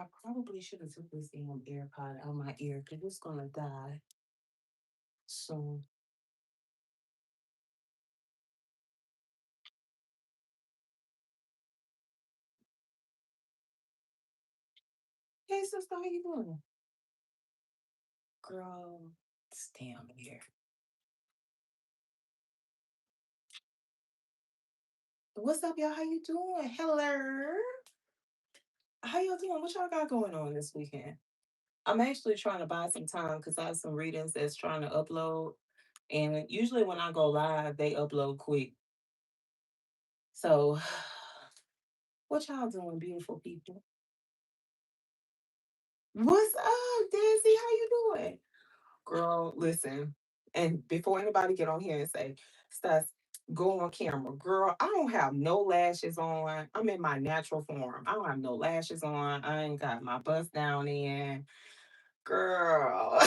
I probably should have took this damn AirPod out my ear because it's gonna die. So, hey sister, how you doing? Girl, this damn ear. What's up, y'all? How you doing? Hello. How y'all doing? What y'all got going on this weekend? I'm actually trying to buy some time because I have some readings that's trying to upload. And usually when I go live, they upload quick. So, what y'all doing, beautiful people? What's up, Daisy? How you doing? Girl, listen. And before anybody get on here and say, Stas, go on camera. Girl, I don't have no lashes on. I'm in my natural form. I don't have no lashes on. I ain't got my bust down in. Girl.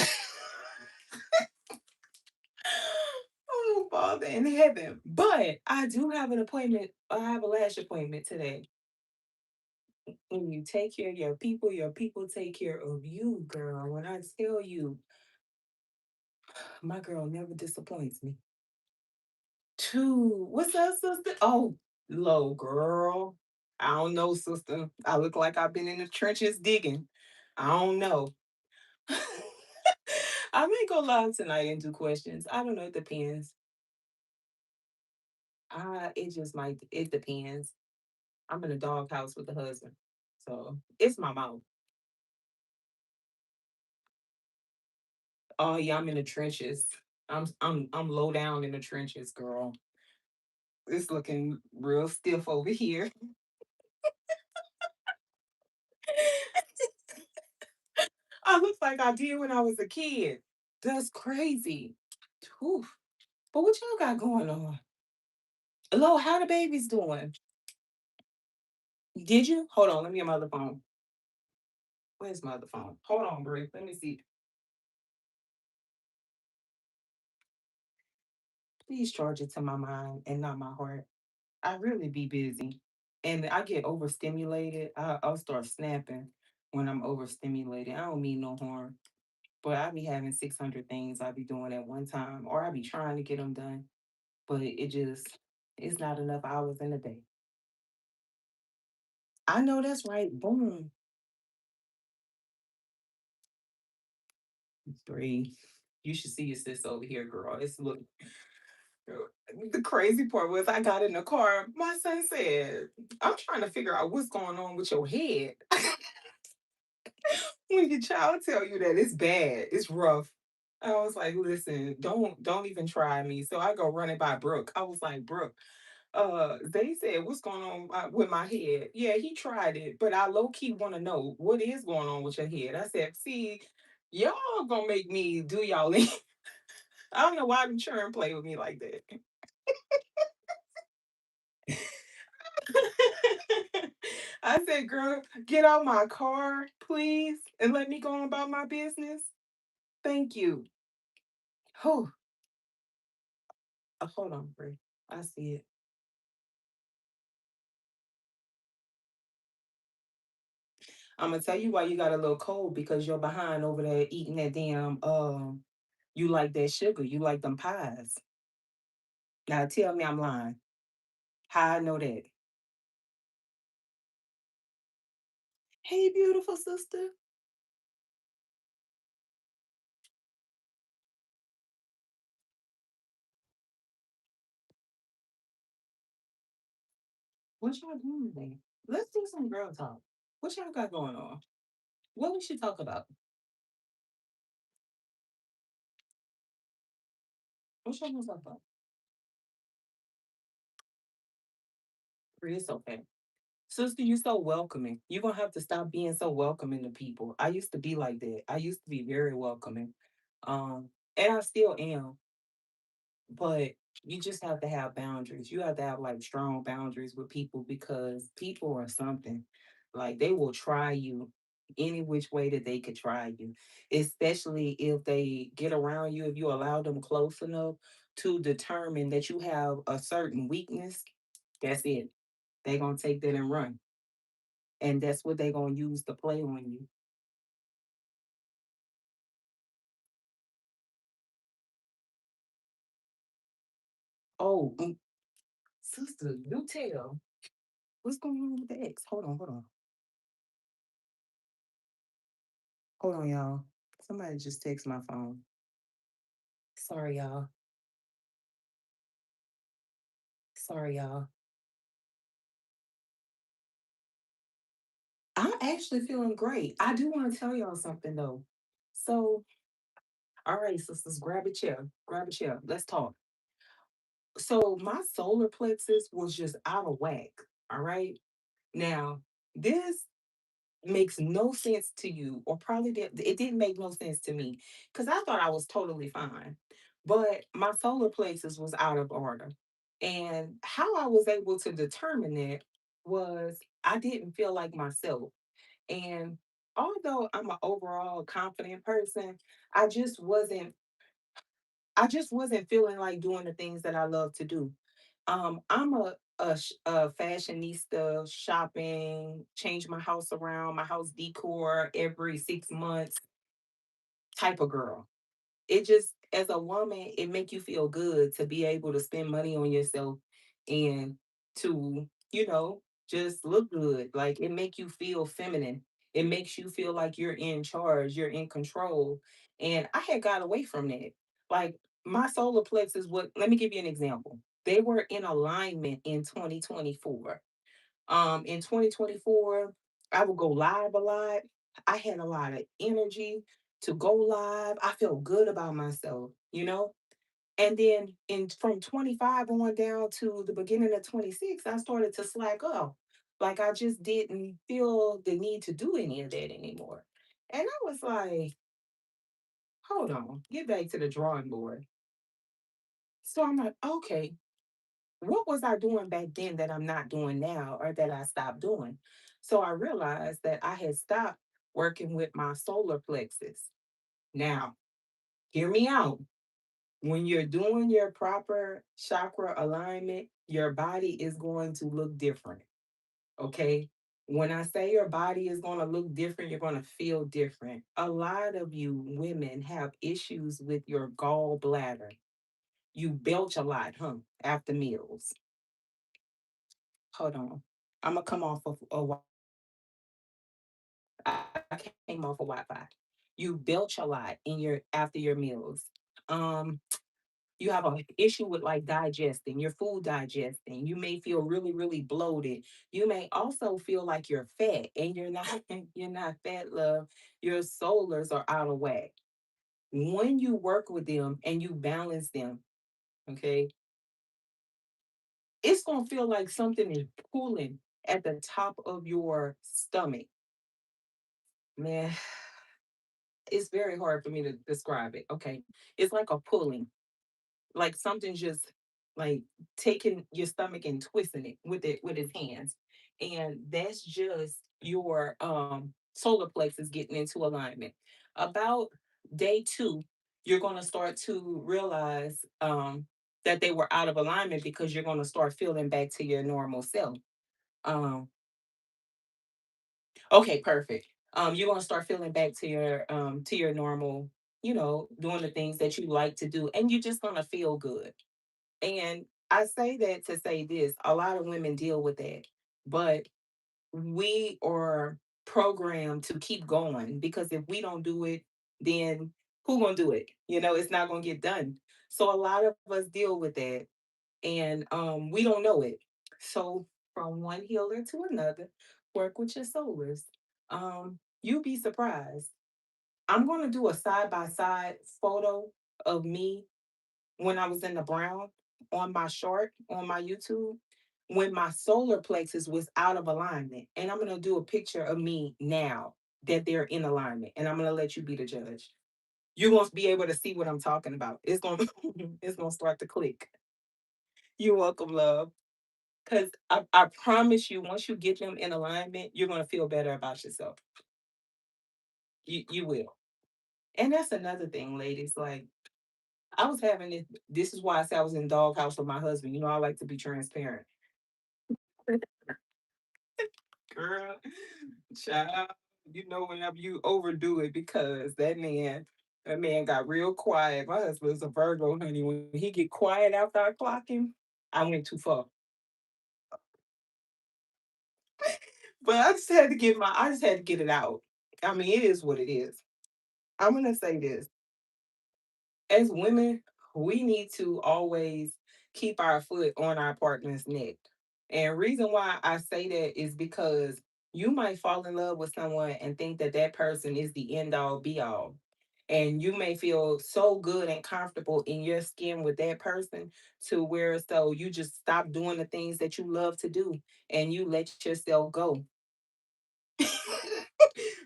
Oh, Father in heaven. But I do have an appointment. I have a lash appointment today. When you take care of your people take care of you, girl. When I tell you, my girl never disappoints me. Two. What's up, sister? Oh, low girl. I don't know, sister. I look like I've been in the trenches digging. I don't know. I may go live tonight and do questions. I don't know. It depends. It just might. It depends. I'm in a doghouse with the husband, so it's my mouth. Oh yeah, I'm in the trenches. I'm low down in the trenches, girl. It's looking real stiff over here. I look like I did when I was a kid. That's crazy. Oof. But what y'all got going on? Hello, how the babies doing? Did you? Hold on, let me get my other phone. Where's my other phone? Hold on, Brie. Let me see. Please charge it to my mind and not my heart. I really be busy. And I get overstimulated. I'll start snapping when I'm overstimulated. I don't mean no harm. But I be having 600 things I be doing at one time, or I be trying to get them done. But it's not enough hours in a day. I know that's right. Boom. Three. You should see your sis over here, girl. It's look. The crazy part was I got in the car. My son said, "I'm trying to figure out what's going on with your head." When your child tell you that it's bad, it's rough. I was like, "Listen, don't even try me." So I go run it by Brooke. I was like, "Brooke, they said what's going on with my head." Yeah, he tried it, but I low key want to know what is going on with your head. I said, "See, y'all gonna make me do y'all in." I don't know why them children play with me like that. I said, "Girl, get out my car, please, and let me go on about my business. Thank you." Oh, hold on, Brie. I see it. I'm gonna tell you why you got a little cold because you're behind over there eating that damn. You like that sugar. You like them pies. Now tell me I'm lying. How I know that? Hey, beautiful sister. What y'all doing today? Let's do some girl talk. What y'all got going on? What we should talk about? What y'all gonna talk about? It's okay. Sister, you so welcoming. You're gonna have to stop being so welcoming to people. I used to be like that. I used to be very welcoming. And I still am, but you just have to have boundaries. You have to have like strong boundaries with people because people are something. Like they will try you any which way that they could try you, especially if they get around you, if you allow them close enough to determine that you have a certain weakness, that's it. They're gonna take that and run. and that's what they're gonna use to play on you. Oh, sister, you tell. What's going on with the ex? Hold on, hold on. Hold on, y'all. Somebody just text my phone. Sorry, y'all. Sorry, y'all. I'm actually feeling great. I do want to tell y'all something though. So, all right, sisters, grab a chair. Grab a chair. Let's talk. So, my solar plexus was just out of whack. All right. Now, this makes no sense to you, or probably it didn't make no sense to me because I thought I was totally fine. But my solar plexus was out of order. And how I was able to determine that was I didn't feel like myself. And although I'm an overall confident person, I just wasn't I just wasn't feeling like doing the things that I love to do. I'm a fashionista, shopping, change my house around, my house decor every 6 months type of girl. It just, as a woman, it make you feel good to be able to spend money on yourself and to, just look good. Like it make you feel feminine. It makes you feel like you're in charge, you're in control. And I had got away from that. Like my solar plexus, what let me give you an example. They were in alignment in 2024. In 2024, I would go live a lot. I had a lot of energy to go live. I felt good about myself. And then in from 25 on down to the beginning of 26, I started to slack off. Like I just didn't feel the need to do any of that anymore. And I was like, hold on, get back to the drawing board. So I'm like, okay, what was I doing back then that I'm not doing now or that I stopped doing? So I realized that I had stopped working with my solar plexus. Now, hear me out. When you're doing your proper chakra alignment, your body is going to look different. Okay. When I say your body is going to look different, you're going to feel different. A lot of you women have issues with your gallbladder. You belch a lot, huh? After meals. Hold on. I'm gonna come off of I came off of Wi-Fi. You belch a lot in your after your meals. Um, you have an issue with like digesting, your food digesting. You may feel really, really bloated. You may also feel like you're fat, and you're not. You're not fat, love. Your solars are out of whack. When you work with them and you balance them, okay, it's gonna feel like something is pulling at the top of your stomach, man. It's very hard for me to describe it. Okay. It's like a pulling, like something just like taking your stomach and twisting it with his hands. And that's just your solar plexus getting into alignment. About day two, you're gonna start to realize that they were out of alignment because you're gonna start feeling back to your normal self. Um, Okay, perfect. You're gonna start feeling back to your normal, doing the things that you like to do, and you're just gonna feel good. And I say that to say this: a lot of women deal with that, but we are programmed to keep going because if we don't do it, then who gonna do it? It's not gonna get done. So a lot of us deal with that, and we don't know it. So from one healer to another, work with your solars. You'll be surprised. I'm gonna do a side by side photo of me when I was in the brown on my short on my YouTube when my solar plexus was out of alignment, and I'm gonna do a picture of me now that they're in alignment, and I'm gonna let you be the judge. You're gonna be able to see what I'm talking about. It's gonna it's gonna start to click. You're welcome, love. Because I promise you, once you get them in alignment, you're gonna feel better about yourself. You will. And that's another thing, ladies. Like I was having this. This is why I said I was in doghouse with my husband. I like to be transparent. Girl, child, you know whenever you overdo it because that man got real quiet. My husband's a Virgo, honey. When he get quiet after I clock him, I went too far. But I just had to get it out. I mean, it is what it is. I'm gonna say this. As women, we need to always keep our foot on our partner's neck. And reason why I say that is because you might fall in love with someone and think that that person is the end all be all. And you may feel so good and comfortable in your skin with that person to where so you just stop doing the things that you love to do and you let yourself go.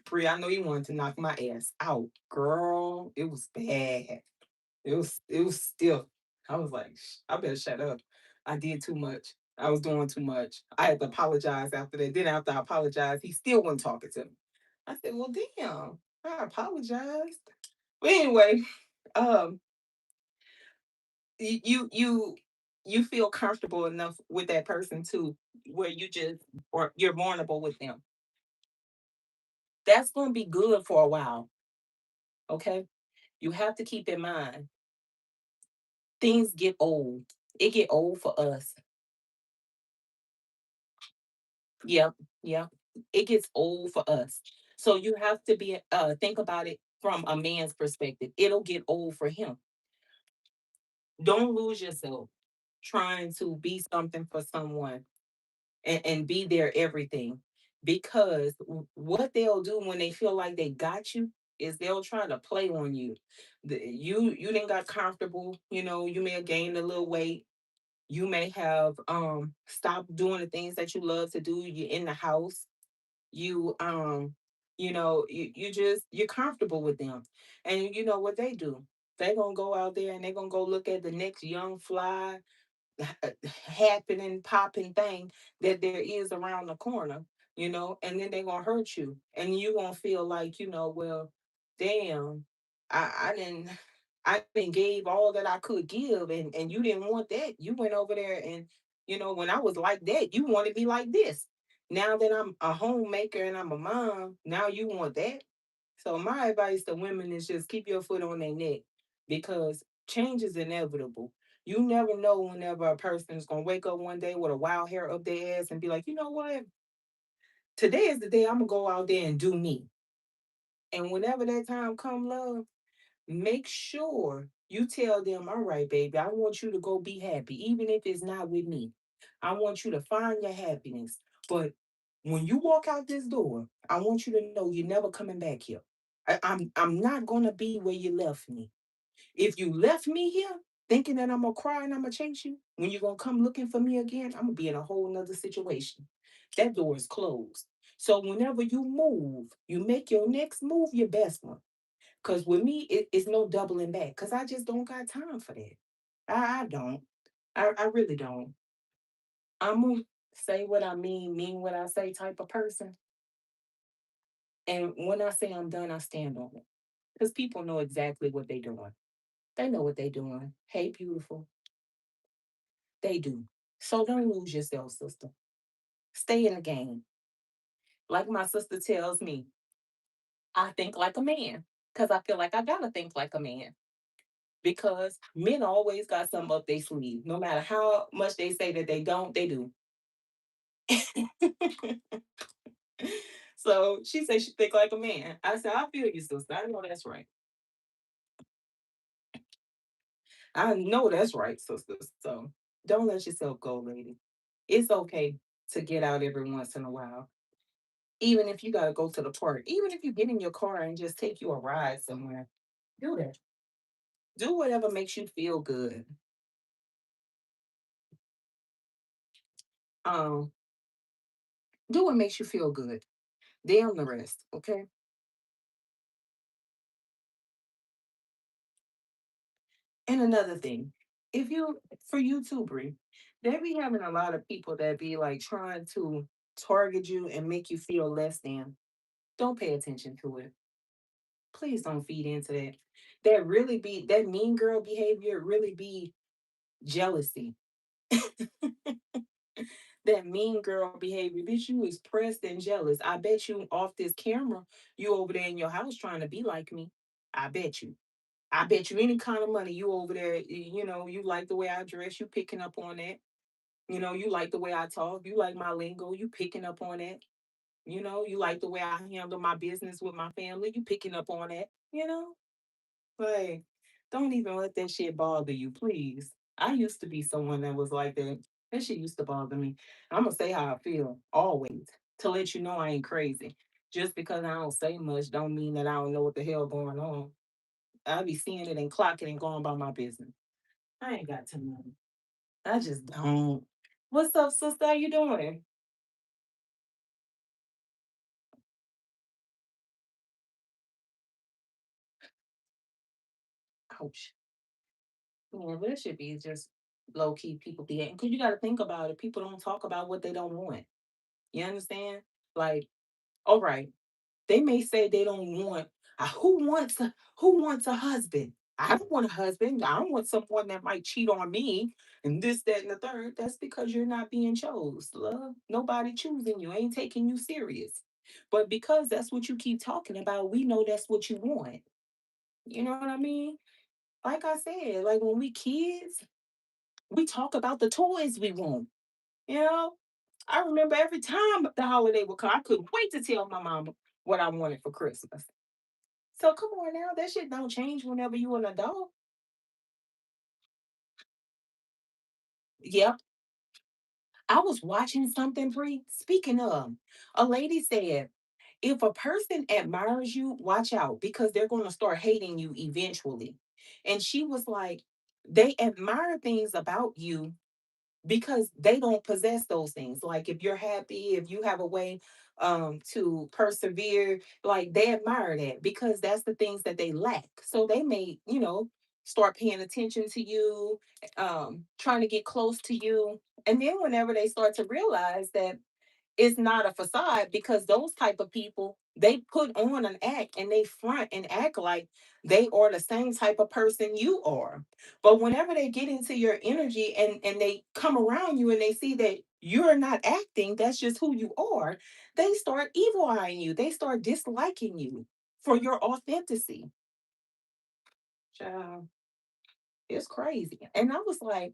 Pri, I know you wanted to knock my ass out. Girl, it was bad. It was still. I was like, I better shut up. I did too much. I was doing too much. I had to apologize after that. Then after I apologized, he still wasn't talking to me. I said, well, damn, I apologized. But anyway, um, you feel comfortable enough with that person too, where you just or you're vulnerable with them. That's gonna be good for a while. Okay. You have to keep in mind things get old. It get old for us. Yep, yep. It gets old for us. So you have to be think about it from a man's perspective. It'll get old for him. Don't lose yourself trying to be something for someone and be their everything. Because what they'll do when they feel like they got you is they'll try to play on you. You didn't got comfortable, you may have gained a little weight. You may have stopped doing the things that you love to do. You're in the house you're comfortable with them, and you know what they do. They're gonna go out there and they're gonna go look at the next young fly happening popping thing that there is around the corner, and then they're gonna hurt you and you gonna feel like, well, damn, I didn't gave all that I could give, and you didn't want that. You went over there and when I was like that, you wanted me like this. Now that I'm a homemaker and I'm a mom, now you want that. So my advice to women is just keep your foot on their neck because change is inevitable. You never know whenever a person is gonna wake up one day with a wild hair up their ass and be like, you know what? Today is the day I'm gonna go out there and do me. And whenever that time come, love, make sure you tell them, all right, baby, I want you to go be happy, even if it's not with me. I want you to find your happiness. But when you walk out this door, I want you to know you're never coming back here. I'm not gonna be where you left me. If you left me here thinking that I'm gonna cry and I'm gonna chase you, when you're gonna come looking for me again, I'm gonna be in a whole nother situation. That door is closed. So whenever you move, you make your next move your best one. Cause with me, it's no doubling back. Cause I just don't got time for that. I don't. I really don't. I'm gonna say what I mean what I say type of person. And when I say I'm done, I stand on it. Because people know exactly what they're doing. They know what they're doing. Hey, beautiful. They do. So don't lose yourself, sister. Stay in the game. Like my sister tells me, I think like a man. Because I feel like I gotta think like a man. Because men always got something up their sleeve. No matter how much they say that they don't, they do. So she said she think like a man. I said, I feel you, sister. I know that's right. I know that's right, sister. So don't let yourself go, lady. It's okay to get out every once in a while. Even if you gotta go to the park, even if you get in your car and just take you a ride somewhere, do that. Do whatever makes you feel good. Um, do what makes you feel good. Damn the rest, okay? And another thing, if you for you too, Bree, they be having a lot of people that be like trying to target you and make you feel less than. Don't pay attention to it. Please don't feed into that. That mean girl behavior really be jealousy. that mean girl behavior. Bitch, you is pressed and jealous. I bet you off this camera, you over there in your house trying to be like me. I bet you. I bet you any kind of money you over there, you like the way I dress, you picking up on that. You like the way I talk, you like my lingo, you picking up on that. You like the way I handle my business with my family, you picking up on that, Like, don't even let that shit bother you, please. I used to be someone that was like that. That shit used to bother me. I'm gonna say how I feel always to let you know I ain't crazy. Just because I don't say much don't mean that I don't know what the hell going on. I be seeing it and clocking and going about my business. I ain't got time. I just don't. What's up, sister? How you doing? Ouch. Yeah, but it should be just low key people being because you got to think about it. People don't talk about what they don't want. You understand? Like, all right, they may say they don't want. Who wants a husband? I don't want a husband. I don't want someone that might cheat on me and this, that, and the third. That's because you're not being chose. Love, nobody choosing you, ain't taking you serious. But because that's what you keep talking about, we know that's what you want. You know what I mean? Like I said, like when we kids, we talk about the toys we want. You know, I remember every time the holiday would come, I couldn't wait to tell my mama what I wanted for Christmas. So come on now, that shit don't change whenever you an adult. Yep. I was watching something free. Speaking of, a lady said, if a person admires you, watch out because they're going to start hating you eventually. And she was like, they admire things about you because they don't possess those things. Like if you're happy, if you have a way to persevere, like they admire that because that's the things that they lack. So they may, start paying attention to you, trying to get close to you. And then whenever they start to realize that it's not a facade because those type of people they put on an act and they front and act like they are the same type of person you are, but whenever they get into your energy and they come around you and they see that you're not acting, that's just who you are, they start evil eyeing you, they start disliking you for your authenticity. Child, it's crazy. And I was like,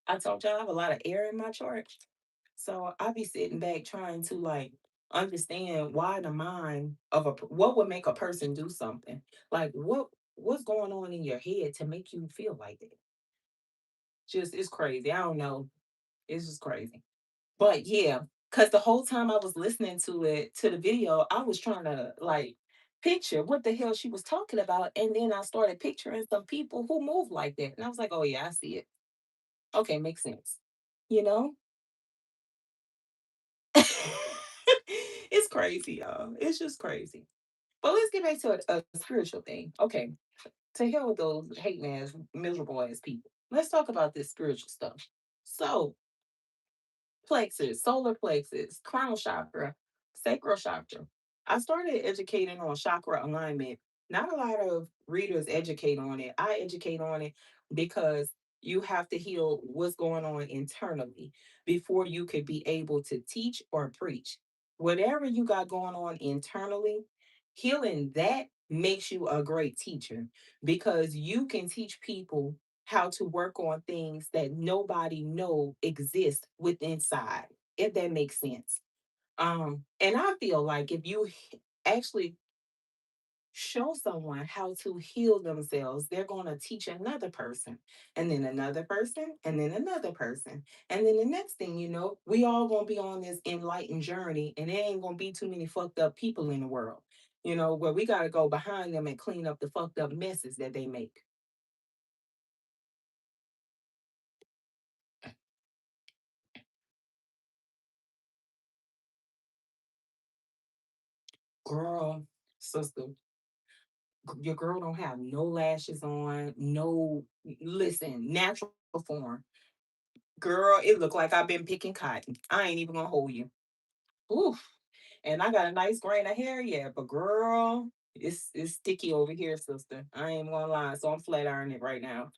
I told y'all I have a lot of air in my chart. So I be sitting back trying to like understand why the mind of what would make a person do something. Like what's going on in your head to make you feel like that? Just it's crazy. I don't know. It's just crazy. But yeah, because the whole time I was listening to the video, I was trying to like picture what the hell she was talking about. And then I started picturing some people who move like that. And I was like, oh yeah, I see it. Okay, makes sense. You know? It's crazy, y'all. It's just crazy. But let's get back to a spiritual thing. Okay, to hell with those hating ass, miserable ass people. Let's talk about this spiritual stuff. So, plexus, solar plexus, crown chakra, sacral chakra. I started educating on chakra alignment. Not a lot of readers educate on it. I educate on it because you have to heal what's going on internally before you could be able to teach or preach. Whatever you got going on internally, healing that makes you a great teacher because you can teach people how to work on things that nobody know exist with inside, if that makes sense. And I feel like if you actually show someone how to heal themselves, they're going to teach another person, and then another person, and then another person. And then the next thing you know, we all going to be on this enlightened journey, and there ain't going to be too many fucked up people in the world, where we got to go behind them and clean up the fucked up messes that they make. Girl, sister, your girl don't have no lashes on, no, listen, natural form. Girl, it look like I've been picking cotton. I ain't even gonna hold you. Oof. And I got a nice grain of hair, yeah, but girl, it's sticky over here, sister. I ain't gonna lie. So I'm flat ironing it right now.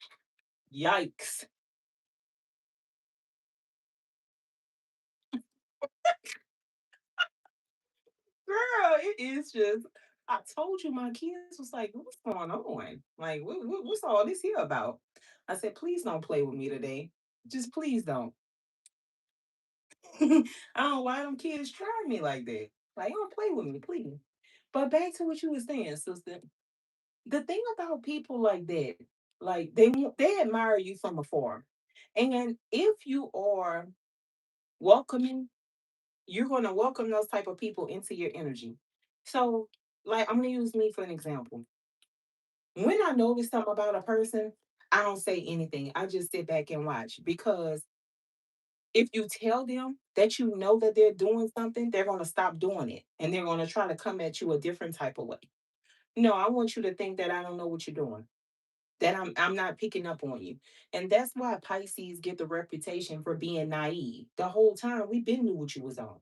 Yikes. Girl, it is just. I told you my kids was like, what's going on? Like, what's all this here about? I said, please don't play with me today. Just please don't. I don't know why them kids try me like that. Like, don't play with me, please. But back to what you were saying, sister. The thing about people like that, like they admire you from afar, and if you are welcoming, you're going to welcome those type of people into your energy. So, like, I'm going to use me for an example. When I notice something about a person, I don't say anything. I just sit back and watch because if you tell them that you know that they're doing something, they're going to stop doing it and they're going to try to come at you a different type of way. No, I want you to think that I don't know what you're doing, that I'm not picking up on you. And that's why Pisces get the reputation for being naive. The whole time we've been knew what you was on.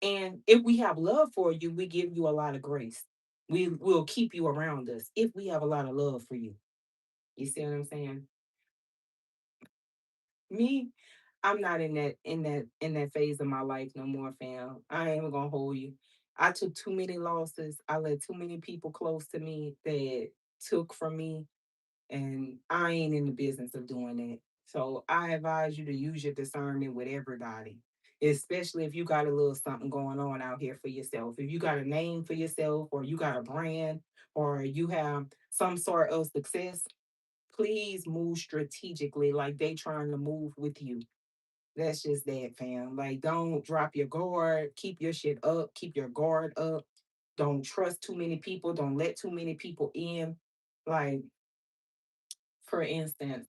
And if we have love for you, we give you a lot of grace. We will keep you around us if we have a lot of love for you. You see what I'm saying? Me, I'm not in that phase of my life no more, fam. I ain't even gonna hold you. I took too many losses. I let too many people close to me that took from me, and I ain't in the business of doing that. So I advise you to use your discernment with everybody, especially if you got a little something going on out here for yourself. If you got a name for yourself, or you got a brand, or you have some sort of success, please move strategically like they trying to move with you. That's just that, fam. Like, don't drop your guard. Keep your shit up. Keep your guard up. Don't trust too many people. Don't let too many people in. Like, for instance,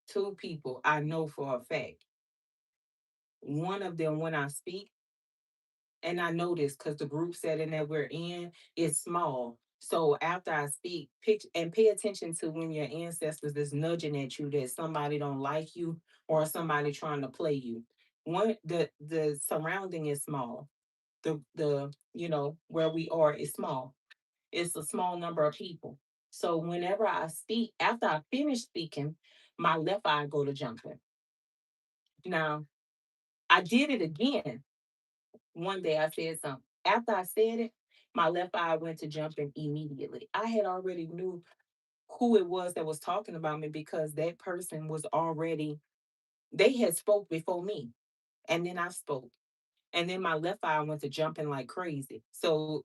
two people I know for a fact. One of them, when I speak, and I know this because the group setting that we're in is small. So after I speak, pitch and pay attention to when your ancestors is nudging at you that somebody don't like you or somebody trying to play you. One, the surrounding is small. The where we are is small. It's a small number of people. So whenever I speak, after I finish speaking, my left eye go to jumping. Now I did it again. One day I said something. After I said it, my left eye went to jumping immediately. I had already knew who it was that was talking about me because that person was already, they had spoke before me, and then I spoke. And then my left eye went to jumping like crazy. So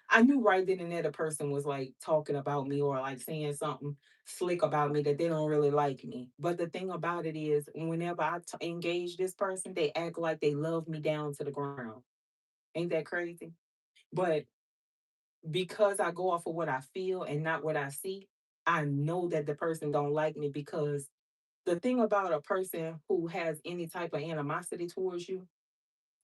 I knew right then and there the person was like talking about me or like saying something slick about me that they don't really like me. But the thing about it is, whenever engage this person, they act like they love me down to the ground. Ain't that crazy? But because I go off of what I feel and not what I see, I know that the person don't like me because the thing about a person who has any type of animosity towards you,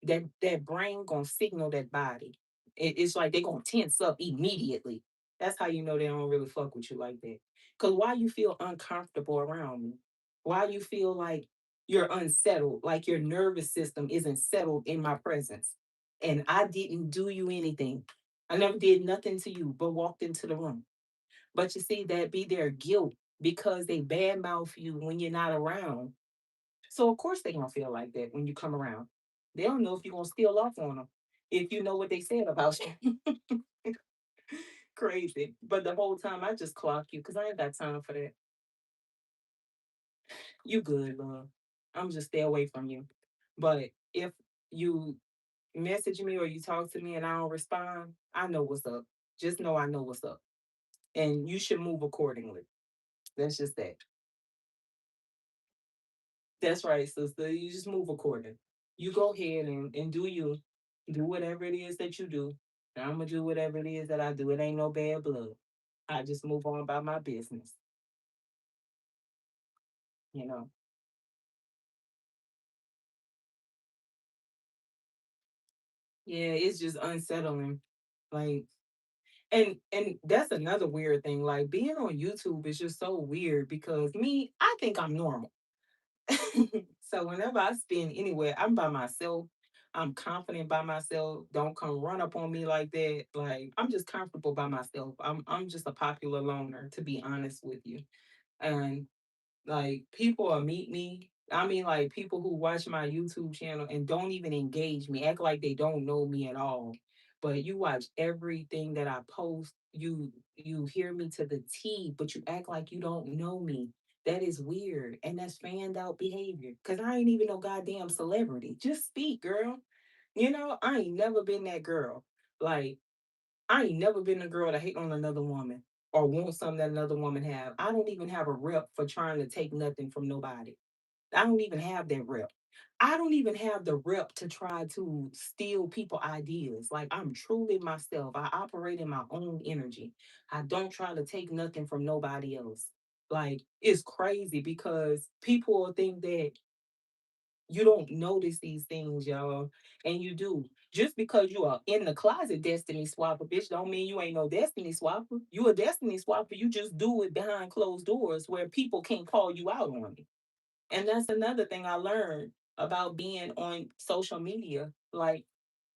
that brain gonna signal that body. It's like they gonna tense up immediately. That's how you know they don't really fuck with you like that. Cause why you feel uncomfortable around me? Why you feel like you're unsettled, like your nervous system isn't settled in my presence. And I didn't do you anything. I never did nothing to you but walked into the room. But you see, that be their guilt because they badmouth you when you're not around. So of course they gonna feel like that when you come around. They don't know if you're gonna steal off on them. If you know what they said about you. Crazy. But the whole time I just clock you because I ain't got time for that. You good, love. I'm just stay away from you. But if you message me or you talk to me and I don't respond, I know what's up. Just know I know what's up. And you should move accordingly. That's just that. That's right, sister. You just move according. You go ahead and do you. Do whatever it is that you do. And I'm gonna do whatever it is that I do. It ain't no bad blood. I just move on about my business, you know. Yeah, it's just unsettling. Like, and that's another weird thing. Like being on YouTube is just so weird because me, I think I'm normal. So whenever I spend anywhere, I'm by myself. I'm confident by myself. Don't come run up on me like that. Like I'm just comfortable by myself. I'm just a popular loner, to be honest with you. And like people will meet me. I mean, like people who watch my YouTube channel and don't even engage me, act like they don't know me at all. But you watch everything that I post. You hear me to the T, but you act like you don't know me. That is weird, and that's fanned out behavior. Cause I ain't even no goddamn celebrity. Just speak, girl. I ain't never been that girl. Like I ain't never been a girl to hate on another woman or want something that another woman have. I don't even have a rep for trying to take nothing from nobody. I don't even have that rep. I don't even have the rep to try to steal people ideas. Like I'm truly myself. I operate in my own energy. I don't try to take nothing from nobody else. Like it's crazy because people will think that you don't notice these things, y'all, and you do. Just because you are in the closet destiny swapper, bitch, don't mean you ain't no destiny swapper. You a destiny swapper. You just do it behind closed doors where people can't call you out on it. And that's another thing I learned about being on social media. Like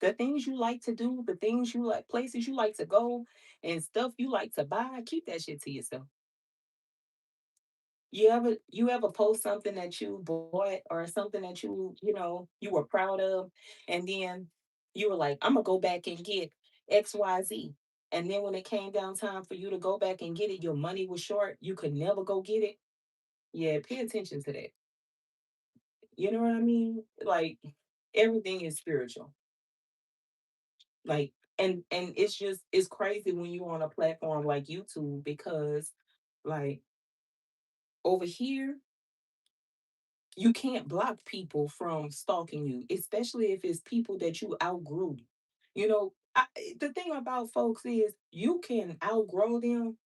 the things you like to do, the things you like, places you like to go, and stuff you like to buy, keep that shit to yourself. You ever post something that you bought or something that you were proud of, and then you were like, I'm gonna go back and get XYZ. And then when it came down time for you to go back and get it, your money was short, you could never go get it. Yeah, pay attention to that. You know what I mean? Like everything is spiritual. Like and it's crazy when you're on a platform like YouTube because like over here you can't block people from stalking you, especially if it's people that you outgrew. The thing about folks is you can outgrow them,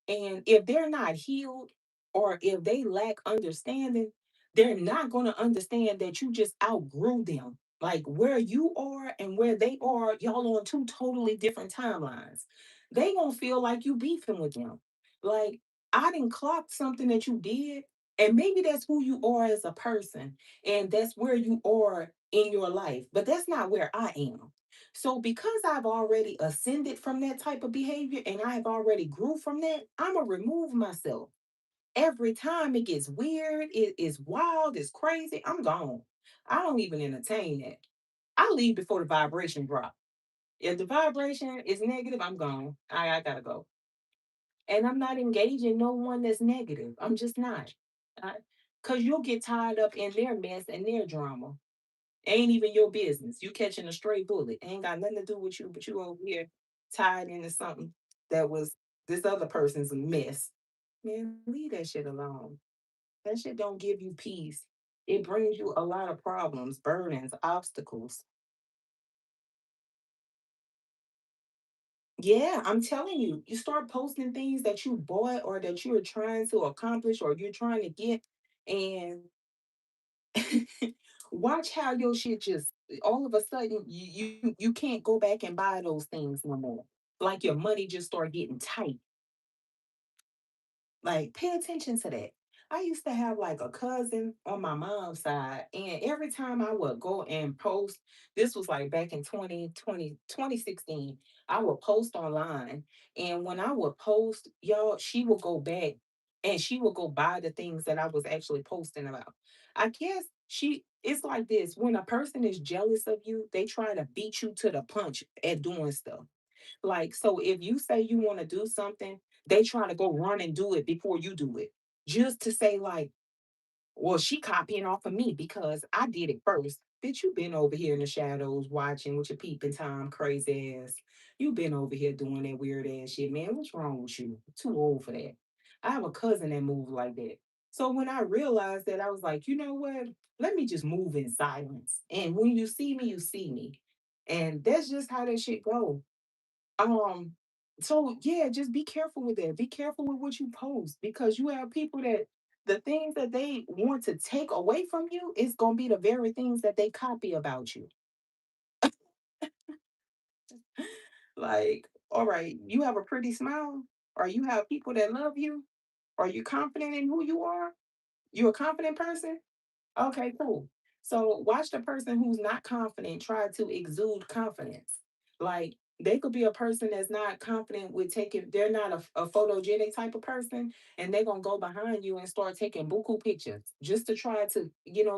and if they're not healed or if they lack understanding, they're not going to understand that you just outgrew them. Like where you are and where they are, y'all on two totally different timelines. They gonna feel like you beefing with them. Like I didn't clock something that you did, and maybe that's who you are as a person, and that's where you are in your life. But that's not where I am. So because I've already ascended from that type of behavior and I've already grew from that, I'm gonna remove myself. Every time it gets weird, it is wild, it's crazy, I'm gone. I don't even entertain that. I leave before the vibration drop. If the vibration is negative, I'm gone. I gotta go. And I'm not engaging no one that's negative. I'm just not. Cause you'll get tied up in their mess and their drama. Ain't even your business. You catching a stray bullet. Ain't got nothing to do with you, but you over here tied into something that was this other person's mess. Man, leave that shit alone. That shit don't give you peace. It brings you a lot of problems, burdens, obstacles. Yeah, I'm telling you, you start posting things that you bought or that you're trying to accomplish or you're trying to get, and watch how your shit just all of a sudden you can't go back and buy those things no more. Like your money just start getting tight. Like, pay attention to that. I used to have like a cousin on my mom's side, and every time I would go and post, this was like back in 2016, I would post online. And when I would post, y'all, she would go back and she would go buy the things that I was actually posting about. I guess it's like this when a person is jealous of you, they try to beat you to the punch at doing stuff. Like, so if you say you want to do something, they try to go run and do it before you do it. Just to say, like, well, she copying off of me because I did it first. Bitch, you been over here in the shadows watching with your peeping Tom crazy ass. You been over here doing that weird ass shit, man. What's wrong with you? Too old for that. I have a cousin that moves like that. So when I realized that, I was like, you know what? Let me just move in silence. And when you see me, you see me. And that's just how that shit goes. Um, so yeah, just be careful with that. Be careful with what you post because you have people that the things that they want to take away from you is gonna be the very things that they copy about you. Like, all right, you have a pretty smile, or you have people that love you, are you confident in who you are? You a confident person? Okay, cool. So watch the person who's not confident try to exude confidence. Like They could be a person that's not confident with taking, they're not a photogenic type of person, and they're gonna go behind you and start taking buku pictures just to try to,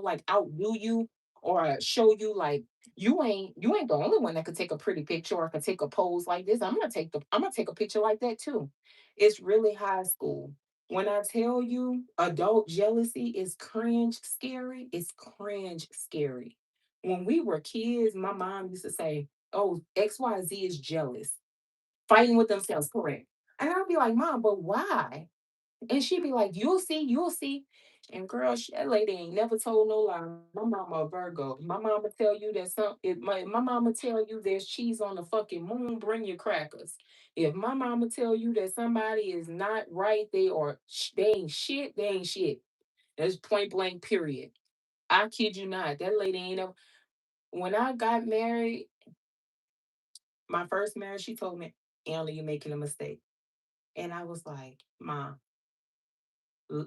like outdo you or show you like you ain't the only one that could take a pretty picture or could take a pose like this. I'm gonna take a picture like that too. It's really high school. When I tell you adult jealousy is cringe scary, it's cringe scary. When we were kids, my mom used to say, "Oh, XYZ is jealous, fighting with themselves, correct." And I'll be like, "Mom, but why?" And she'd be like, "You'll see, you'll see." And girl, that lady ain't never told no lie. My mama a Virgo. My mama tell you that my mama tell you there's cheese on the fucking moon, bring your crackers. If my mama tell you that somebody is not right, they ain't shit, they ain't shit. That's point blank, period. I kid you not. That lady ain't ever. When I got married, my first marriage, she told me, "Anna, you're making a mistake." And I was like, "Mom,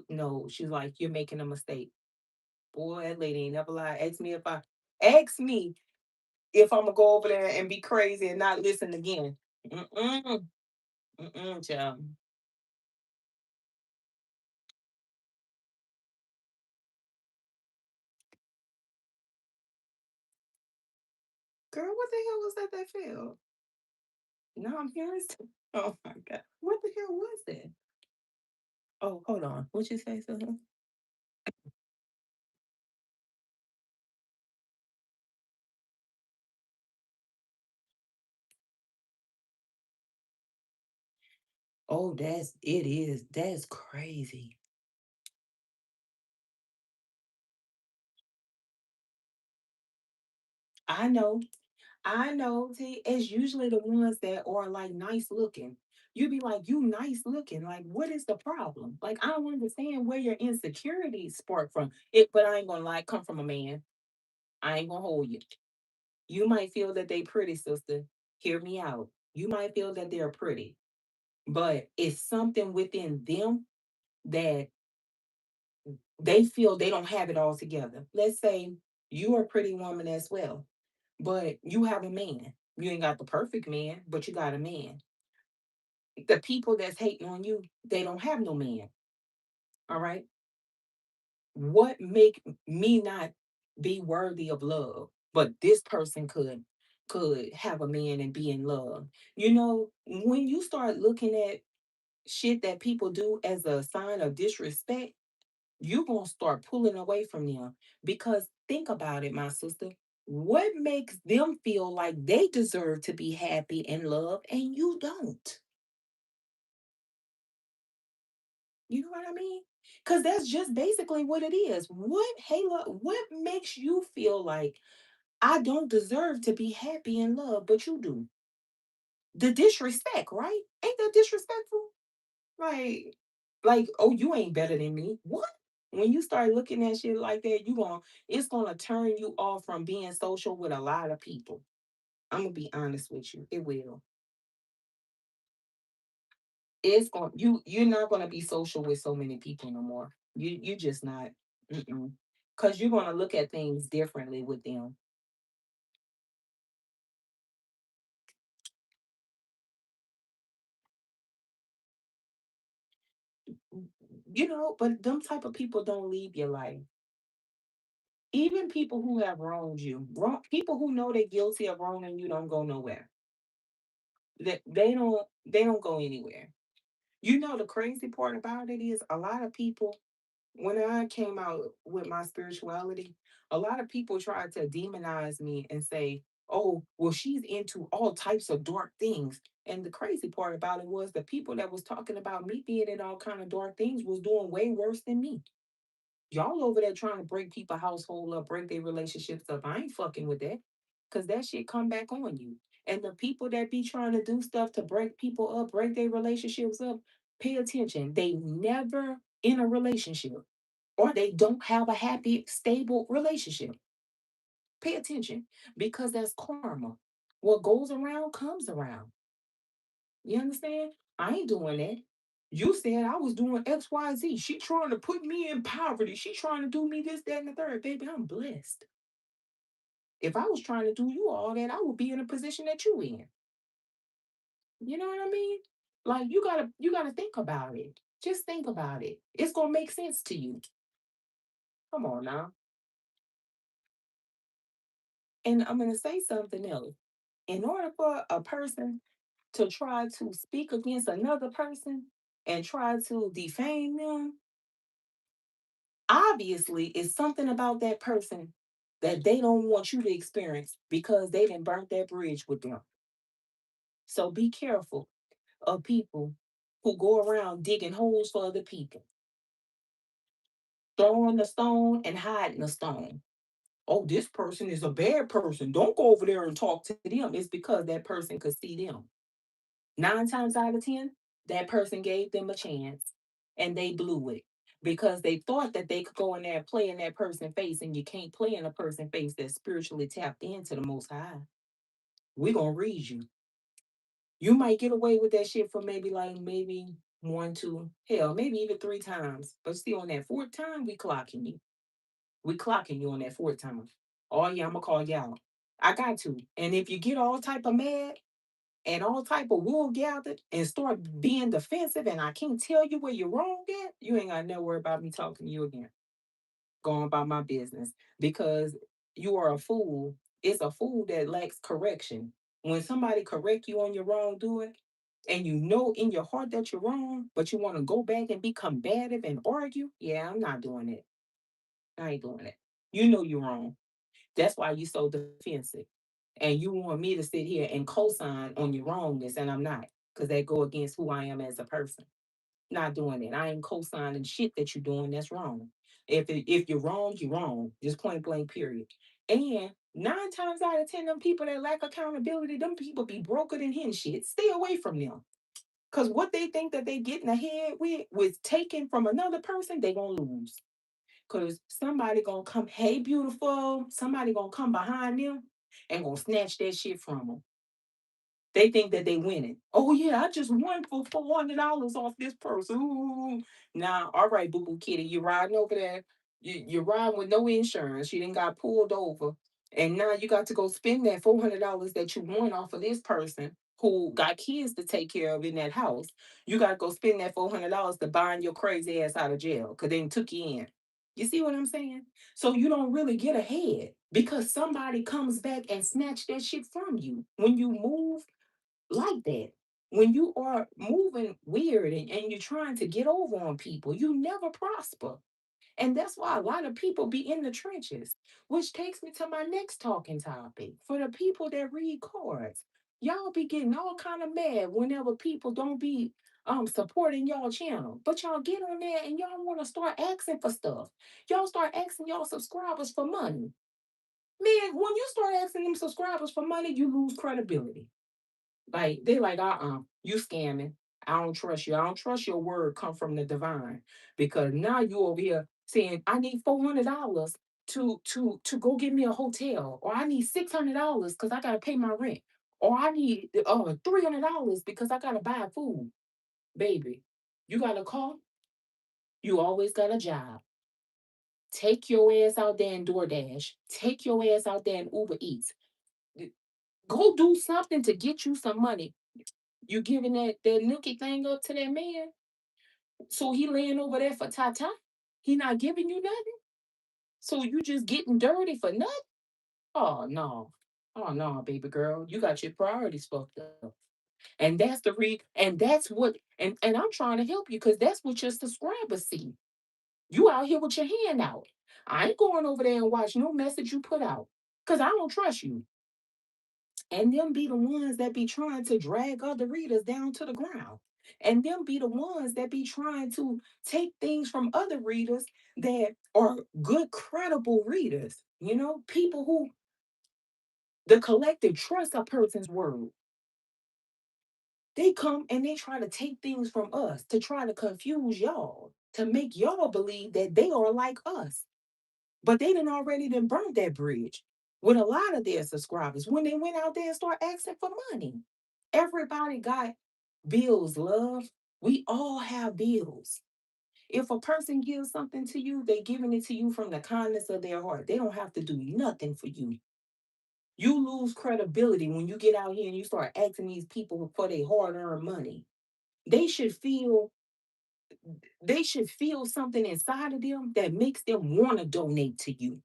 no." She's like, "You're making a mistake." Boy, that lady ain't never lied. Ask me if I'm gonna go over there and be crazy and not listen again. Mm-mm, mm-mm, child. Girl, what the hell was that they felt? No, I'm curious. Oh my God. What the hell was that? Oh, hold on. What you say, son? Oh, it is. That's crazy. I know. I know. See, it's usually the ones that are like nice looking. You be like, you nice looking. Like, what is the problem? Like, I don't understand where your insecurities spark from. But I ain't gonna lie, come from a man. I ain't gonna hold you. You might feel that they pretty, sister. Hear me out. You might feel that they're pretty, but it's something within them that they feel they don't have it all together. Let's say you're a pretty woman as well, but you have a man. You ain't got the perfect man, but you got a man. The people that's hating on you, they don't have no man. All right. What make me not be worthy of love, but this person could have a man and be in love? When you start looking at shit that people do as a sign of disrespect, you gonna start pulling away from them. Because think about it, my sister. What makes them feel like they deserve to be happy and loved and you don't? You know what I mean? Because that's just basically what it is. What makes you feel like I don't deserve to be happy and loved, but you do? The disrespect, right? Ain't that disrespectful? Like, oh, you ain't better than me. What? When you start looking at shit like that, it's gonna turn you off from being social with a lot of people. I'm gonna be honest with you. It will. You're not gonna be social with so many people no more. You just not. Mm-mm. Cause you're gonna look at things differently with them. But them type of people don't leave your life. Even people who have wronged you, people who know they're guilty of wronging you don't go nowhere. They don't go anywhere. The crazy part about it is a lot of people, when I came out with my spirituality, a lot of people tried to demonize me and say, "Oh, well, she's into all types of dark things." And the crazy part about it was the people that was talking about me being in all kind of dark things was doing way worse than me. Y'all over there trying to break people household up, break their relationships up. I ain't fucking with that. Cause that shit come back on you. And the people that be trying to do stuff to break people up, break their relationships up, pay attention. They never in a relationship or they don't have a happy, stable relationship. Pay attention because that's karma. What goes around comes around. You understand? I ain't doing that. You said I was doing XYZ. She trying to put me in poverty. She trying to do me this, that, and the third. Baby, I'm blessed. If I was trying to do you all that, I would be in a position that you in. You know what I mean? Like you gotta think about it. Just think about it. It's gonna make sense to you. Come on now. And I'm gonna say something else. In order for a person to try to speak against another person and try to defame them, obviously it's something about that person that they don't want you to experience because they didn't burnt that bridge with them. So be careful of people who go around digging holes for other people, throwing the stone and hiding the stone. Oh, this person is a bad person. Don't go over there and talk to them. It's because that person could see them. 9 times out of 10, that person gave them a chance and they blew it because they thought that they could go in there and play in that person's face, and you can't play in a person's face that's spiritually tapped into the Most High. We're going to read you. You might get away with that shit for maybe one, two, hell, maybe even 3 times. But still, on that fourth time, we clocking you. We clocking you on that fourth time. Oh yeah, I'm gonna call you out. I got to. And if you get all type of mad and all type of wool gathered and start being defensive, and I can't tell you where you're wrong at, you ain't gotta never worry about me talking to you again. Going about my business because you are a fool. It's a fool that lacks correction. When somebody correct you on your wrongdoing, and you know in your heart that you're wrong, but you want to go back and be combative and argue, yeah, I'm not doing it. I ain't doing it. You know you're wrong. That's why you so defensive. And you want me to sit here and co-sign on your wrongness, and I'm not, because that go against who I am as a person. Not doing it. I ain't co-signing shit that you're doing that's wrong. If you're wrong, you're wrong. Just point blank, period. And 9 times out of 10, them people that lack accountability, them people be broker than hen shit. Stay away from them. Cause what they think that they getting ahead with taking from another person, they gonna lose. Cause somebody gonna come, hey beautiful, somebody gonna come behind them and gonna snatch that shit from them. They think that they winning. Oh yeah, I just won for $400 off this person. Ooh. Now, all right, boo boo kitty, you riding over there. You're riding with no insurance. You didn't got pulled over, and now you got to go spend that $400 that you won off of this person who got kids to take care of in that house. You got to go spend that $400 to bind your crazy ass out of jail because they took you in. You see what I'm saying? So you don't really get ahead because somebody comes back and snatch that shit from you when you move like that. When you are moving weird and you're trying to get over on people, you never prosper. And that's why a lot of people be in the trenches, which takes me to my next talking topic. For the people that read cards, y'all be getting all kind of mad whenever people don't be supporting y'all channel. But y'all get on there and y'all want to start asking for stuff. Y'all start asking y'all subscribers for money. Man, when you start asking them subscribers for money, you lose credibility. Like they like, you scamming. I don't trust you. I don't trust your word come from the divine because now you over here saying I need $400 to go get me a hotel, or I need $600 because I gotta pay my rent, or I need $300 because I gotta buy food. Baby, you got a car. You always got a job. Take your ass out there and DoorDash. Take your ass out there and Uber Eats. Go do something to get you some money. You giving that nookie thing up to that man, so he laying over there for Tata. He not giving you nothing. So you just getting dirty for nothing. Oh no, oh no, baby girl, you got your priorities fucked up. And that's the and that's what, and I'm trying to help you because that's what your subscribers see. You out here with your hand out. I ain't going over there and watch no message you put out because I don't trust you. And them be the ones that be trying to drag other readers down to the ground. And them be the ones that be trying to take things from other readers that are good, credible readers. You know, people who the collective trust a person's word. They come and they try to take things from us to try to confuse y'all, to make y'all believe that they are like us. But they done already done burned that bridge with a lot of their subscribers when they went out there and started asking for money. Everybody got bills, love. We all have bills. If a person gives something to you, they giving it to you from the kindness of their heart. They don't have to do nothing for you. You lose credibility when you get out here and you start asking these people for their hard-earned money. They should feel they should feel something inside of them that makes them want to donate to you.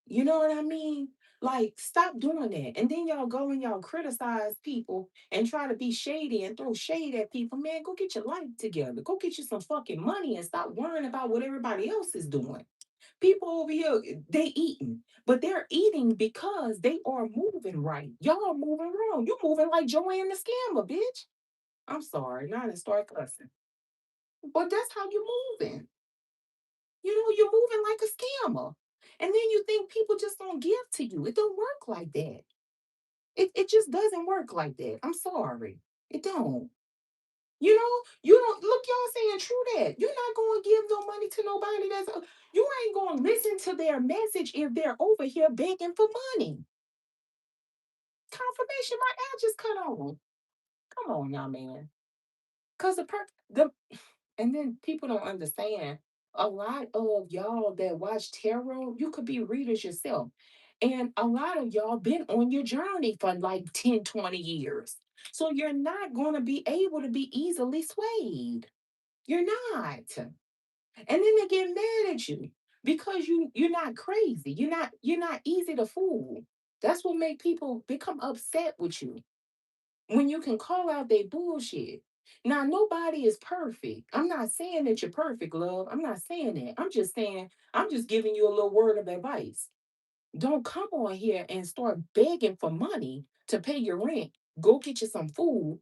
You know what I mean? Like, stop doing that. And then y'all go and y'all criticize people and try to be shady and throw shade at people. Man, go get your life together. Go get you some fucking money and stop worrying about what everybody else is doing. People over here, they eating, but they're eating because they are moving right. Y'all are moving wrong. You moving like Joanne the scammer, bitch. I'm sorry, not to start cussing. But that's how you moving. You're moving like a scammer. And then you think people just don't give to you. It don't work like that. It just doesn't work like that. I'm sorry. It don't. You don't look, y'all saying true that. You're not going to give no money to nobody you ain't going to listen to their message if they're over here begging for money. Confirmation, my ad just cut on. Come on now, man. Cause the and then people don't understand. A lot of y'all that watch tarot, you could be readers yourself. And a lot of y'all been on your journey for like 10, 20 years. So you're not going to be able to be easily swayed. You're not. And then they get mad at you because you're not crazy. You're not easy to fool. That's what make people become upset with you when you can call out their bullshit. Now, nobody is perfect. I'm not saying that you're perfect, love. I'm not saying that. I'm just saying, I'm just giving you a little word of advice. Don't come on here and start begging for money to pay your rent. Go get you some food,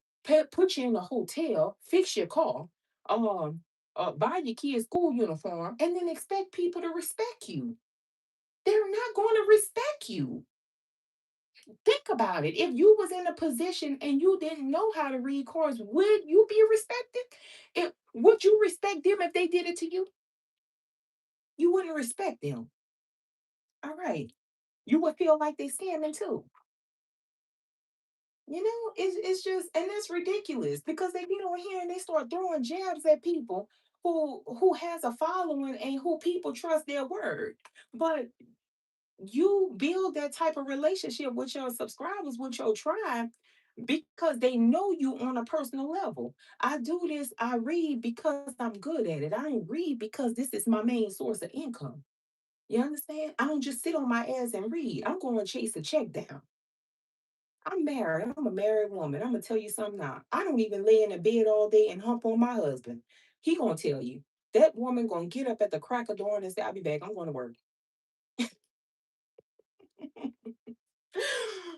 put you in a hotel, fix your car, um, buy your kids' school uniform, and then expect people to respect you. They're not going to respect you. Think about it. If you was in a position and you didn't know how to read cards, would you be respected? Would you respect them if they did it to you? You wouldn't respect them. All right. You would feel like they scamming too. It's just, and that's ridiculous because they get on here and they start throwing jabs at people who has a following and who people trust their word. But you build that type of relationship with your subscribers, with your tribe, because they know you on a personal level. I do this, I read because I'm good at it. I ain't read because this is my main source of income. You understand? I don't just sit on my ass and read. I'm going to chase a check down. I'm married. I'm a married woman. I'm gonna tell you something now. I don't even lay in the bed all day and hump on my husband. He gonna tell you that woman gonna get up at the crack of dawn and say, "I'll be back. I'm going to work."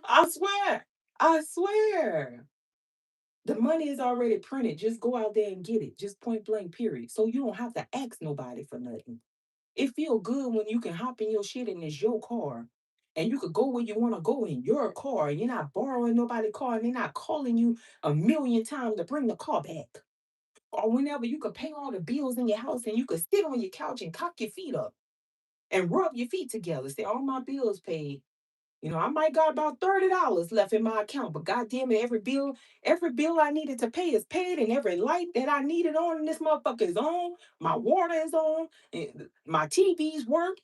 I swear. I swear. The money is already printed. Just go out there and get it. Just point blank, period. So you don't have to ask nobody for nothing. It feel good when you can hop in your shit and it's your car. And you could go where you want to go in your car. And you're not borrowing nobody's car and they're not calling you a million times to bring the car back. Or whenever you could pay all the bills in your house and you could sit on your couch and cock your feet up and rub your feet together. Say, all my bills paid. I might got about $30 left in my account, but goddamn it, every bill I needed to pay is paid, and every light that I needed on in this motherfucker is on. My water is on, and my TVs work.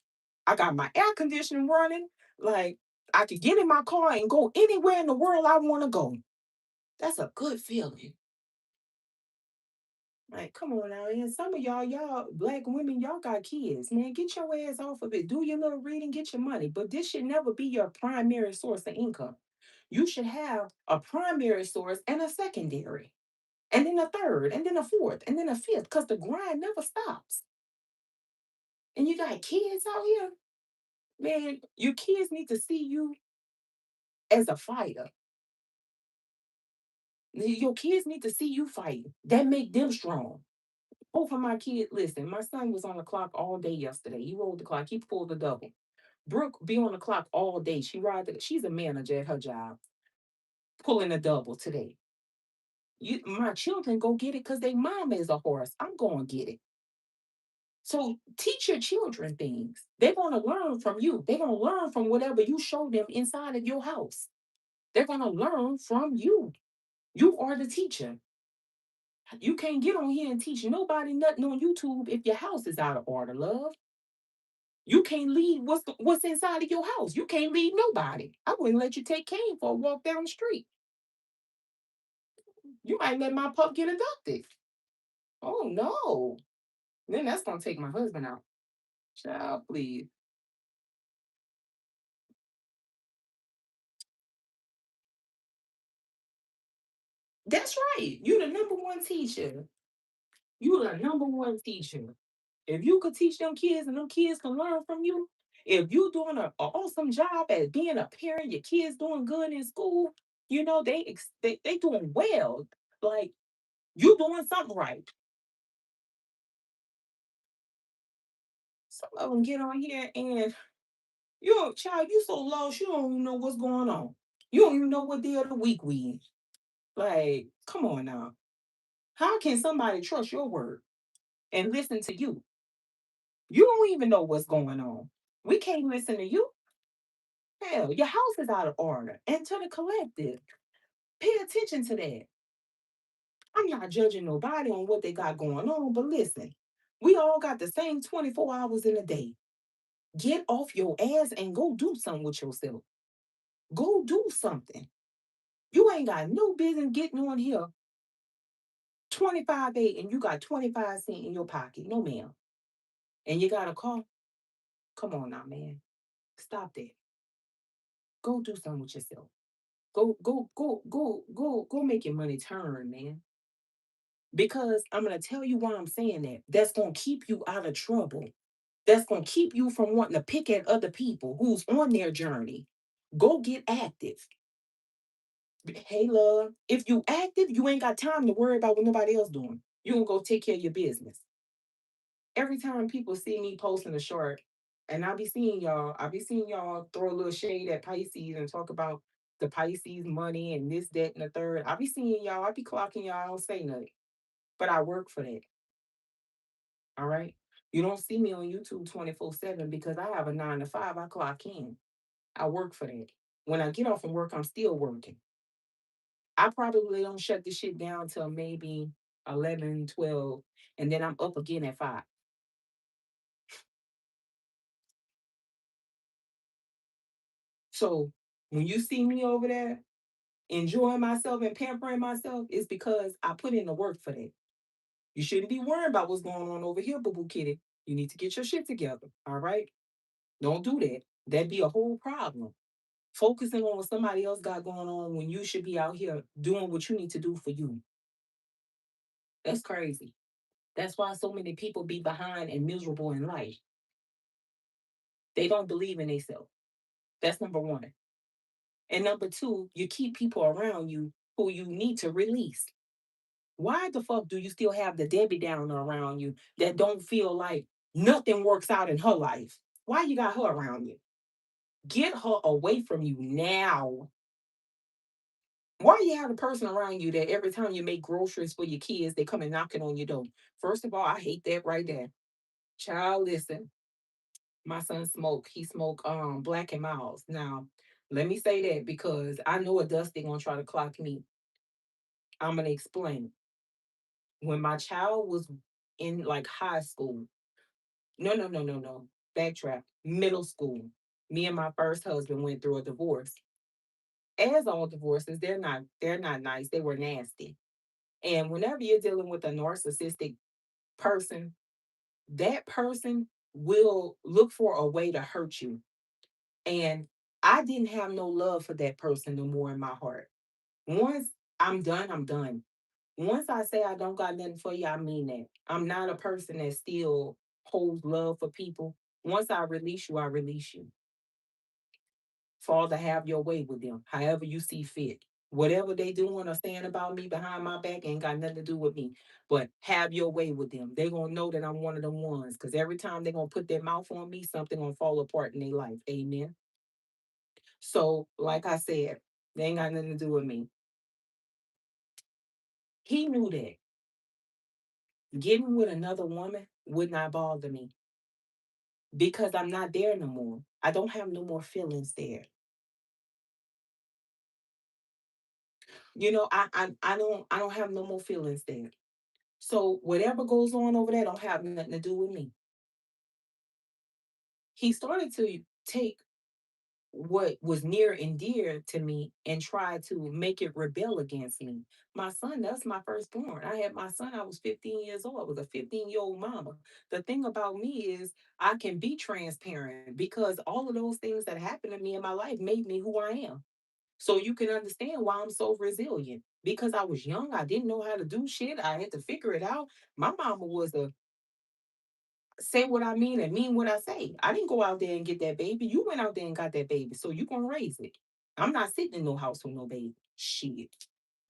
I got my air conditioning running. Like, I could get in my car and go anywhere in the world I want to go. That's a good feeling. Like, come on now, and some of y'all black women, y'all got kids, man. Get your ass off of it. Do your little reading, get your money. But this should never be your primary source of income. You should have a primary source and a secondary, and then a third, and then a fourth, and then a fifth, because the grind never stops. And you got kids out here, man. Your kids need to see you as a fighter. Your kids need to see you fight. That make them strong. Both of my kids, listen, my son was on the clock all day yesterday. He rolled the clock, he pulled the double. Brooke be on the clock all day. She's a manager at her job, pulling a double today. My children go get it because their mom is a horse. I'm going to get it. So teach your children things. They're going to learn from you. They're going to learn from whatever you show them inside of your house. They're going to learn from you. You are the teacher. You can't get on here and teach nobody nothing on YouTube if your house is out of order, love. You can't leave what's inside of your house. You can't leave nobody. I wouldn't let you take Kane for a walk down the street. You might let my pup get adopted. Oh no. Then that's gonna take my husband out. Child, please. That's right. You the number one teacher. You the number one teacher. If you could teach them kids and them kids can learn from you, if you doing a awesome job at being a parent, your kids doing good in school, they doing well. Like you doing something right. Some of them get on here and child, you so lost, you don't even know what's going on. You don't even know what day of the week we in. Like, come on now. How can somebody trust your word and listen to you? You don't even know what's going on. We can't listen to you. Hell, your house is out of order. And to the collective, pay attention to that. I'm not judging nobody on what they got going on, but listen, we all got the same 24 hours in a day. Get off your ass and go do something with yourself. Go do something. You ain't got no business getting on here 25 8 and you got 25 cents in your pocket. No, ma'am. And you got a car. Come on now, man. Stop that. Go do something with yourself. Go make your money turn, man. Because I'm gonna tell you why I'm saying that. That's gonna keep you out of trouble. That's gonna keep you from wanting to pick at other people who's on their journey. Go get active. Hey, love. If you active, you ain't got time to worry about what nobody else doing. You gonna go take care of your business. Every time people see me posting a short, and I be seeing y'all throw a little shade at Pisces and talk about the Pisces money and this, that, and the third. I be seeing y'all, I be clocking y'all, I don't say nothing. But I work for that. All right. You don't see me on YouTube 24/7 because I have a 9 to 5. I clock in. I work for that. When I get off from work, I'm still working. I probably don't shut this shit down till maybe 11, 12, and then I'm up again at 5. So when you see me over there enjoying myself and pampering myself, it's because I put in the work for that. You shouldn't be worrying about what's going on over here, boo boo kitty. You need to get your shit together. All right. Don't do that. That'd be a whole problem. Focusing on what somebody else got going on when you should be out here doing what you need to do for you. That's crazy. That's why so many people be behind and miserable in life. They don't believe in themselves. That's number one. And number two, you keep people around you who you need to release. Why the fuck do you still have the Debbie Downer around you that don't feel like nothing works out in her life? Why you got her around you? Get her away from you now. Why you have a person around you that every time you make groceries for your kids, they come and knocking on your door? First of all, I hate that right there. Child, listen, my son smoke. He smoke Black and Miles. Now, let me say that because I know a Dusty gonna try to clock me. I'm gonna explain. When my child was in like high school, no. Backtrack. Middle school. Me and my first husband went through a divorce. As all divorces, they're not nice. They were nasty. And whenever you're dealing with a narcissistic person, that person will look for a way to hurt you. And I didn't have no love for that person no more in my heart. Once I'm done, I'm done. Once I say I don't got nothing for you, I mean that. I'm not a person that still holds love for people. Once I release you, I release you. Father, have your way with them, however you see fit. Whatever they doing or saying about me behind my back ain't got nothing to do with me. But have your way with them. They gonna know that I'm one of them ones. Cause every time they gonna put their mouth on me, something gonna fall apart in their life. Amen. So, like I said, they ain't got nothing to do with me. He knew that. Getting with another woman would not bother me because I'm not there no more. I don't have no more feelings there. I don't have no more feelings there. So whatever goes on over there don't have nothing to do with me. he started to take what was near and dear to me and try to make it rebel against me. My son, that's my firstborn. I had my son, I was 15 years old. I was a 15-year-old mama. The thing about me is I can be transparent because all of those things that happened to me in my life made me who I am. So you can understand why I'm so resilient. Because I was young, I didn't know how to do shit. I had to figure it out. My mama was a say what I mean and mean what I say. I didn't go out there and get that baby. You went out there and got that baby. So you gonna raise it. I'm not sitting in no house with no baby. Shit.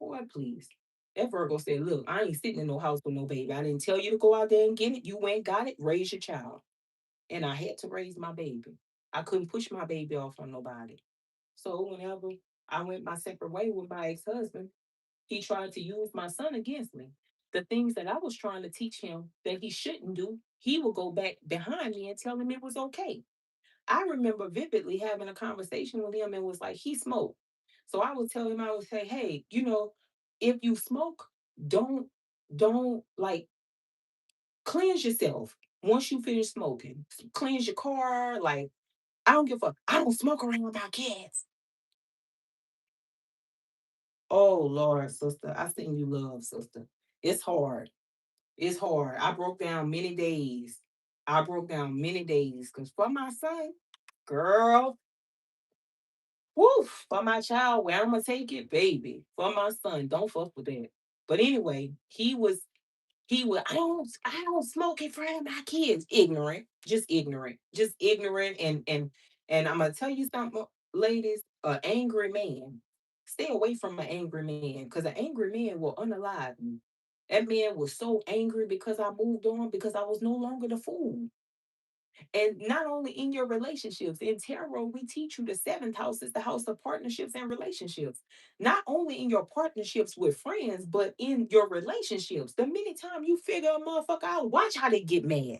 Boy, please. That Virgo said, look, I ain't sitting in no house with no baby. I didn't tell you to go out there and get it. You went, got it, raise your child. And I had to raise my baby. I couldn't push my baby off on nobody. So whenever I went my separate way with my ex-husband, he tried to use my son against me. The things that I was trying to teach him that he shouldn't do, he would go back behind me and tell him it was okay. I remember vividly having a conversation with him and was like, he smoked. So I would tell him, I would say, hey, if you smoke, don't like cleanse yourself once you finish smoking. Cleanse your car. Like, I don't give a fuck. I don't smoke around my kids. Oh Lord, sister. I send you love, sister. It's hard. It's hard. I broke down many days. I broke down many days because for my son, girl, woof, for my child, where I'm gonna take it, baby. For my son, don't fuck with that. But anyway, he was I don't smoke in front of my kids. Just ignorant and I'm gonna tell you something, ladies, an angry man. Stay away from an angry man because an angry man will unalive you. That man was so angry because I moved on because I was no longer the fool. And not only in your relationships, in tarot, we teach you the seventh house is the house of partnerships and relationships. Not only in your partnerships with friends, but in your relationships. The minute time you figure a motherfucker out, watch how they get mad.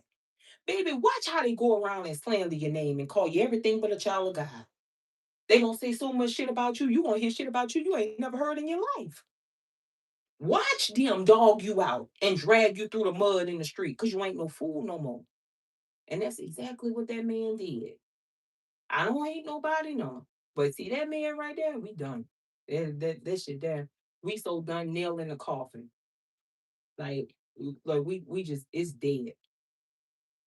Baby, watch how they go around and slander your name and call you everything but a child of God. They gonna say so much shit about you, you gonna hear shit about you you ain't never heard in your life. Watch them dog you out and drag you through the mud in the street because you ain't no fool no more. And that's exactly what that man did. I don't hate nobody, no. But see that man right there, we done. That shit there. We so done nail in the coffin. Like we just it's dead.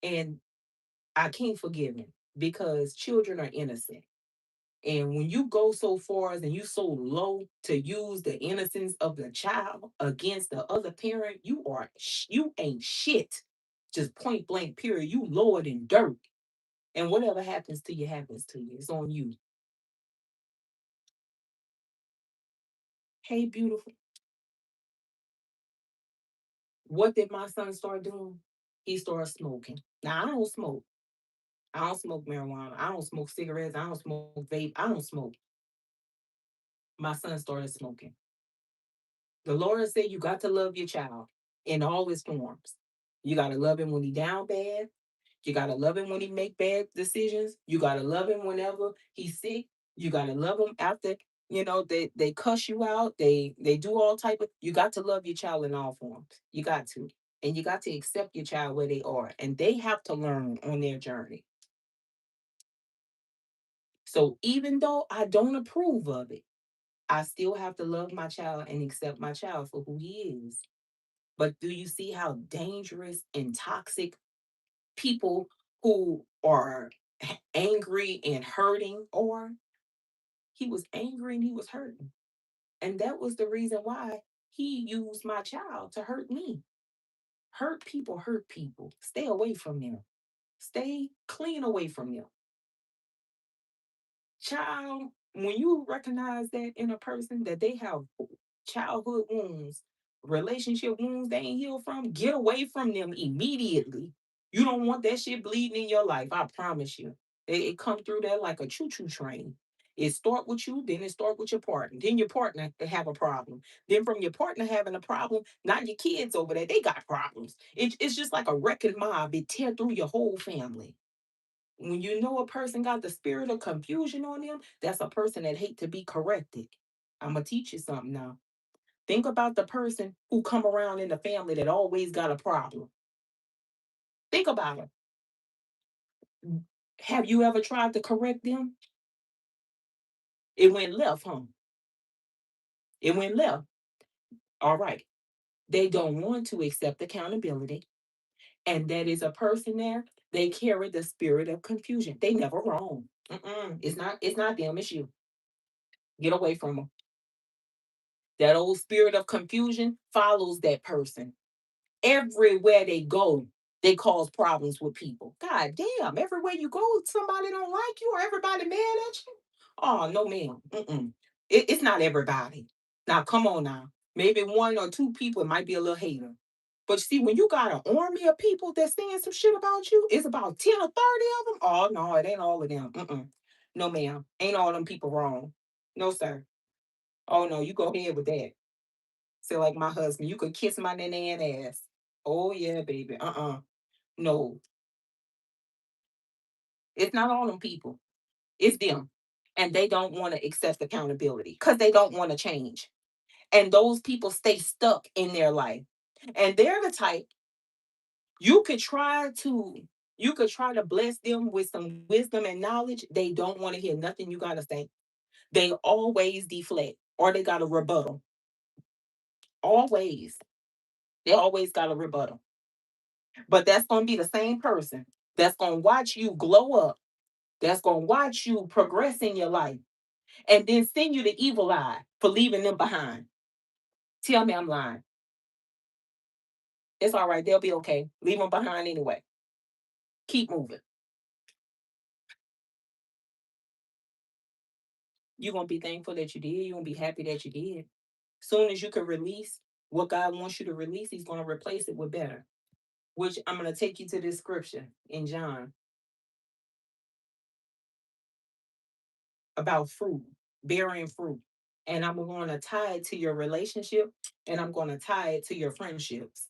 And I can't forgive him because children are innocent. And when you go so far as and you so low to use the innocence of the child against the other parent, you ain't shit. Just point blank period. You lower than dirt. And whatever happens to you. It's on you. Hey, beautiful. What did my son start doing? He started smoking. Now I don't smoke. I don't smoke marijuana. I don't smoke cigarettes. I don't smoke vape. I don't smoke. My son started smoking. The Lord said you got to love your child in all his forms. You gotta love him when he down bad. You gotta love him when he make bad decisions. You gotta love him whenever he's sick. You gotta love him after they cuss you out. They do all type of. You got to love your child in all forms. You got to, and you got to accept your child where they are, and they have to learn on their journey. So even though I don't approve of it, I still have to love my child and accept my child for who he is. But do you see how dangerous and toxic people who are angry and hurting are? He was angry and he was hurting. And that was the reason why he used my child to hurt me. Hurt people hurt people. Stay away from them. Stay clean away from them. Child, when you recognize that in a person that they have childhood wounds, relationship wounds they ain't healed from, get away from them immediately. You don't want that shit bleeding in your life. I promise you. It come through there like a choo-choo train. It start with you, then it start with your partner. Then your partner have a problem. Then from your partner having a problem, now your kids over there, they got problems. It's just like a wrecking mob. It tear through your whole family. When you know a person got the spirit of confusion on them, that's a person that hate to be corrected. I'm gonna teach you something now. Think about the person who come around in the family that always got a problem. Think about it. Have you ever tried to correct them? It went left, huh? It went left. All right. They don't want to accept accountability. And that is a person there. They carry the spirit of confusion. They never wrong. Mm-mm. It's not them, it's you. Get away from them. That old spirit of confusion follows that person. Everywhere they go, they cause problems with people. God damn, everywhere you go, somebody don't like you or everybody mad at you. Oh, no, ma'am. Mm-mm. It's not everybody. Now, come on now. Maybe one or two people might be a little hater. But see, when you got an army of people that's saying some shit about you, it's about 10 or 30 of them. Oh, no, it ain't all of them. Mm-mm. No, ma'am. Ain't all them people wrong. No, sir. Oh, no, you go ahead with that. Say like my husband, you could kiss my nan ass. Oh yeah, baby. No, it's not all them people. It's them. And they don't want to accept accountability because they don't want to change. And those people stay stuck in their life. And they're the type you could try to you could try to bless them with some wisdom and knowledge. They don't want to hear nothing you gotta say. They always deflect or they got a rebuttal. Always. They always got a rebuttal. But that's gonna be the same person that's gonna watch you glow up, that's gonna watch you progress in your life, and then send you the evil eye for leaving them behind. Tell me I'm lying. It's all right, they'll be okay. Leave them behind anyway. Keep moving. You're gonna be thankful that you did, you're gonna be happy that you did. Soon as you can release what God wants you to release, He's gonna replace it with better. Which I'm gonna take you to this scripture in John about fruit, bearing fruit. And I'm going to tie it to your relationship and I'm going to tie it to your friendships.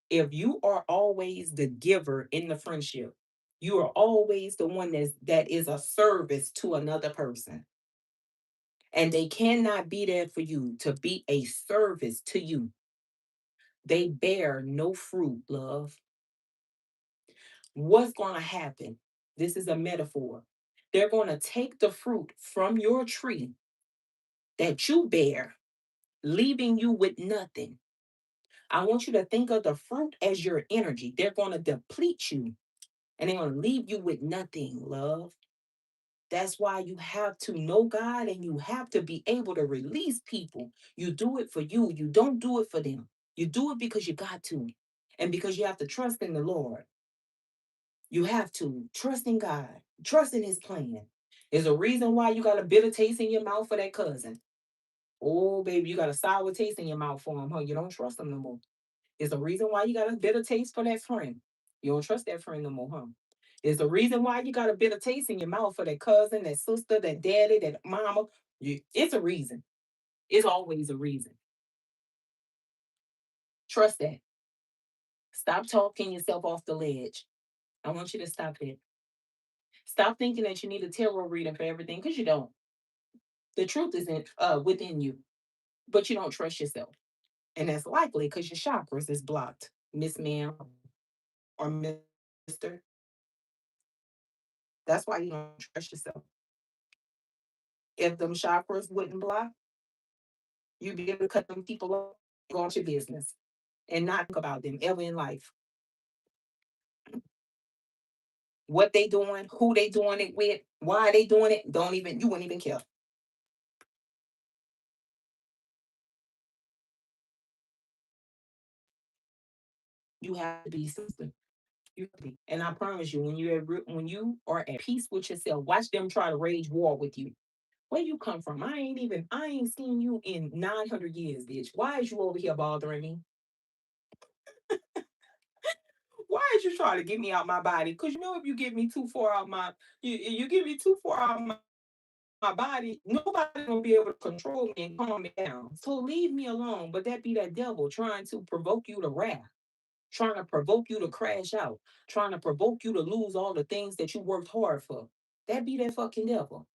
If you are always the giver in the friendship, you are always the one that is a service to another person. And they cannot be there for you to be a service to you. They bear no fruit, love. What's going to happen? This is a metaphor. They're going to take the fruit from your tree that you bear, leaving you with nothing. I want you to think of the fruit as your energy. They're going to deplete you and they're going to leave you with nothing, love. That's why you have to know God and you have to be able to release people. You do it for you, you don't do it for them. You do it because you got to, and because you have to trust in the Lord. You have to trust in God, trust in His plan. There's a reason why you got a bitter taste in your mouth for that cousin. Oh, baby, you got a sour taste in your mouth for him, huh? You don't trust him no more. There's a reason why you got a bitter taste for that friend. You don't trust that friend no more, huh? There's a reason why you got a bitter taste in your mouth for that cousin, that sister, that daddy, that mama. It's a reason. It's always a reason. Trust that. Stop talking yourself off the ledge. I want you to stop it. Stop thinking that you need a tarot reading for everything because you don't. The truth isn't within you, but you don't trust yourself. And that's likely because your chakras is blocked, Miss Ma'am or Mister. That's why you don't trust yourself. If them chakras wouldn't block, you'd be able to cut them people off, go on your business, and not think about them ever in life. What they doing, who they doing it with, why they doing it, don't even you wouldn't even care. You have to be sister. You have to be. And I promise you, when you are at peace with yourself, watch them try to rage war with you. Where you come from? I ain't seen you in 900 years, bitch. Why is you over here bothering me? Why is you trying to get me out my body? Because you know if you get me too far out you get me too far out my body, nobody gonna be able to control me and calm me down. So leave me alone. But that be that devil trying to provoke you to wrath, trying to provoke you to crash out, trying to provoke you to lose all the things that you worked hard for. That be that fucking devil.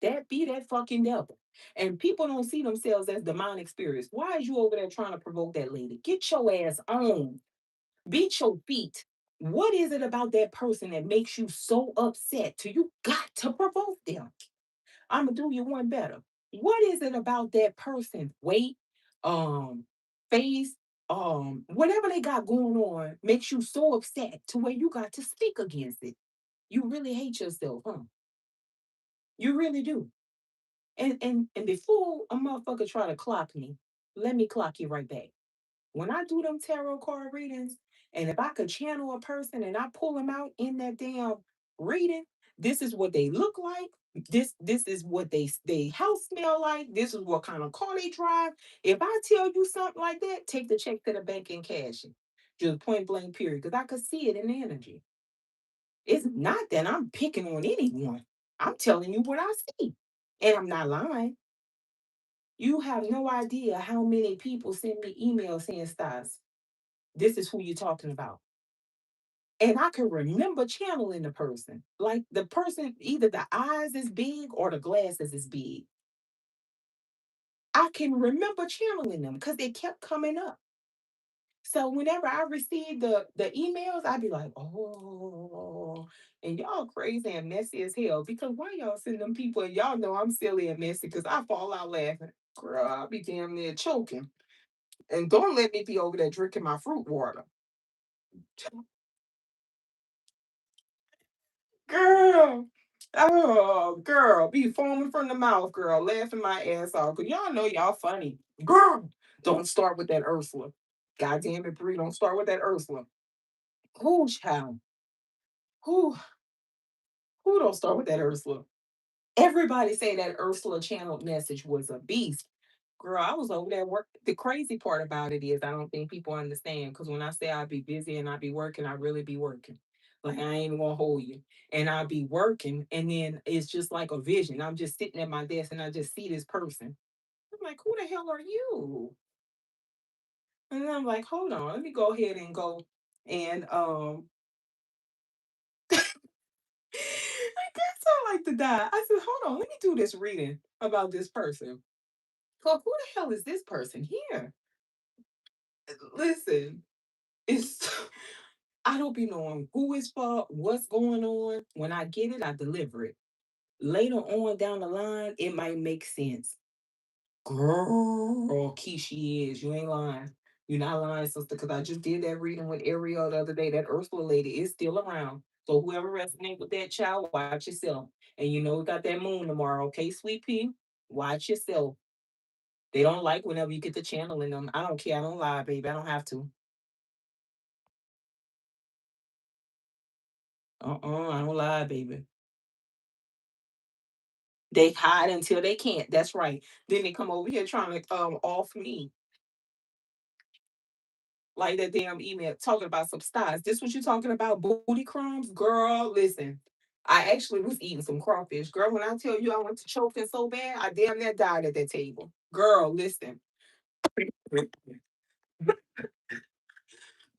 That be that fucking devil. And people don't see themselves as demonic spirits. Why is you over there trying to provoke that lady? Get your ass on. Beat your feet. What is it about that person that makes you so upset till you got to provoke them? I'm gonna do you one better. What is it about that person? Weight, um, face, whatever they got going on makes you so upset to where you got to speak against it. You really hate yourself, huh? You really do. And before a motherfucker try to clock me, let me clock you right back. When I do them tarot card readings, and if I could channel a person and I pull them out in that damn reading, this is what they look like. This is what they house smell like. This is what kind of car they drive. If I tell you something like that, take the check to the bank and cash it. Just point blank period. Because I could see it in the energy. It's not that I'm picking on anyone. I'm telling you what I see. And I'm not lying. You have no idea how many people send me emails saying, Stas, this is who you're talking about. And I can remember channeling the person. Like the person, either the eyes is big or the glasses is big. I can remember channeling them because they kept coming up. So whenever I receive the emails, I'd be like, oh, and y'all crazy and messy as hell. Because why y'all send them people and y'all know I'm silly and messy because I fall out laughing. Girl, I'll be damn near choking. And don't let me be over there drinking my fruit water. Girl. Oh, girl. Be foaming from the mouth, girl. Laughing my ass off. Cause y'all know y'all funny. Girl. Don't start with that Ursula. God damn it, Brie. Don't start with that Ursula. Who, child? Who? Who don't start with that Ursula? Everybody say that Ursula channeled message was a beast. Girl, I was over there work. The crazy part about it is I don't think people understand because when I say I be busy and I be working, I really be working. Like I ain't gonna hold you. And I be working, and then it's just like a vision. I'm just sitting at my desk and I just see this person. I'm like, who the hell are you? And then I'm like, hold on, let me go ahead and go and I guess I like to die. I said, hold on, let me do this reading about this person. Well, who the hell is this person here? Listen, it's I don't be knowing who is for, what's going on. When I get it, I deliver it. Later on down the line, it might make sense. Girl, key she is. You ain't lying. You're not lying, sister, because I just did that reading with Ariel the other day. That Ursula lady is still around. So whoever resonates with that child, watch yourself. And you know we got that moon tomorrow, okay, sweet pea? Watch yourself. They don't like whenever you get the channel in them. I don't care. I don't lie, baby. I don't have to. I don't lie, baby. They hide until they can't. That's right. Then they come over here trying to off me like that damn email talking about some styles. This what you talking about? Booty crumbs? Girl, listen. I actually was eating some crawfish. Girl, when I tell you I went to choking so bad, I damn near died at that table. Girl, listen.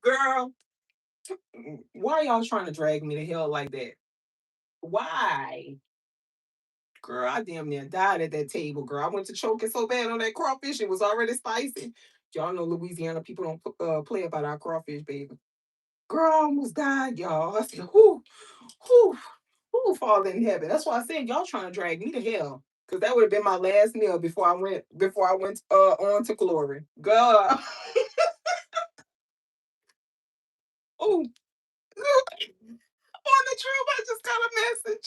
Girl, why y'all trying to drag me to hell like that? Why? Girl, I damn near died at that table, girl. I went to choking so bad on that crawfish, it was already spicy. Y'all know Louisiana people don't play about our crawfish, baby. Girl, I almost died, y'all. I said, who, who fall in heaven? That's why I said y'all trying to drag me to hell. Cause that would have been my last meal before I went on to glory. God. Oh, on the trip, I just got a message.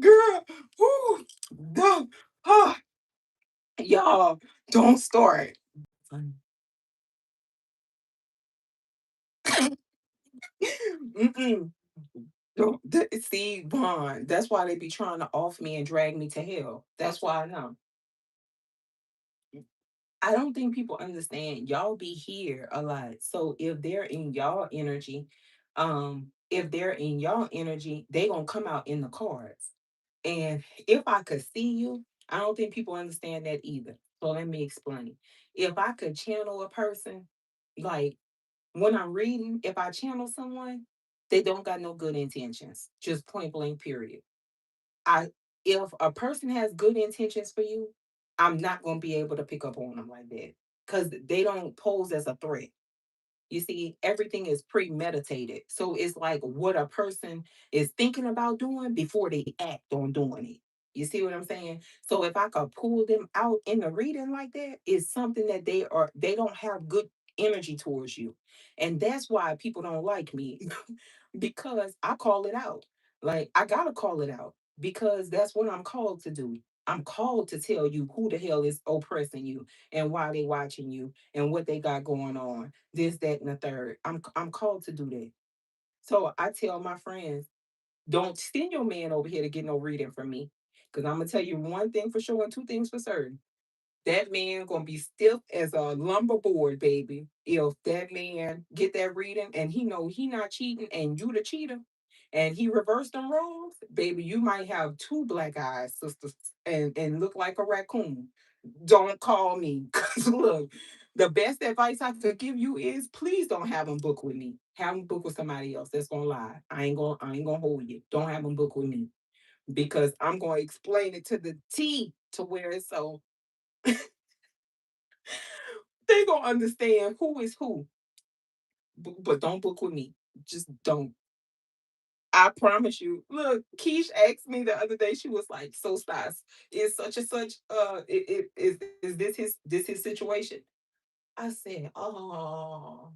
Girl, whoo, no, ah, y'all, don't start. Funny. Mm-mm. Don't see, Vaughn. That's why they be trying to off me and drag me to hell. That's why I know. I don't think people understand y'all be here a lot. So if they're in y'all energy, they gonna come out in the cards. And if I could see you, I don't think people understand that either. So let me explain. If I could channel a person, like when I'm reading, if I channel someone, they don't got no good intentions. Just point blank period. I if a person has good intentions for you, I'm not gonna be able to pick up on them like that because they don't pose as a threat. You see, everything is premeditated. So it's like what a person is thinking about doing before they act on doing it. You see what I'm saying? So if I could pull them out in the reading like that, it's something that they don't have good energy towards you. And that's why people don't like me because I call it out. Like I gotta call it out because that's what I'm called to do. I'm called to tell you who the hell is oppressing you and why they watching you and what they got going on. This, that, and the third. I'm called to do that. So I tell my friends, don't send your man over here to get no reading from me. Cause I'm gonna tell you one thing for sure and two things for certain. That man gonna be stiff as a lumber board, baby. If that man get that reading and he know he not cheating and you the cheater, and he reversed them roles, baby, you might have two black eyes, sisters, and look like a raccoon. Don't call me, cause look, the best advice I could give you is please don't have him book with me. Have him book with somebody else. That's gonna lie. I ain't gonna hold you. Don't have him book with me because I'm gonna explain it to the T to where it's so they gonna understand who is who, but don't book with me. Just don't. I promise you. Look, Keish asked me the other day. She was like, "So Stas, is such and such? Is this his situation?" I said, "Oh."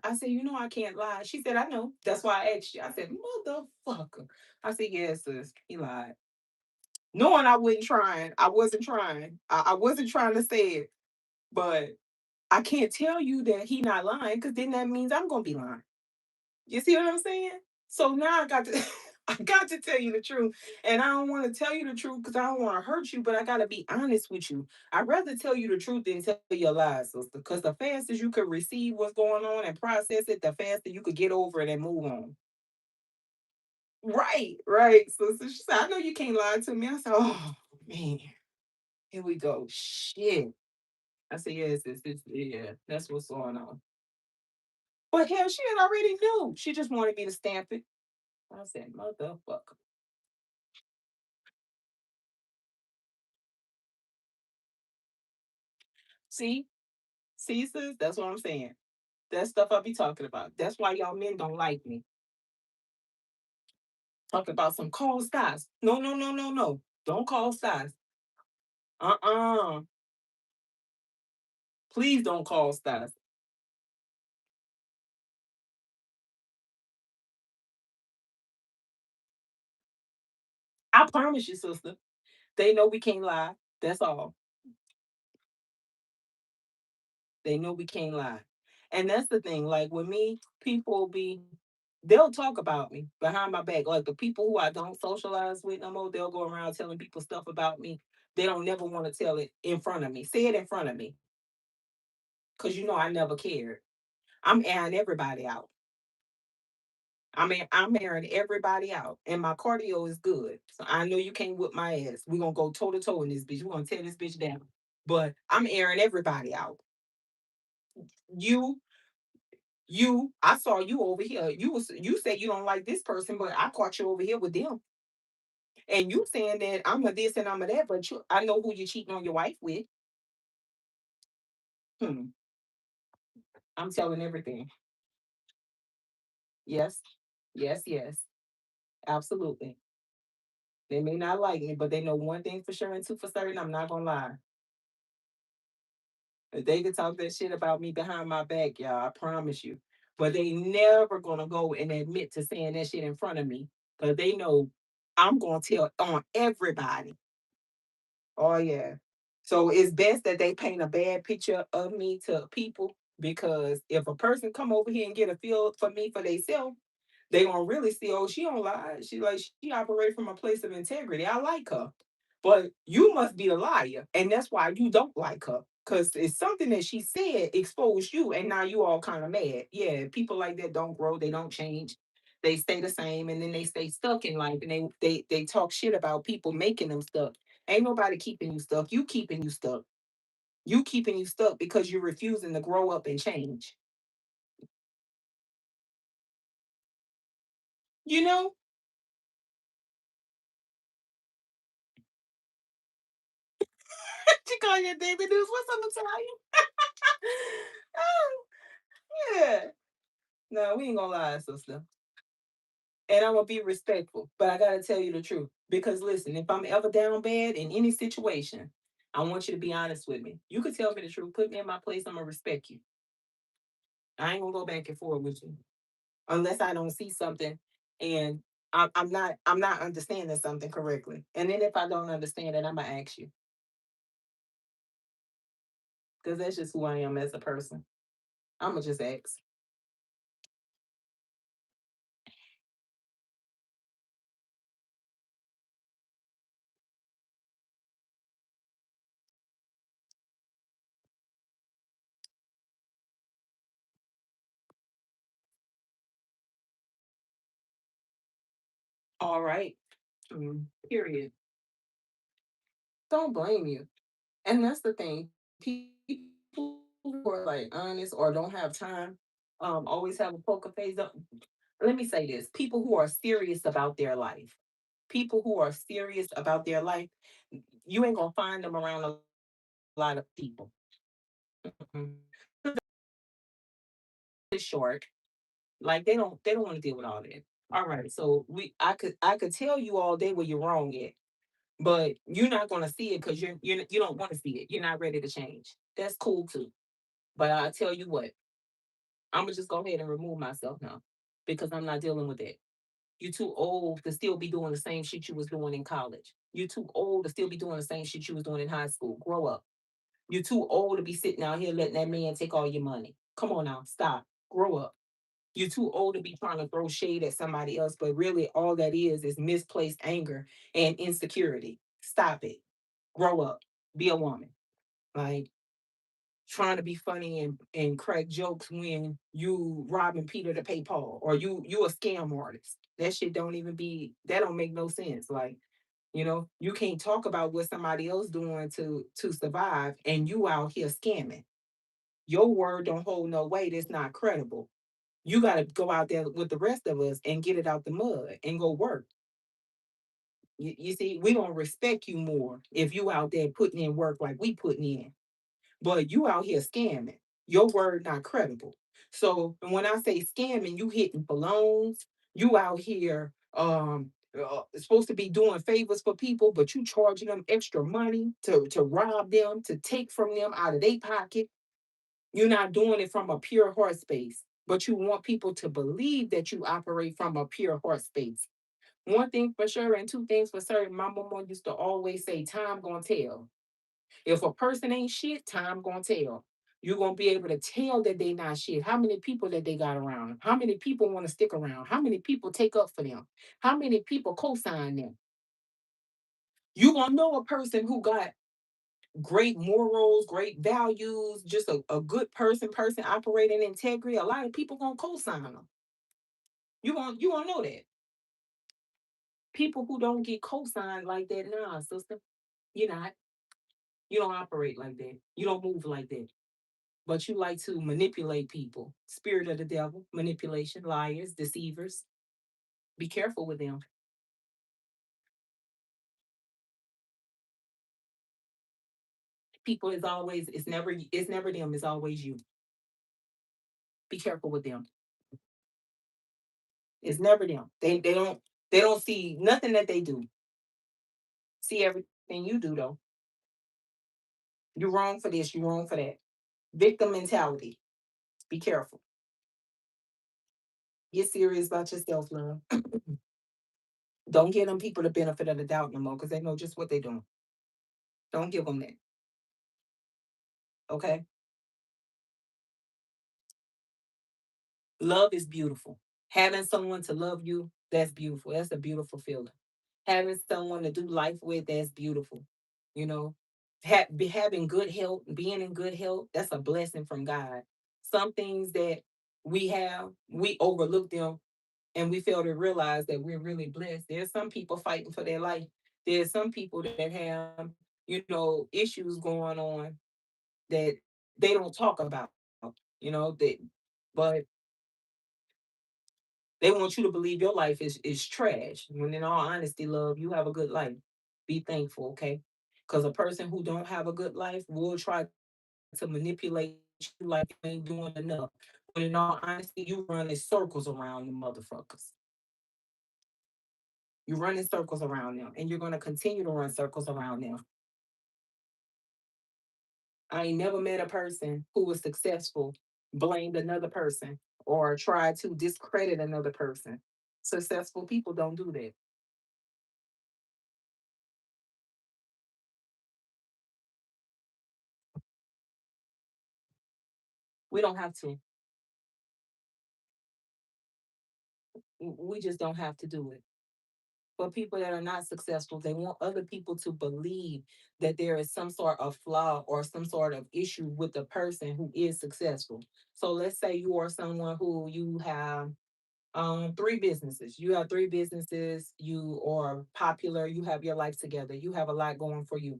I said, "You know I can't lie." She said, "I know. That's why I asked you." I said, "Motherfucker." I said, "Yes, sis. He lied." Knowing I wasn't trying. I wasn't trying to say it, but I can't tell you that he not lying because then that means I'm gonna be lying. You see what I'm saying? So now I got to I got to tell you the truth. And I don't want to tell you the truth because I don't want to hurt you, but I gotta be honest with you. I'd rather tell you the truth than tell you lies, sister. Because the fastest you could receive what's going on and process it, the faster you could get over it and move on. Right, right. So she said, I know you can't lie to me. I said, oh man, here we go. Shit. I said, yes, yeah, that's what's going on. But hell, she had already knew. She just wanted me to stamp it. I said, motherfucker. See, see, sis, that's what I'm saying. That stuff I be talking about. That's why y'all men don't like me. Talk about some call styles. No, no, no, no, no. Don't call styles. Uh-uh. Please don't call styles. I promise you, sister. They know we can't lie. That's all. They know we can't lie. And that's the thing. Like with me, people be they'll talk about me behind my back. Like the people who I don't socialize with no more, they'll go around telling people stuff about me. They don't never want to tell it in front of me. Say it in front of me. Cause you know I never cared. I'm airing everybody out. I mean, I'm airing everybody out. And my cardio is good. So I know you can't whip my ass. We're gonna go toe to toe in this bitch. We're gonna tear this bitch down. But I'm airing everybody out. You I saw you over here. You said you don't like this person, but I caught you over here with them. And you saying that I'm a this and I'm a that, but I know who you're cheating on your wife with. Hmm. I'm telling everything. Yes, yes, yes. Absolutely. They may not like me, but they know one thing for sure and two for certain. I'm not gonna lie. If they can talk that shit about me behind my back, y'all, I promise you. But they never gonna go and admit to saying that shit in front of me. Because they know I'm gonna tell on everybody. Oh yeah. So it's best that they paint a bad picture of me to people because if a person come over here and get a feel for me for themselves, they gonna really see, oh, she don't lie. She operate from a place of integrity. I like her. But you must be the liar. And that's why you don't like her. Because it's something that she said exposed you, and now you all kind of mad. Yeah, people like that don't grow, they don't change. They stay the same and then they stay stuck in life and they talk shit about people making them stuck. Ain't nobody keeping you stuck. You keeping you stuck. You keeping you stuck because you're refusing to grow up and change. You know? She call you David News. What's up, Italian? Oh, yeah. No, we ain't gonna lie, sister. And I'm gonna be respectful, but I gotta tell you the truth. Because listen, if I'm ever down bad in any situation, I want you to be honest with me. You could tell me the truth, put me in my place, I'm gonna respect you. I ain't gonna go back and forth with you unless I don't see something and I'm not understanding something correctly. And then if I don't understand it, I'm gonna ask you because that's just who I am as a person. I'm gonna just ask. All right. Period. Don't blame you. And that's the thing. People who are like honest or don't have time, always have a poker face. Let me say this: people who are serious about their life, people who are serious about their life, you ain't gonna find them around a lot of people. Mhm. It's short. Like they don't want to deal with all that. All right, so I could tell you all day where you're wrong at, but you're not gonna see it because you don't want to see it. You're not ready to change. That's cool too. But I tell you what, I'm gonna just go ahead and remove myself now because I'm not dealing with that. You're too old to still be doing the same shit you was doing in college. You're too old to still be doing the same shit you was doing in high school. Grow up. You're too old to be sitting out here letting that man take all your money. Come on now, stop. Grow up. You're too old to be trying to throw shade at somebody else, but really all that is misplaced anger and insecurity. Stop it. Grow up. Be a woman. Like trying to be funny and crack jokes when you robbing Peter to pay Paul or you a scam artist. That shit don't even be that don't make no sense. Like, you can't talk about what somebody else doing to survive and you out here scamming. Your word don't hold no weight. It's not credible. You got to go out there with the rest of us and get it out the mud and go work. You see, we gonna respect you more if you out there putting in work like we putting in. But you out here scamming. Your word not credible. So when I say scamming, you hitting for loans. You out here supposed to be doing favors for people, but you charging them extra money to rob them, to take from them out of their pocket. You're not doing it from a pure heart space, but you want people to believe that you operate from a pure heart space. One thing for sure, and two things for certain. My mama used to always say, "Time gonna tell." If a person ain't shit, time gonna tell. You're gonna be able to tell that they not shit. How many people that they got around them? How many people want to stick around? How many people take up for them? How many people co-sign them? You gonna know a person who got great morals, great values, just a good person operating integrity. A lot of people gonna co-sign them. You gonna know that. People who don't get co-signed like that, nah, sister, you're not. You don't operate like that. You don't move like that. But you like to manipulate people. Spirit of the devil, manipulation, liars, deceivers. Be careful with them. People is always, it's never them, it's always you. Be careful with them. It's never them. They don't see nothing that they do. See everything you do though. You're wrong for this, you're wrong for that. Victim mentality. Be careful. Get serious about yourself, love. Don't give them people the benefit of the doubt no more because they know just what they're doing. Don't give them that. Okay. Love is beautiful. Having someone to love you, that's beautiful. That's a beautiful feeling. Having someone to do life with, that's beautiful. You know, having good health, being in good health, that's a blessing from God. Some things that we have, we overlook them and we fail to realize that we're really blessed. There's some people fighting for their life. There's some people that have, issues going on that they don't talk about, that but they want you to believe your life is trash. When in all honesty, love, you have a good life. Be thankful, okay? Because a person who don't have a good life will try to manipulate you like you ain't doing enough. But in all honesty, you run in circles around the motherfuckers. You run in circles around them, and you're gonna continue to run circles around them. I ain't never met a person who was successful, blamed another person, or tried to discredit another person. Successful people don't do that. We don't have to. We just don't have to do it. For people that are not successful, they want other people to believe that there is some sort of flaw or some sort of issue with the person who is successful. So let's say you are someone who you have three businesses. You have three businesses, you are popular, you have your life together, you have a lot going for you.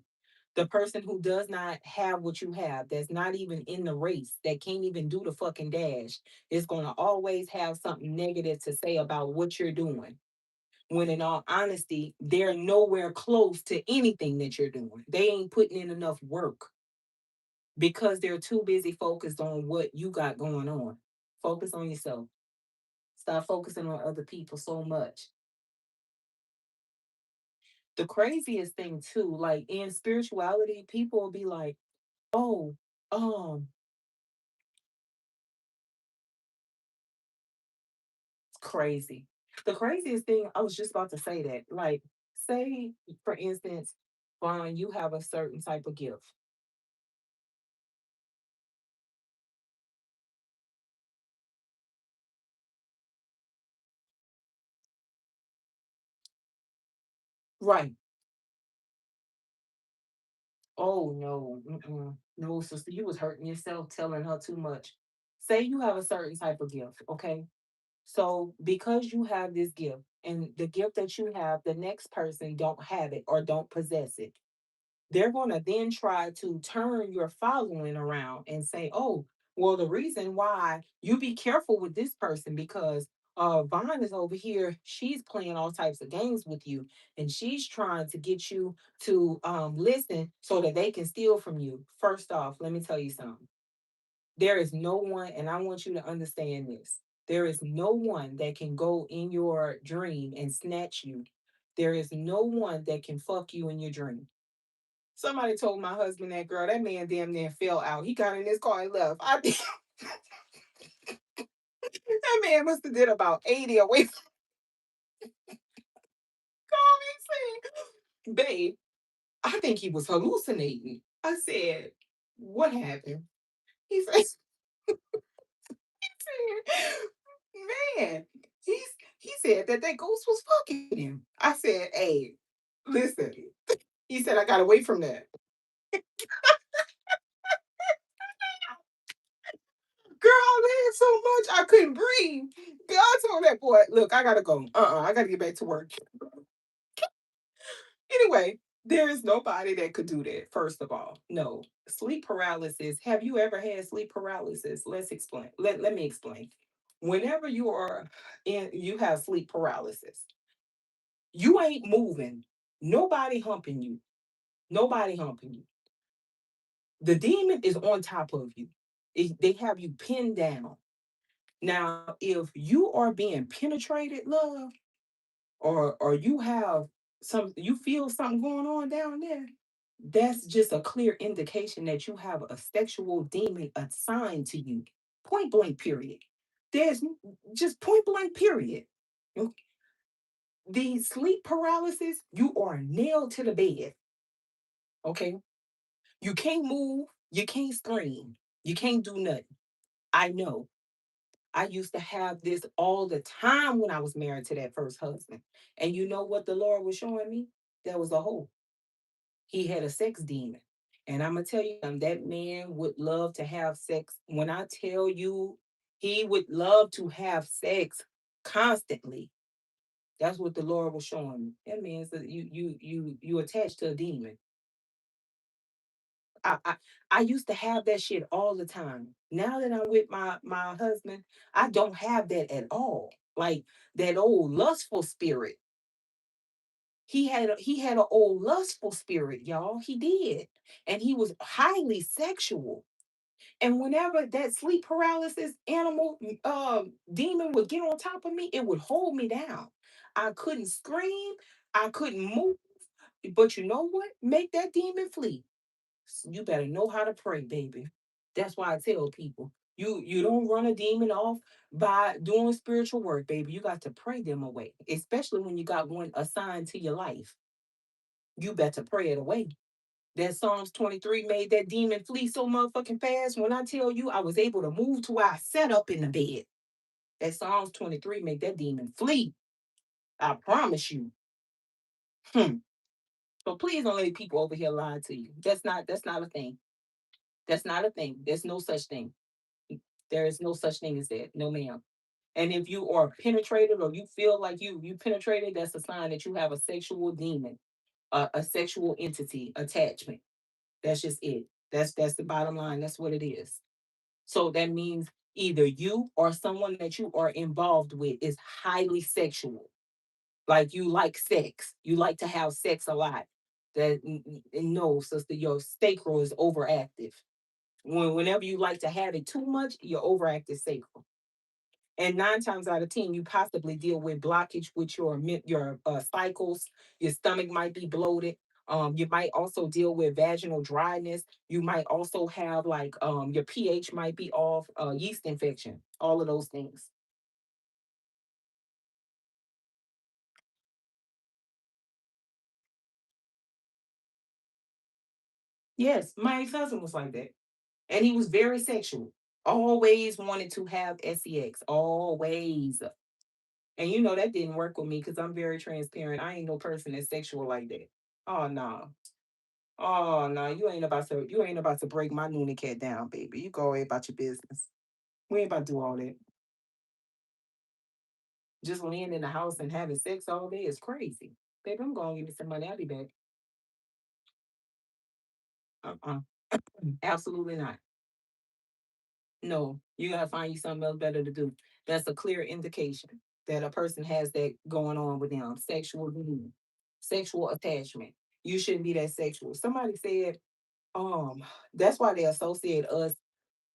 The person who does not have what you have, that's not even in the race, that can't even do the fucking dash, is going to always have something negative to say about what you're doing. When in all honesty, they're nowhere close to anything that you're doing. They ain't putting in enough work because they're too busy focused on what you got going on. Focus on yourself. Stop focusing on other people so much. The craziest thing too, like in spirituality, people will be like, "Oh, um, it's crazy." The craziest thing, I was just about to say that. Like, say for instance, Vaughn, you have a certain type of gift. Right. Oh no, mm-mm. No, sister, you was hurting yourself telling her too much. Say you have a certain type of gift, okay? So because you have this gift and the gift that you have, the next person don't have it or don't possess it. They're going to then try to turn your following around and say, "Oh, well, the reason why you be careful with this person because Vaughn is over here. She's playing all types of games with you, and she's trying to get you to listen so that they can steal from you." First off, let me tell you something. There is no one, and I want you to understand this. There is no one that can go in your dream and snatch you. There is no one that can fuck you in your dream. Somebody told my husband that girl, that man damn near fell out. He got in his car and left. I think that man must have did about 80 away from me saying, "Babe, I think he was hallucinating." I said, "What happened?" He said, "Man, he's he said that that ghost was fucking him." I said, "Hey, listen." He said, "I got away from that." Girl, I laughed so much I couldn't breathe. God told that boy, "Look, I gotta go. I gotta get back to work." Anyway, there is nobody that could do that, first of all. No. Sleep paralysis. Have you ever had sleep paralysis? Let's explain. Let me explain. Whenever you are in, you have sleep paralysis, you ain't moving. Nobody humping you. Nobody humping you. The demon is on top of you. They have you pinned down. Now, if you are being penetrated, love, or you have you feel something going on down there, that's just a clear indication that you have a sexual demon assigned to you. Point blank, period. There's just point blank, period. Okay? The sleep paralysis, you are nailed to the bed. Okay. You can't move, you can't scream, you can't do nothing. I know. I used to have this all the time when I was married to that first husband. And you know what the Lord was showing me? There was a hole. He had a sex demon. And I'm gonna tell you, that man would love to have sex. When I tell you, he would love to have sex constantly. That's what the Lord was showing me. That means that you attached to a demon. I, I I used to have that shit all the time. Now that I'm with my husband, I don't have that at all. Like that old lustful spirit. He had an old lustful spirit, y'all. He did. And he was highly sexual. And whenever that sleep paralysis animal demon would get on top of me, it would hold me down. I couldn't scream, I couldn't move. But you know what? Make that demon flee. You better know how to pray, baby. That's why I tell people you don't run a demon off by doing spiritual work, baby. You got to pray them away, especially when you got one assigned to your life. You better pray it away. That Psalms 23 made that demon flee so motherfucking fast. When I tell you I was able to move to where I sat up in the bed, that Psalms 23 made that demon flee. I promise you. Hmm. So please don't let people over here lie to you. That's not a thing. That's not a thing. There's no such thing. There is no such thing as that. No, ma'am. And if you are penetrated or you feel like you penetrated, that's a sign that you have a sexual demon, a sexual entity attachment. That's just it. That's the bottom line. That's what it is. So that means either you or someone that you are involved with is highly sexual. Like you like sex. You like to have sex a lot. No, sister, your sacral is overactive. Whenever you like to have it too much, your overactive sacral. And 9 times out of 10, you possibly deal with blockage with your cycles. Your stomach might be bloated. You might also deal with vaginal dryness. You might also have like your pH might be off, yeast infection, all of those things. Yes, my ex-husband was like that. And he was very sexual. Always wanted to have sex. Always. And you know that didn't work with me because I'm very transparent. I ain't no person that's sexual like that. Oh no. Oh no, you ain't about to break my Noonie cat down, baby. You go away about your business. We ain't about to do all that. Just laying in the house and having sex all day is crazy. Baby, I'm gonna give me some money. I'll be back. Uh-uh. Absolutely not. No, you gotta find you something else better to do. That's a clear indication that a person has that going on with them. Sexual need, sexual attachment. You shouldn't be that sexual. Somebody said, um, that's why they associate us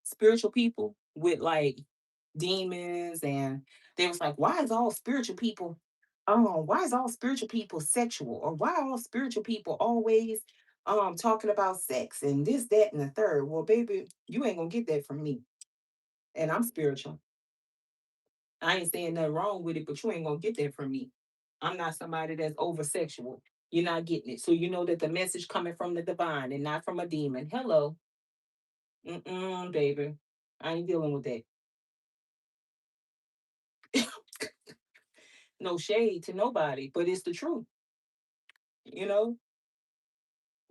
spiritual people with like demons, and they was like, why is all spiritual people sexual, or why are all spiritual people always talking about sex and this, that, and the third? Well, baby, you ain't gonna get that from me. And I'm spiritual. I ain't saying nothing wrong with it, but you ain't gonna get that from me. I'm not somebody that's over sexual. You're not getting it. So you know that the message coming from the divine and not from a demon. Hello. Mm-mm, baby. I ain't dealing with that. No shade to nobody, but it's the truth. You know,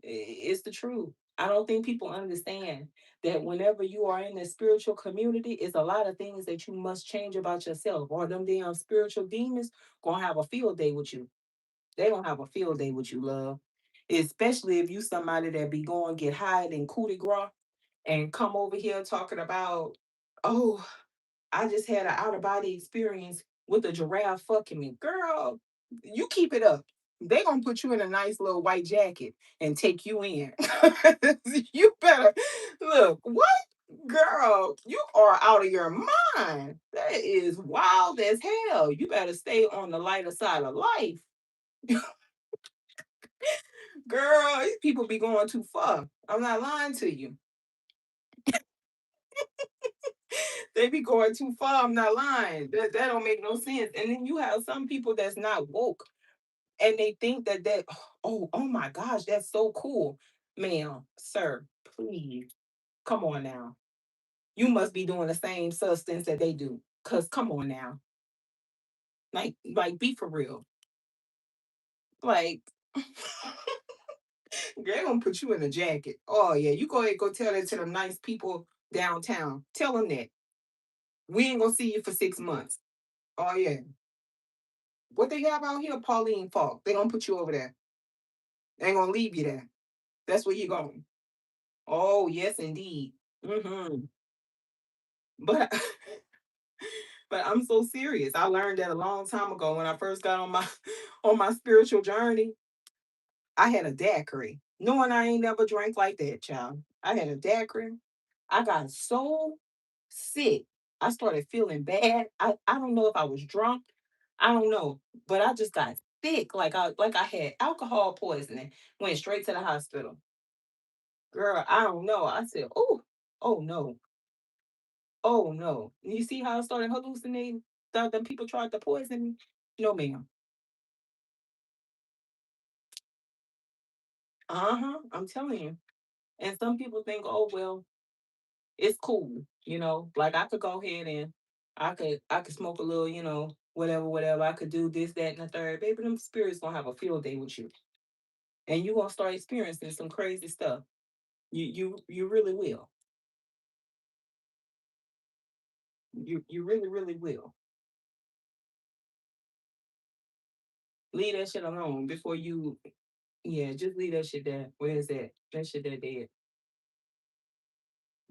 it's the truth. I don't think people understand that whenever you are in the spiritual community, it's a lot of things that you must change about yourself. Or them damn spiritual demons gonna have a field day with you. They gonna have a field day with you, love. Especially if you somebody that be going get high in coup de grace and come over here talking about, oh, I just had an out of body experience with a giraffe fucking me. Girl, you keep it up. They gonna put you in a nice little white jacket and take you in. You better look, what? Girl, you are out of your mind. That is wild as hell. You better stay on the lighter side of life. Girl, these people be going too far. I'm not lying to you. They be going too far. I'm not lying. That don't make no sense. And then you have some people that's not woke, and they think that oh my gosh, that's so cool. Ma'am, sir, please. Come on now. You must be doing the same substance that they do. Cause come on now. Like be for real. Like they're gonna put you in a jacket. Oh yeah, you go ahead and go tell that to the nice people downtown. Tell them that. We ain't gonna see you for 6 months. Oh yeah. What they have out here, Pauline Falk. They gonna put you over there. They ain't gonna leave you there. That's where you going. Oh yes, indeed. Hmm. But But I'm so serious. I learned that a long time ago when I first got on my on my spiritual journey. I had a daiquiri. Knowing I ain't never drank like that, child. I had a daiquiri. I got so sick. I started feeling bad. I don't know if I was drunk. I don't know. But I just got sick. Like I had alcohol poisoning. Went straight to the hospital. Girl, I don't know. I said, oh no. Oh no. You see how I started hallucinating? Thought them people tried to poison me? No, ma'am. Uh-huh. I'm telling you. And some people think, oh well, it's cool, Like I could go ahead and I could smoke a little, whatever. I could do this, that, and the third. Baby, them spirits gonna have a field day with you. And you gonna start experiencing some crazy stuff. You really will. You really, really will. Leave that shit alone before you yeah, just leave that shit there. Where is that? That shit there dead.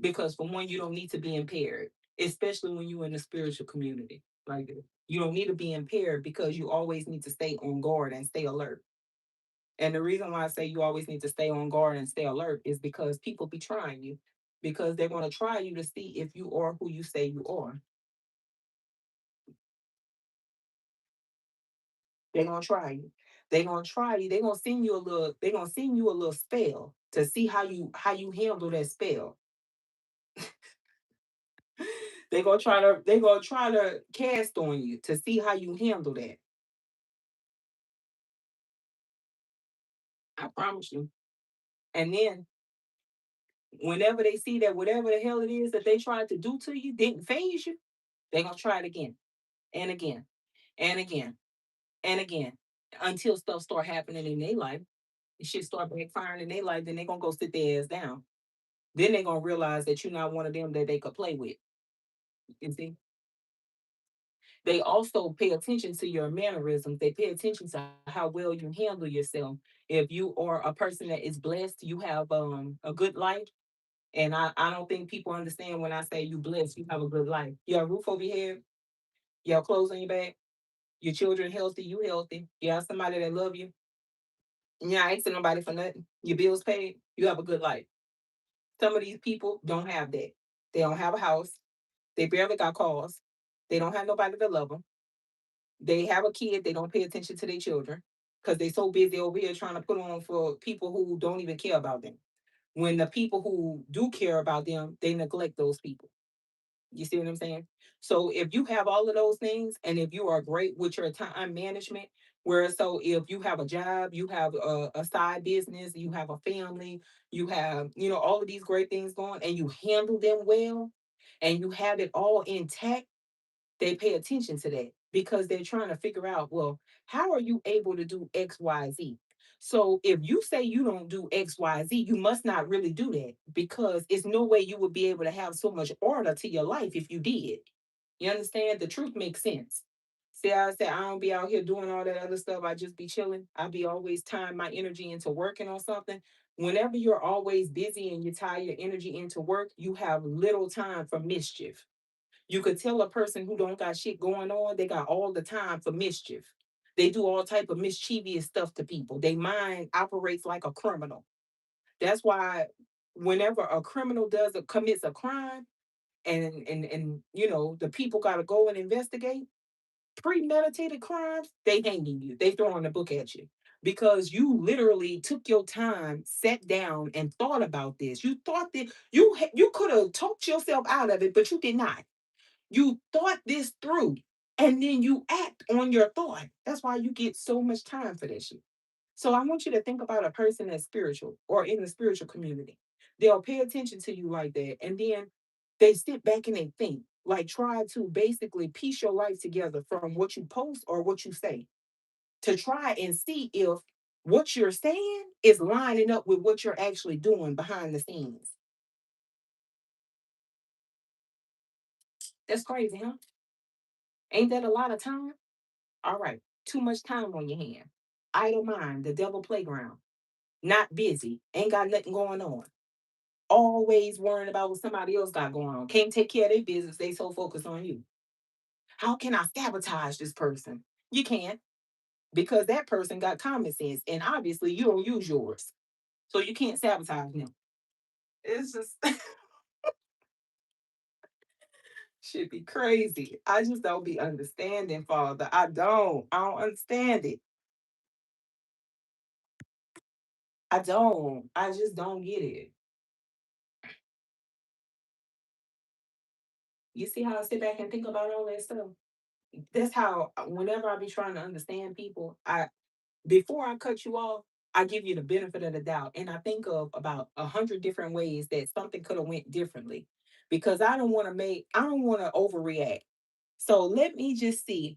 Because for one, you don't need to be impaired, especially when you're in the spiritual community. Like you don't need to be impaired because you always need to stay on guard and stay alert. And the reason why I say you always need to stay on guard and stay alert is because people be trying you, because they're going to try you to see if you are who you say you are. They're going to try you. They're going to try you. They're going to send you a little. They're going to send you a little spell to see how you handle that spell. They're gonna try to cast on you to see how you handle that. I promise you. And then whenever they see that whatever the hell it is that they tried to do to you didn't phase you, they're gonna try it again and again and again and again until stuff start happening in their life. Shit start backfiring in their life, then they're gonna go sit their ass down. Then they're gonna realize that you're not one of them that they could play with. You see? They also pay attention to your mannerisms. They pay attention to how well you handle yourself. If you are a person that is blessed, you have a good life. And I don't think people understand when I say you blessed, you have a good life. You have a roof over your head, you have clothes on your back, your children healthy, you healthy, you have somebody that love you, you're not asking nobody for nothing, your bills paid, you have a good life. Some of these people don't have that. They don't have a house. They barely got cars. They don't have nobody to love them. They have a kid, they don't pay attention to their children because they so busy over here trying to put on for people who don't even care about them. When the people who do care about them, they neglect those people. You see what I'm saying? So if you have all of those things, and if you are great with your time management, where so if you have a job, you have a side business, you have a family, you have all of these great things going, and you handle them well, and you have it all intact, they pay attention to that because they're trying to figure out, well, how are you able to do XYZ? So if you say you don't do XYZ, you must not really do that because it's no way you would be able to have so much order to your life if you did. You understand? The truth makes sense. See, I said I don't be out here doing all that other stuff. I just be chilling. I be always tying my energy into working on something. Whenever you're always busy and you tie your energy into work, you have little time for mischief. You could tell a person who don't got shit going on, they got all the time for mischief. They do all type of mischievous stuff to people. Their mind operates like a criminal. That's why whenever a criminal commits a crime and the people gotta go and investigate premeditated crimes, they hanging you. They throwing the book at you. Because you literally took your time, sat down, and thought about this. You thought that you could have talked yourself out of it, but you did not. You thought this through and then you act on your thought. That's why you get so much time for that shit. So I want you to think about a person that's spiritual or in the spiritual community. They'll pay attention to you like that. And then they sit back and they think, like try to basically piece your life together from what you post or what you say to try and see if what you're saying is lining up with what you're actually doing behind the scenes. That's crazy, huh? Ain't that a lot of time? All right, too much time on your hand. Idle mind, the devil playground. Not busy, ain't got nothing going on. Always worrying about what somebody else got going on. Can't take care of their business, they so focused on you. How can I sabotage this person? You can't, because that person got common sense, and obviously you don't use yours. So you can't sabotage them. It's just should be crazy. I just don't be understanding, Father. I don't. I don't understand it. I don't. I just don't get it. You see how I sit back and think about all that stuff? That's how whenever I be trying to understand people, I before I cut you off, I give you the benefit of the doubt. And I think of about 100 different ways that something could have went differently. Because I don't want to overreact. So let me just see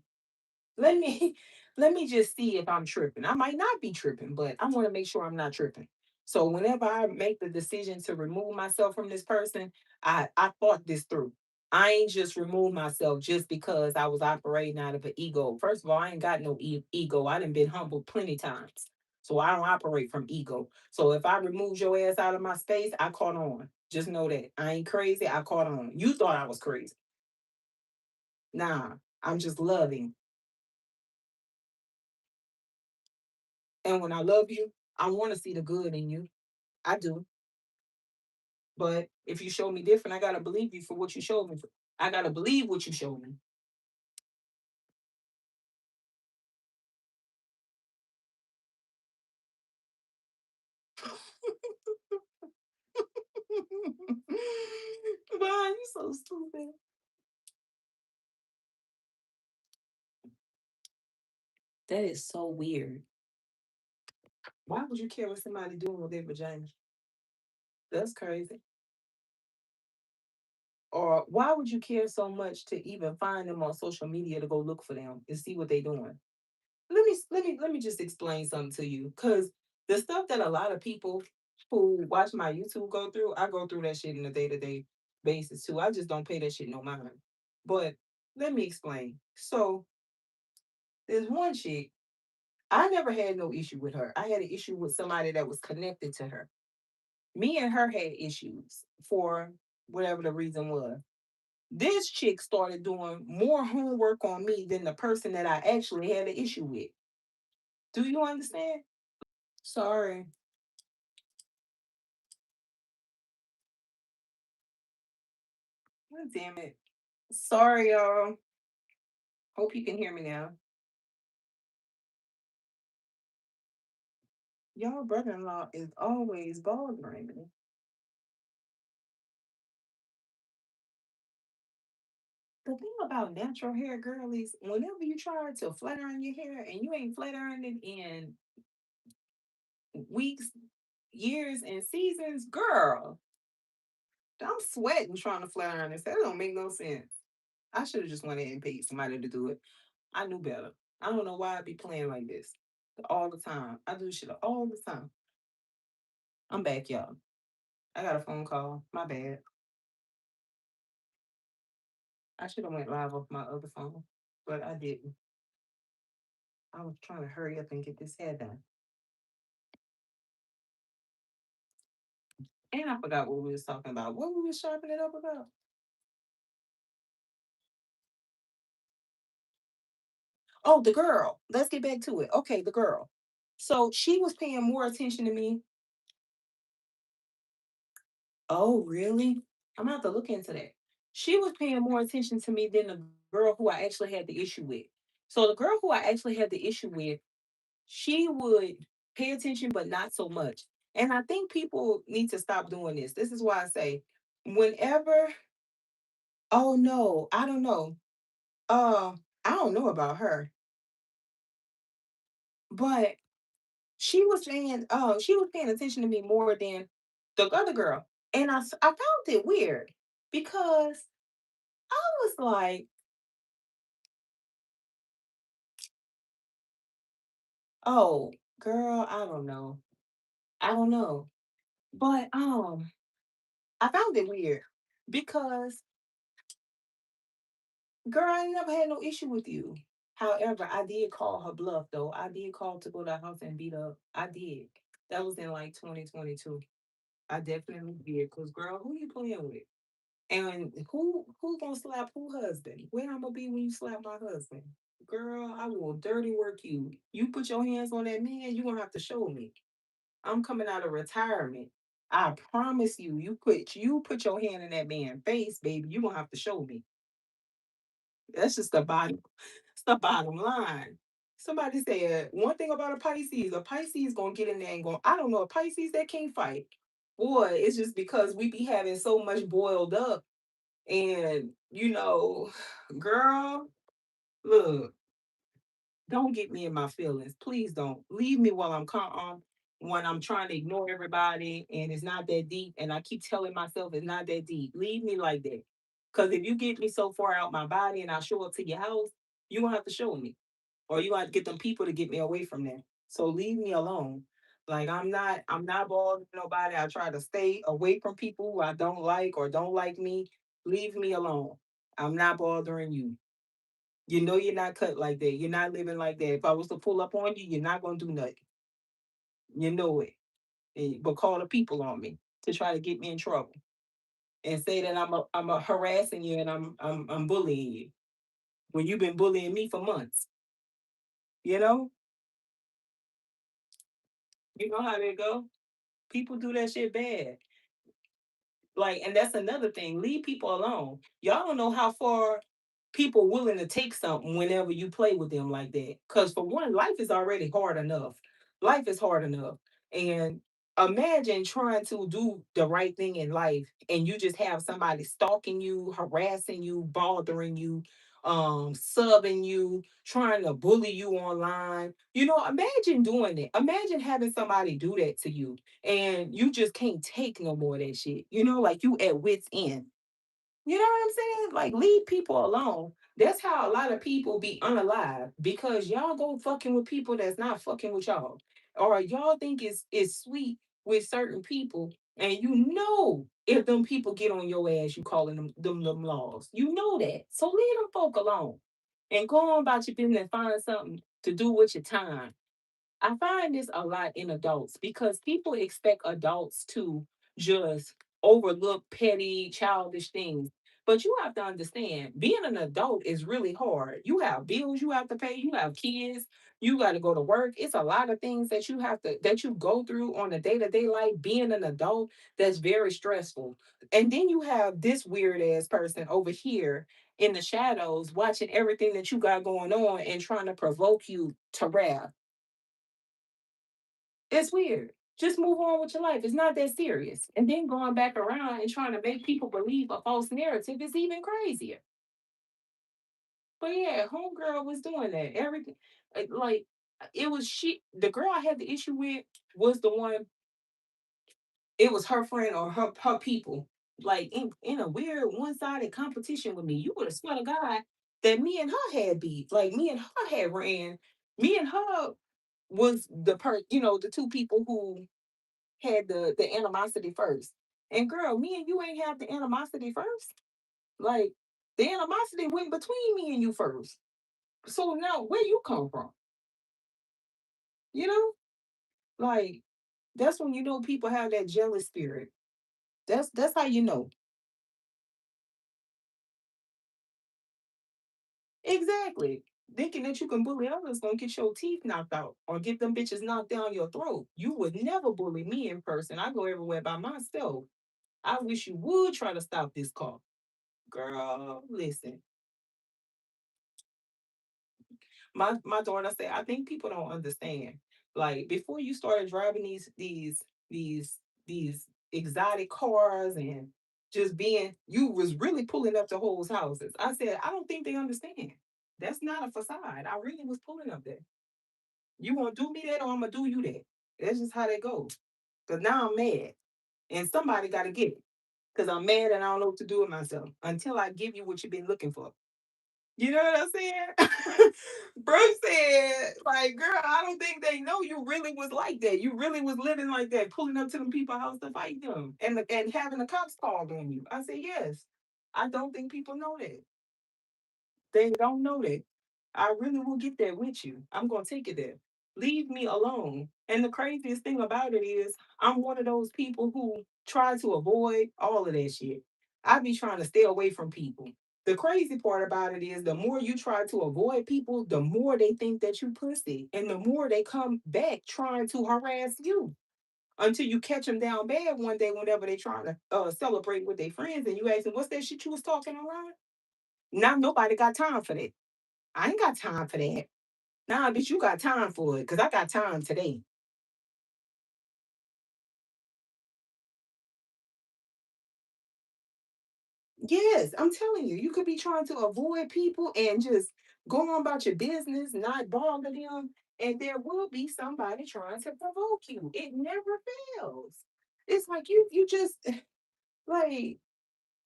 let me let me just see if I'm tripping. I might not be tripping, but I want to make sure I'm not tripping. So whenever I make the decision to remove myself from this person, I thought this through. I ain't just remove myself just because I was operating out of an ego. First of all, I ain't got no ego. I done been humbled plenty times. So I don't operate from ego. So if I remove your ass out of my space, I caught on. Just know that. I ain't crazy. I caught on. You thought I was crazy. Nah, I'm just loving. And when I love you, I want to see the good in you. I do. But if you show me different, I gotta believe you for what you showed me. I gotta believe what you showed me. Why you so stupid? That is so weird. Why would you care what somebody doing with their vagina? That's crazy. Or why would you care so much to even find them on social media to go look for them and see what they're doing? Let me just explain something to you. Cause the stuff that a lot of people who watch my YouTube go through, I go through that shit in a day-to-day basis too. I just don't pay that shit no mind. But let me explain. So there's one chick, I never had no issue with her. I had an issue with somebody that was connected to her. Me and her had issues for whatever the reason was. This chick started doing more homework on me than the person that I actually had an issue with. Do you understand? Sorry. God damn it. Sorry, y'all. Hope you can hear me now. Y'all brother-in-law is always bothering me. The thing about natural hair, girlies, whenever you try to flat iron your hair and you ain't flat ironed it in weeks, years, and seasons, girl, I'm sweating trying to flat iron this. That don't make no sense. I should have just went ahead and paid somebody to do it. I knew better. I don't know why I be playing like this all the time. I do shit all the time. I'm back, y'all. I got a phone call. My bad. I should have went live off my other phone, but I didn't. I was trying to hurry up and get this hair done. And I forgot what we was talking about. What we was sharpening it up about? Oh, the girl. Let's get back to it. Okay, the girl. So she was paying more attention to me. Oh, really? I'm gonna have to look into that. She was paying more attention to me than the girl who I actually had the issue with. So the girl who I actually had the issue with, she would pay attention, but not so much. And I think people need to stop doing this. This is why I say, whenever, oh no, I don't know. Uh, I don't know about her, but she was paying attention to me more than the other girl. And I found it weird because I was like, oh, girl, I don't know. I don't know. But I found it weird because girl, I ain't never had no issue with you. However, I did call her bluff though. I did call to go to the house and beat up. I did. That was in like 2022. I definitely did. Cause girl, who you playing with? And who gonna slap who husband? Where I'm gonna be when you slap my husband? Girl, I will dirty work you. You put your hands on that man, you gonna have to show me. I'm coming out of retirement. I promise you, you put your hand in that man's face, baby. You gonna have to show me. That's just it's the bottom line. Somebody said one thing about a Pisces gonna get in there and go, I don't know, a Pisces that can't fight. Boy, it's just because we be having so much boiled up. And girl, look, don't get me in my feelings. Please don't. Leave me while I'm calm when I'm trying to ignore everybody and it's not that deep. And I keep telling myself it's not that deep. Leave me like that. Because if you get me so far out my body and I show up to your house, you're gonna have to show me. Or you have to get them people to get me away from there. So leave me alone. Like I'm not bothering nobody. I try to stay away from people who I don't like or don't like me. Leave me alone. I'm not bothering you. You know you're not cut like that. You're not living like that. If I was to pull up on you, you're not gonna do nothing. You know it. But call the people on me to try to get me in trouble and say that I'm a harassing you and I'm bullying you when you've been bullying me for months. You know, you know how they go. People do that shit bad. Like, and that's another thing. Leave people alone. Y'all don't know how far people willing to take something whenever you play with them like that. Because for one, life is already hard enough. Life is hard enough. And imagine trying to do the right thing in life and you just have somebody stalking you, harassing you, bothering you, subbing you, trying to bully you online. Imagine doing it. Imagine having somebody do that to you and you just can't take no more of that shit. Like you at wit's end. You know what I'm saying? Like leave people alone. That's how a lot of people be unalive because y'all go fucking with people that's not fucking with y'all. Or y'all think it's sweet with certain people, and if them people get on your ass, you calling them laws. You know that. So leave them folk alone. And go on about your business and find something to do with your time. I find this a lot in adults because people expect adults to just overlook petty, childish things. But you have to understand, being an adult is really hard. You have bills you have to pay, you have kids, you got to go to work. It's a lot of things that you go through on a day-to-day life being an adult that's very stressful. And then you have this weird ass person over here in the shadows watching everything that you got going on and trying to provoke you to wrath. It's weird. Just move on with your life. It's not that serious. And then going back around and trying to make people believe a false narrative is even crazier. But yeah, homegirl was doing that. Everything, like it was she. The girl I had the issue with was the one. It was her friend or her people. Like in a weird one sided competition with me. You would have swear to God that me and her had beef. Like me and her had ran. Me and her was the two people who had the animosity first. And girl, me and you ain't have the animosity first. Like the animosity went between me and you first. So now where you come from? You know? Like that's when you know people have that jealous spirit. That's how you know. Exactly. Thinking that you can bully others gonna get your teeth knocked out or get them bitches knocked down your throat. You would never bully me in person. I go everywhere by myself. I wish you would try to stop this car. Girl, listen. My daughter said, I think people don't understand. Like before you started driving these exotic cars and just being you was really pulling up to hoes' houses. I said, I don't think they understand. That's not a facade. I really was pulling up there. You wanna do me that or I'm gonna do you that. That's just how that goes. Cause now I'm mad. And somebody gotta get it. Cause I'm mad and I don't know what to do with myself until I give you what you've been looking for. You know what I'm saying? Brooke said, like, girl, I don't think they know you really was like that. You really was living like that, pulling up to them people's house to fight them and having the cops called on you. I said, yes. I don't think people know that. They don't know that. I really will get there with you. I'm gonna take it there. Leave me alone. And the craziest thing about it is I'm one of those people who try to avoid all of that shit. I be trying to stay away from people. The crazy part about it is the more you try to avoid people, the more they think that you pussy. And the more they come back trying to harass you until you catch them down bad one day whenever they trying to celebrate with their friends and you ask them, what's that shit you was talking online? Now nobody got time for that. I ain't got time for that. Nah, bitch, you got time for it because I got time today. Yes, I'm telling you, you could be trying to avoid people and just go on about your business, not bother them, and there will be somebody trying to provoke you. It never fails. It's like you just like,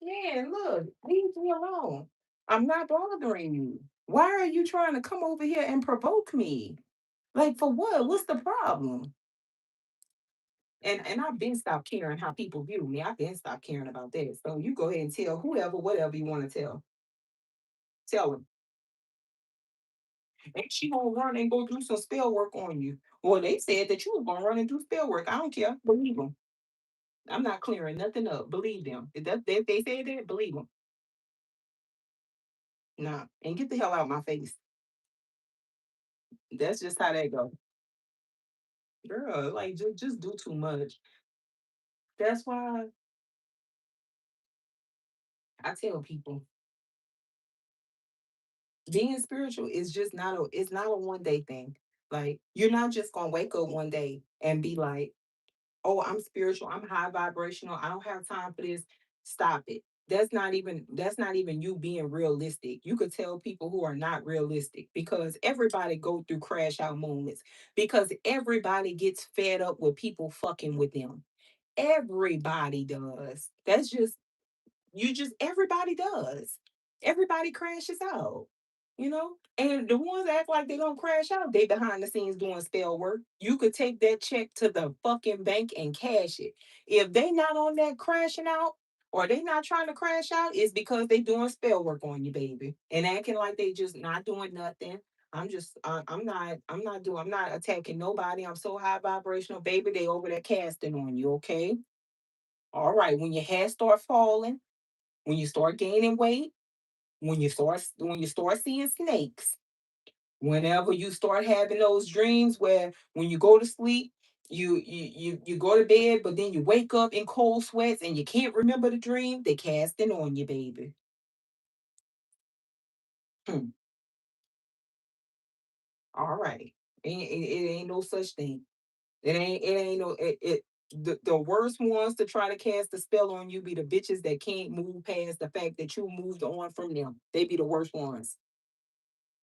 man, look, leave me alone. I'm not bothering you. Why are you trying to come over here and provoke me? Like for what? What's the problem? And I've been stopped caring how people view me. I've been stopped caring about that. So you go ahead and tell whoever, whatever you want to tell. Tell them. And she gonna run and go do some spell work on you. Well, they said that you was gonna run and do spell work. I don't care. Believe them. I'm not clearing nothing up. Believe them. If they said that, believe them. Nah, and get the hell out my face. That's just how that go. Girl, like just do too much. That's why I tell people being spiritual is just not a it's not a one day thing. Like you're not just gonna wake up one day and be like, oh, I'm spiritual, I'm high vibrational, I don't have time for this. Stop it. That's not even you being realistic. You could tell people who are not realistic because everybody go through crash out moments because everybody gets fed up with people fucking with them. Everybody does. That's just you just everybody does. Everybody crashes out, you know? And the ones that act like they don't crash out, they behind the scenes doing spell work. You could take that check to the fucking bank and cash it. If they not on that crashing out or they not trying to crash out, it's because they doing spell work on you, baby. And acting like they just not doing nothing. I'm not attacking nobody. I'm so high vibrational, baby. They over there casting on you, okay? All right. When your hair start falling, when you start gaining weight, when you start seeing snakes, whenever you start having those dreams where when you go to sleep, you go to bed, but then you wake up in cold sweats and you can't remember the dream, they casting on you, baby. Hmm. All right. It ain't no such thing. It ain't no the worst ones to try to cast a spell on you be the bitches that can't move past the fact that you moved on from them. They be the worst ones.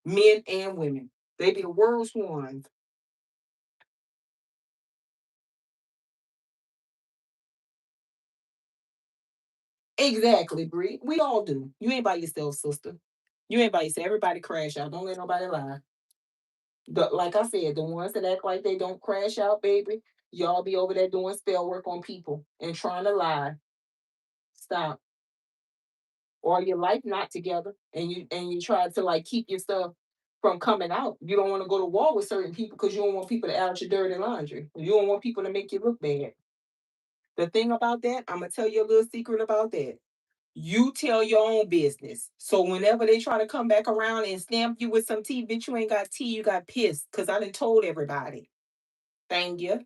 Men and women. They be the worst ones. Exactly, Bree. We all do. You ain't by yourself, sister. You ain't by yourself. Everybody crash out. Don't let nobody lie. Like I said, the ones that act like they don't crash out, baby, y'all be over there doing spell work on people and trying to lie. Stop. Or your life not together, and you try to like keep your stuff from coming out. You don't want to go to war with certain people because you don't want people to air out your dirty laundry. You don't want people to make you look bad. The thing about that, I'm gonna tell you a little secret about that. You tell your own business. So whenever they try to come back around and stamp you with some tea, bitch, you ain't got tea, you got pissed. Cause I done told everybody. Thank you.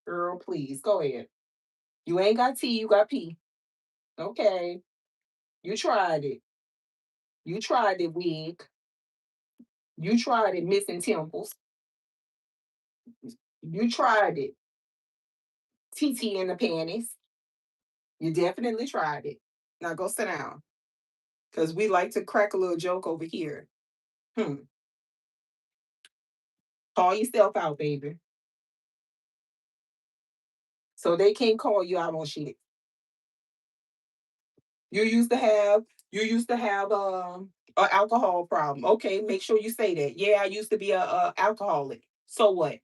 Girl, please. Go ahead. You ain't got tea, you got pee. Okay. You tried it. You tried it, wig. You tried it, missing temples. You tried it. TT in the panties. You definitely tried it. Now go sit down. Cause we like to crack a little joke over here. Hmm. Call yourself out, baby. So they can't call you out on shit. You used to have you used to have a alcohol problem. Okay, make sure you say that. Yeah, I used to be a alcoholic. So what?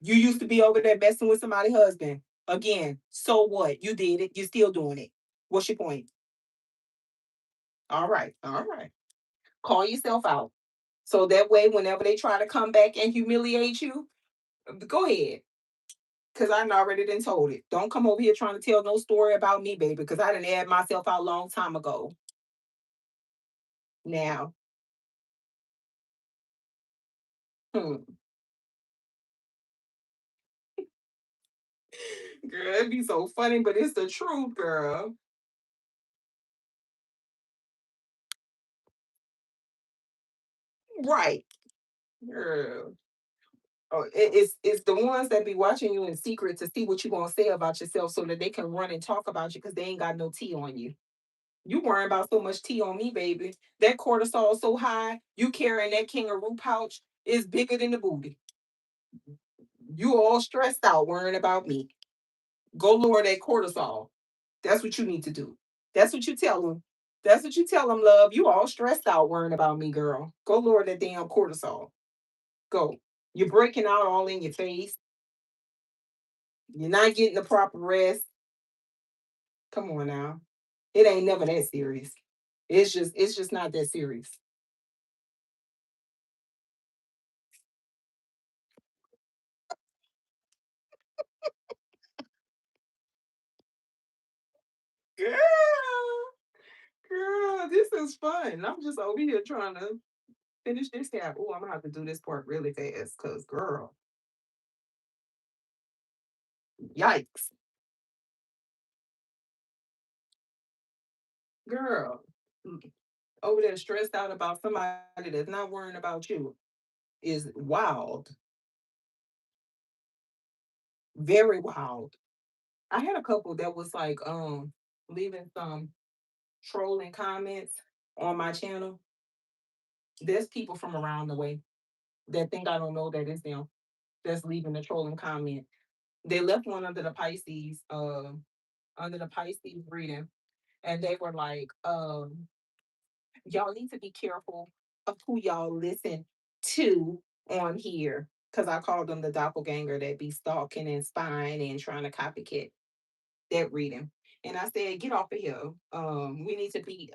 You used to be over there messing with somebody's husband. Again, so what? You did it. You're still doing it. What's your point? All right, all right. Call yourself out. So that way, whenever they try to come back and humiliate you, go ahead. Cause I done already done told it. Don't come over here trying to tell no story about me, baby, because I didn't add myself out a long time ago. Now, hmm, girl, it'd be so funny, but it's the truth, girl. Right, girl. Oh, it's the ones that be watching you in secret to see what you gonna say about yourself, so that they can run and talk about you because they ain't got no tea on you. You worrying about so much tea on me, baby. That cortisol so high, you carrying that kangaroo pouch is bigger than the booty. You all stressed out worrying about me. Go lower that cortisol. That's what you need to do. That's what you tell them. That's what you tell them, love. You all stressed out worrying about me, girl. Go lower that damn cortisol. Go. You're breaking out all in your face. You're not getting the proper rest. Come on now. It ain't never that serious. It's just not that serious. Girl, girl, this is fun. I'm just over here trying to finish this tab. Oh, I'm gonna have to do this part really fast because girl, yikes. Girl. Over there stressed out about somebody that's not worrying about you is wild, very wild. I had a couple that was like leaving some trolling comments on my channel. There's people from around the way that think I don't know that it's them that's leaving the trolling comment. They left one under the Pisces reading, and they were like, y'all need to be careful of who y'all listen to on here. Cause I called them the doppelganger that be stalking and spying and trying to copycat that reading. And I said, get off of here. We need to be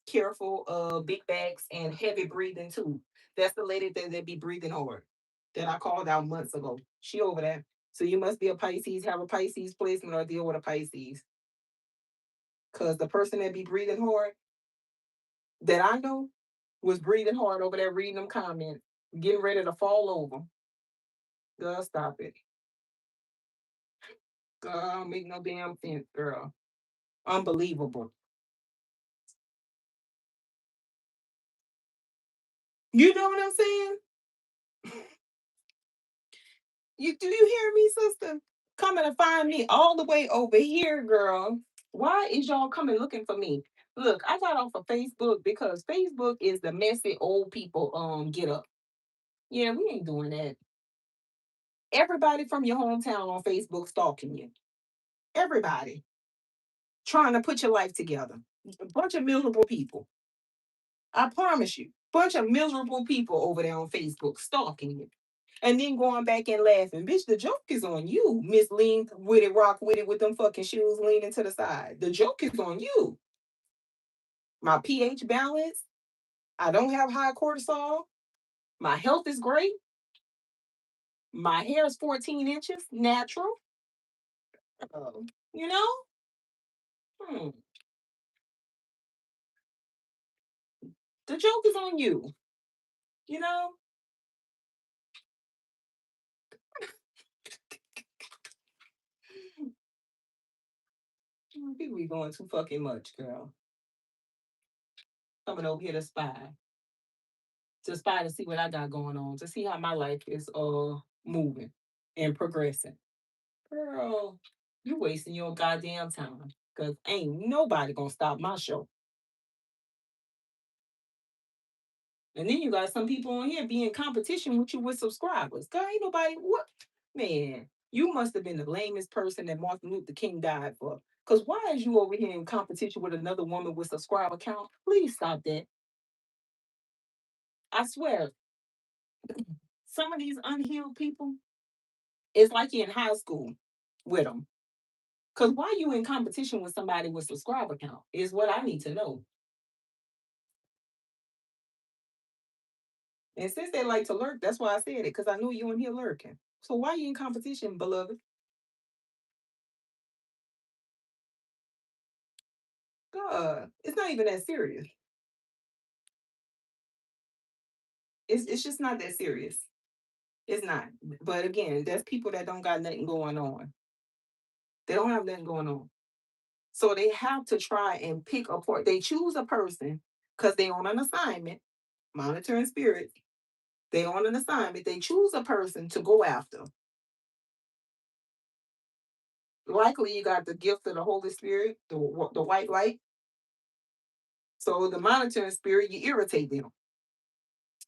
careful of big bags and heavy breathing too. That's the lady that be breathing hard that I called out months ago. She over there. So you must be a Pisces, have a Pisces placement or deal with a Pisces. Cause the person that be breathing hard that I know was breathing hard over there reading them comments, getting ready to fall over. Girl, stop it. Girl, I don't make no damn sense, girl. Unbelievable. You know what I'm saying? Do you hear me, sister? Coming to find me all the way over here, girl. Why is y'all coming looking for me? Look, I got off of Facebook because Facebook is the messy old people get up. Yeah, we ain't doing that. Everybody from your hometown on Facebook stalking you. Everybody trying to put your life together. A bunch of miserable people. I promise you. Bunch of miserable people over there on Facebook stalking you. And then going back and laughing. Bitch, the joke is on you, Miss Lean with it, rock with it with them fucking shoes leaning to the side. The joke is on you. My pH balance. I don't have high cortisol. My health is great. My hair is 14 inches, natural. Uh, you know? Hmm. The joke is on you. You know? I think we going too fucking much, girl. Coming over here to spy to see what I got going on, to see how my life is moving and progressing. Girl, you wasting your goddamn time. Cause ain't nobody gonna stop my show. And then you got some people on here be in competition with you with subscribers. God, ain't nobody what man. You must have been the lamest person that Martin Luther King died for. Cause why is you over here in competition with another woman with subscriber count? Please stop that. I swear, some of these unhealed people, it's like you're in high school with them. Cause why you in competition with somebody with subscriber count is what I need to know. And since they like to lurk, that's why I said it. Cause I knew you in here lurking. So why you in competition, beloved? it's not even that serious. It's just not that serious. It's not. But again, there's people that don't got nothing going on. They don't have nothing going on. So they have to try and pick apart. They choose a person because they on an assignment, monitoring spirits. They on an assignment. They choose a person to go after. Likely, you got the gift of the Holy Spirit, the white light. So the monitoring spirit, you irritate them.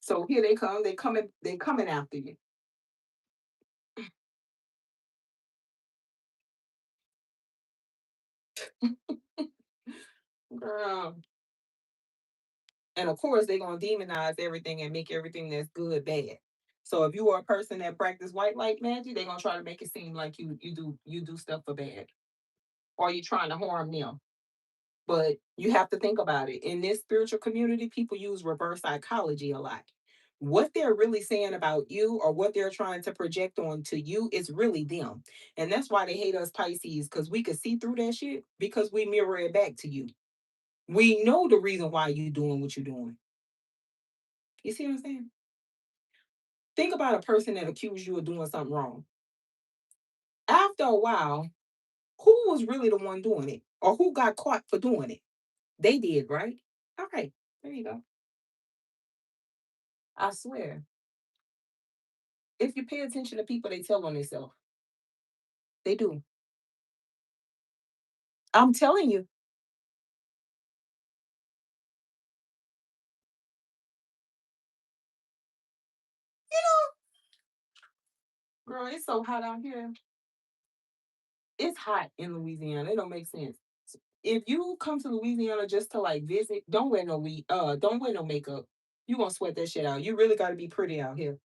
So here they come. They coming after you. Girl. And of course, they're gonna demonize everything and make everything that's good bad. So if you are a person that practice white light magic, they're gonna try to make it seem like you do stuff for bad, or you trying to harm them. But you have to think about it. In this spiritual community, people use reverse psychology a lot. What they're really saying about you or what they're trying to project onto you is really them. And that's why they hate us Pisces, because we could see through that shit because we mirror it back to you. We know the reason why you doing what you're doing. You see what I'm saying? Think about a person that accused you of doing something wrong. After a while, who was really the one doing it? Or who got caught for doing it? They did, right? All right. There you go. I swear. If you pay attention to people, they tell on themselves. They do. I'm telling you, girl, it's so hot out here. It's hot in Louisiana. It don't make sense. If you come to Louisiana just to like visit, don't wear no makeup. You gonna sweat that shit out. You really gotta be pretty out here.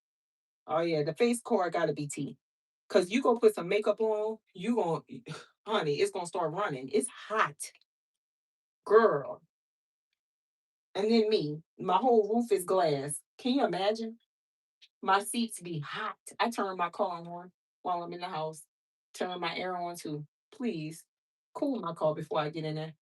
Oh yeah, the face card gotta be T. Cause you go put some makeup on, you gonna honey, it's gonna start running. It's hot, girl. And then me, my whole roof is glass. Can you imagine? My seats be hot. I turn my car on while I'm in the house. Turn my air on too. Please cool my car before I get in there.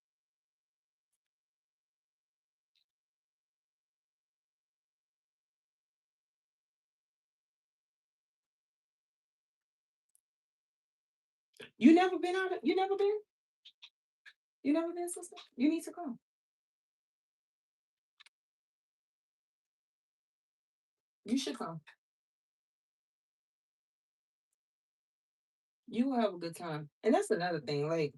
You never been out? You never been? You never been, sister? You need to come. You should come. You will have a good time. And that's another thing. Like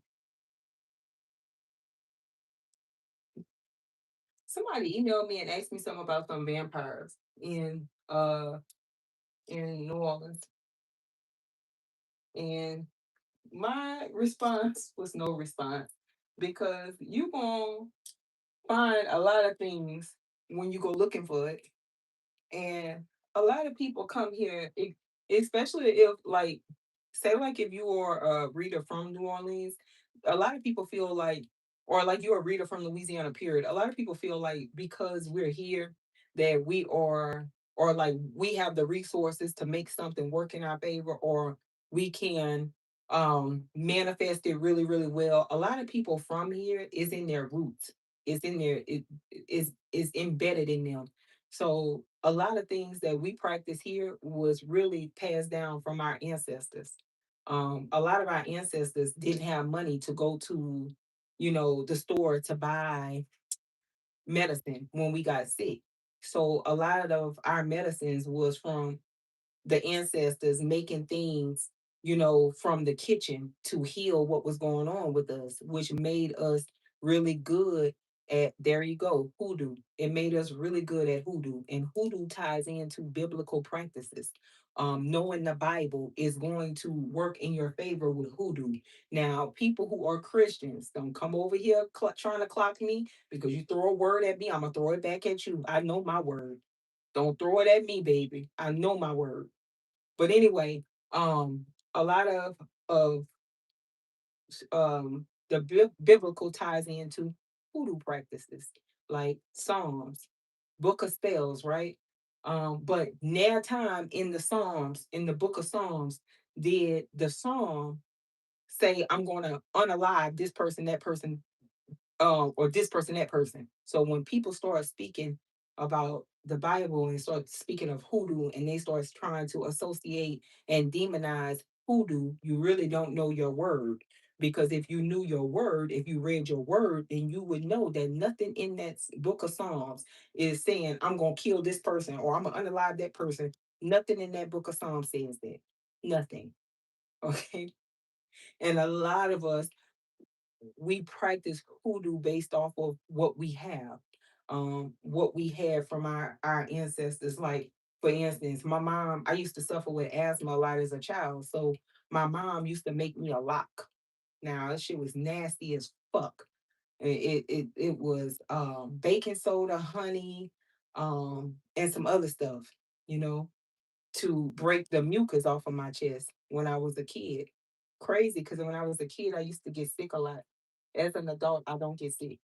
somebody emailed me and asked me something about some vampires in New Orleans. And my response was no response because you gonna find a lot of things when you go looking for it. And a lot of people come here, especially if like say like if you are a reader from New Orleans, a lot of people feel like, or like you're a reader from Louisiana, period. A lot of people feel like because we're here that we are, or like we have the resources to make something work in our favor, or we can manifest it really, really well. A lot of people from here is in their roots. It's in their it is embedded in them. So a lot of things that we practice here was really passed down from our ancestors. A lot of our ancestors didn't have money to go to, the store to buy medicine when we got sick. So a lot of our medicines was from the ancestors making things, from the kitchen to heal what was going on with us, which made us really good at, there you go, hoodoo. It made us really good at hoodoo. And hoodoo ties into biblical practices. Knowing the Bible is going to work in your favor with hoodoo. Now, people who are Christians don't come over here trying to clock me because you throw a word at me, I'm gonna throw it back at you. I know my word. Don't throw it at me, baby. I know my word. But anyway, a lot of the biblical ties into hoodoo practices like Psalms, Book of Spells, right? But now time in the Psalms, in the Book of Psalms, did the Psalm say, "I'm going to unalive this person, that person"? or this person, that person. So when people start speaking about the Bible and start speaking of hoodoo and they start trying to associate and demonize hoodoo, you really don't know your word. Because if you knew your word, if you read your word, then you would know that nothing in that book of Psalms is saying, I'm going to kill this person or I'm going to unalive that person. Nothing in that book of Psalms says that. Nothing. Okay. And a lot of us, we practice hoodoo based off of what we have, what we had from our ancestors. Like for instance, my mom, I used to suffer with asthma a lot as a child, so my mom used to make me a lock. Now that shit was nasty as fuck. It was baking soda, honey, and some other stuff, you know, to break the mucus off of my chest when I was a kid. Crazy, because when I was a kid, I used to get sick a lot. As an adult, I don't get sick.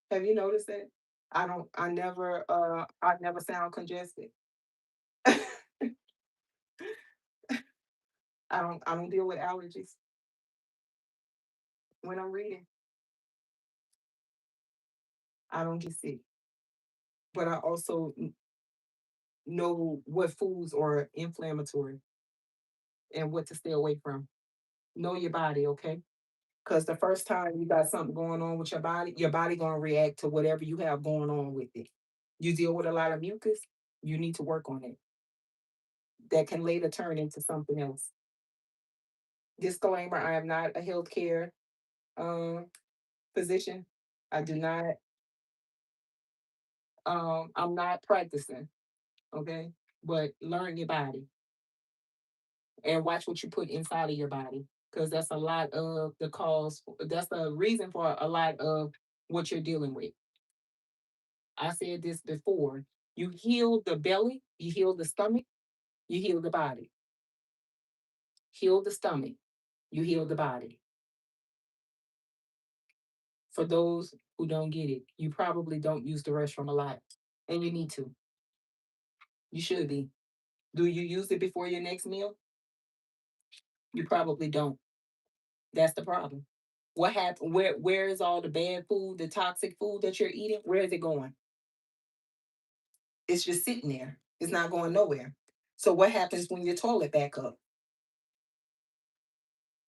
Have you noticed that? I never sound congested. I don't deal with allergies when I'm reading. I don't get sick. But I also know what foods are inflammatory and what to stay away from. Know your body, okay? Because the first time you got something going on with your body gonna react to whatever you have going on with it. You deal with a lot of mucus, you need to work on it. That can later turn into something else. Disclaimer: I am not a healthcare um, physician. I do not. I'm not practicing. Okay, but learn your body and watch what you put inside of your body because that's a lot of the cause. That's the reason for a lot of what you're dealing with. I said this before. You heal the belly, you heal the stomach, you heal the body. Heal the stomach, you heal the body. For those who don't get it, you probably don't use the restroom a lot, and you need to. You should be. Do you use it before your next meal? You probably don't. That's the problem. What happened? Where is all the bad food, the toxic food that you're eating? Where is it going? It's just sitting there. It's not going nowhere. So what happens when your toilet back up?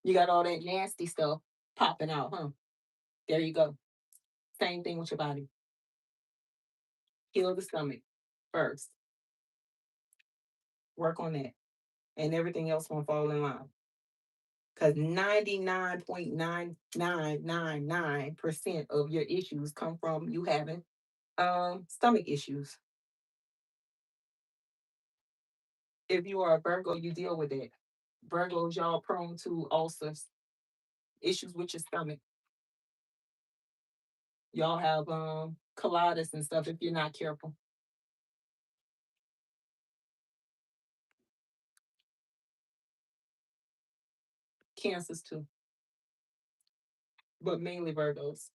You got all that nasty stuff popping out, huh? There you go. Same thing with your body. Heal the stomach first. Work on that. And everything else won't fall in line. Because 99.9999% of your issues come from you having stomach issues. If you are a Virgo, you deal with it. Virgos, y'all prone to ulcers, issues with your stomach. Y'all have colitis and stuff if you're not careful. Cancers too, but mainly Virgos.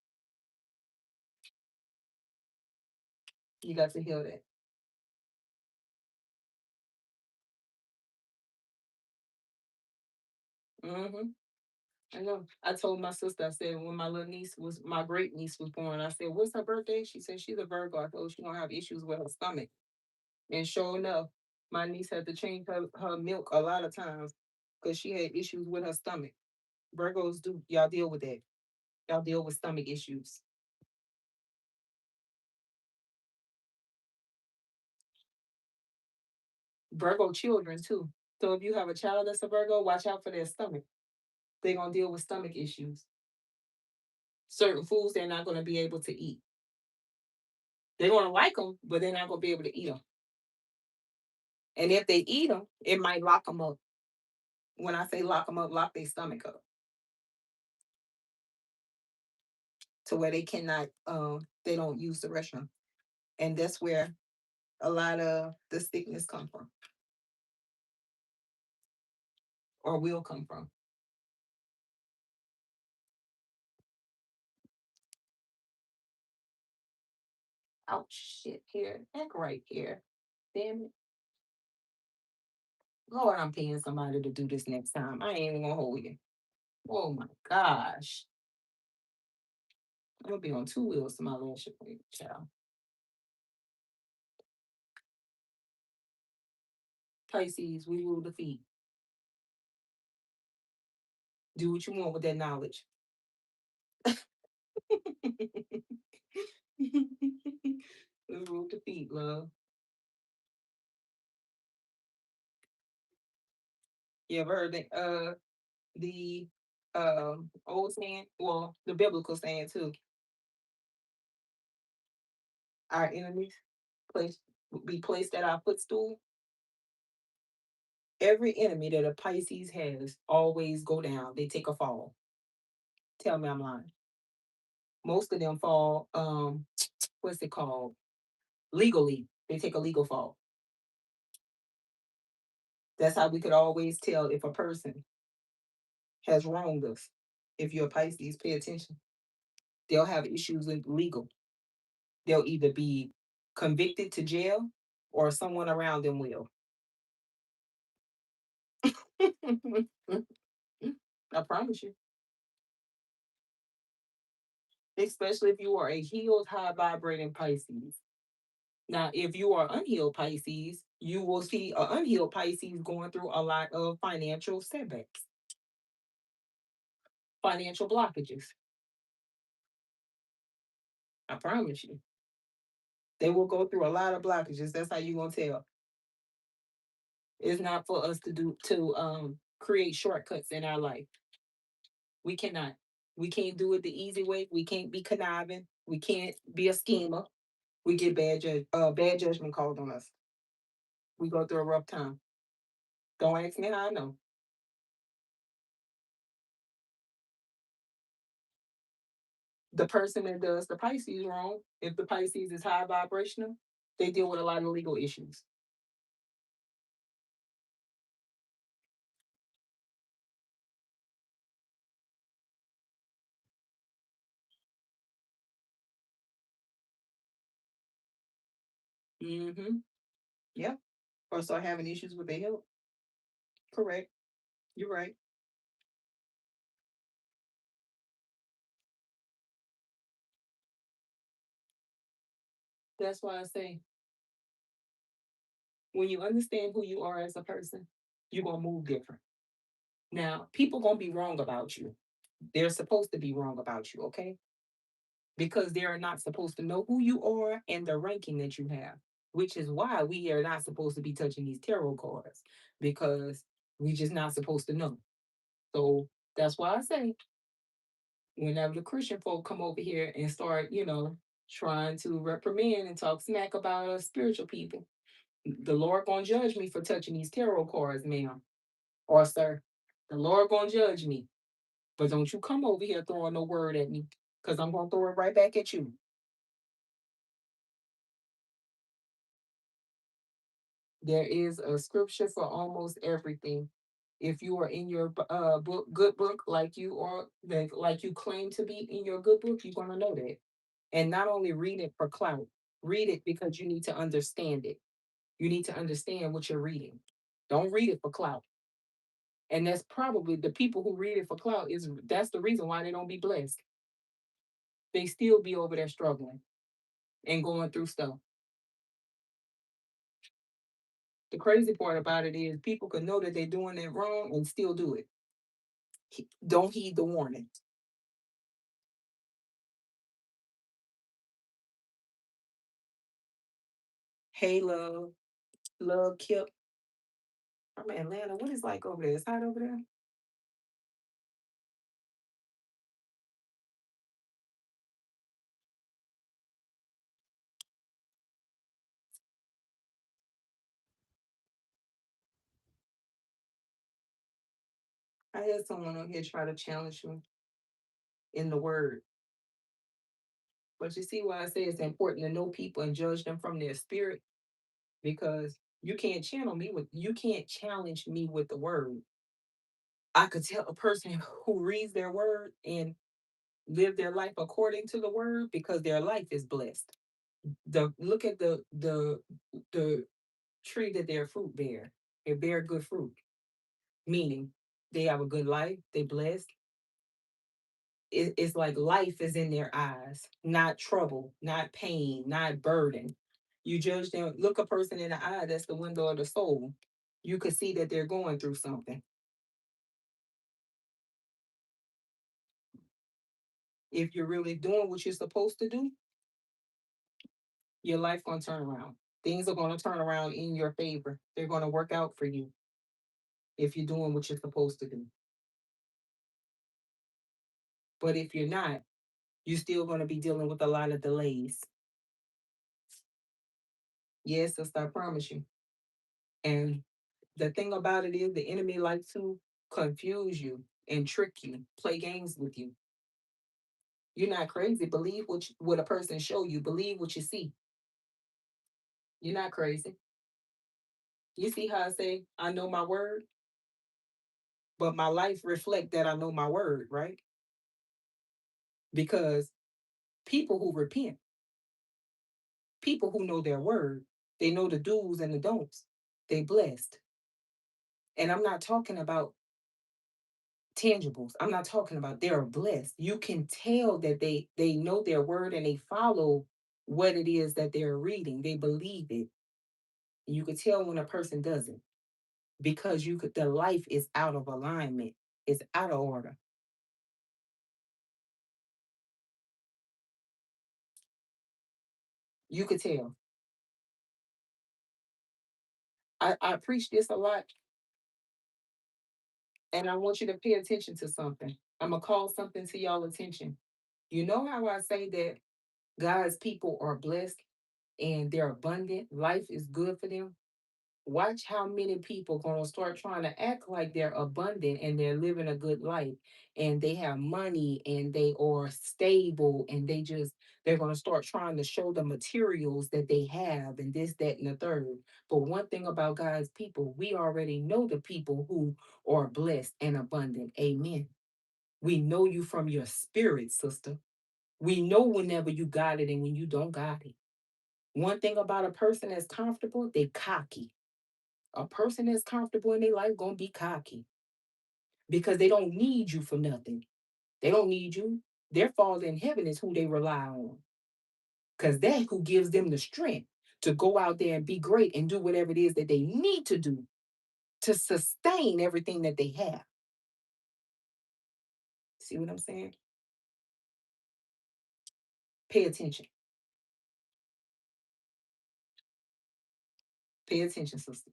You got to heal that. Hmm. I know. I told my sister, I said, when my great niece was born, I said, what's her birthday? She said, she's a Virgo. I told her she's going to have issues with her stomach. And sure enough, my niece had to change her milk a lot of times because she had issues with her stomach. Virgos do, y'all deal with that. Y'all deal with stomach issues. Virgo children too. So if you have a child that's a Virgo, watch out for their stomach. They're going to deal with stomach issues. Certain foods they're not going to be able to eat. They're going to like them, but they're not going to be able to eat them. And if they eat them, it might lock them up. When I say lock them up, lock their stomach up to where they cannot, they don't use the restroom. And that's where a lot of the sickness come from or will come from. Oh shit, here, heck right here. Damn it. Lord, I'm paying somebody to do this next time. I ain't even gonna hold you. Oh my gosh. I'm gonna be on two wheels to my last week, child. Pisces, we rule the feet. Do what you want with that knowledge. We rule the feet, love. You ever heard the old saying, well, the biblical saying too, our enemies place be placed at our footstool. Every enemy that a Pisces has always go down. They take a fall. Tell me I'm lying. Most of them fall, what's it called? Legally. They take a legal fall. That's how we could always tell if a person has wronged us. If you're a Pisces, pay attention. They'll have issues with legal. They'll either be convicted to jail or someone around them will. I promise you. Especially if you are a healed, high vibrating Pisces. Now, if you are unhealed Pisces, you will see an unhealed Pisces going through a lot of financial setbacks, financial blockages. I promise you. They will go through a lot of blockages. That's how you're gonna tell. It's not for us to create shortcuts in our life. We cannot. We can't do it the easy way. We can't be conniving. We can't be a schemer. We get bad judgment called on us. We go through a rough time. Don't ask me how I know. The person that does the Pisces wrong, if the Pisces is high vibrational, they deal with a lot of legal issues. Mm-hmm. Yep. Or start having issues with their health. Correct. You're right. That's why I say when you understand who you are as a person, you're gonna move different. Now, people gonna be wrong about you. They're supposed to be wrong about you, okay? Because they are not supposed to know who you are and the ranking that you have, which is why we are not supposed to be touching these tarot cards because we just not supposed to know. So that's why I say whenever the Christian folk come over here and start, trying to reprimand and talk smack about us spiritual people, the Lord gonna judge me for touching these tarot cards, ma'am or sir. The Lord gonna judge me. But don't you come over here throwing no word at me, because I'm gonna throw it right back at you. There is a scripture for almost everything. If you are in your book, good book, like you claim to be in your good book, you're gonna know that. And not only read it for clout, read it because you need to understand it. You need to understand what you're reading. Don't read it for clout. And that's probably the people who read it for clout is that's the reason why they don't be blessed. They still be over there struggling and going through stuff. The crazy part about it is people can know that they're doing it wrong and still do it. Don't heed the warning. Hey, love, Kip. I'm in Atlanta. What is like over there? It's hot over there. I had someone on here try to challenge me in the word. But you see why I say it's important to know people and judge them from their spirit because you can't challenge me with the word. I could tell a person who reads their word and live their life according to the word because their life is blessed. Look at the tree that their fruit bear. It bear good fruit, meaning they have a good life, they blessed, It's like life is in their eyes, not trouble, not pain, not burden. You judge them, look a person in the eye, that's the window of the soul. You could see that they're going through something. If you're really doing what you're supposed to do, your life gonna turn around. Things are gonna turn around in your favor. They're gonna work out for you if you're doing what you're supposed to do. But if you're not, you're still gonna be dealing with a lot of delays. Yes, sister, I promise you. And the thing about it is the enemy likes to confuse you and trick you, play games with you. You're not crazy. Believe what a person show you. Believe what you see. You're not crazy. You see how I say I know my word, but my life reflect that I know my word, right? Because people who repent, people who know their word, they know the do's and the don'ts. They blessed. And I'm not talking about tangibles. I'm not talking about they're blessed. You can tell that they know their word and they follow what it is that they're reading. They believe it. You could tell when a person doesn't because you could the life is out of alignment. It's out of order. You could tell. I preach this a lot and I want you to pay attention to something. I'm gonna call something to y'all attention. You know how I say that God's people are blessed and they're abundant, life is good for them. Watch how many people gonna start trying to act like they're abundant and they're living a good life and they have money and they are stable and they're gonna start trying to show the materials that they have and this, that, and the third. But one thing about God's people, we already know the people who are blessed and abundant. Amen. We know you from your spirit, sister. We know whenever you got it and when you don't got it. One thing about a person that's comfortable, they cocky. A person that's comfortable in their life gonna be cocky because they don't need you for nothing. They don't need you. Their Father in heaven is who they rely on because that who gives them the strength to go out there and be great and do whatever it is that they need to do to sustain everything that they have. See what I'm saying? Pay attention. Pay attention, sister.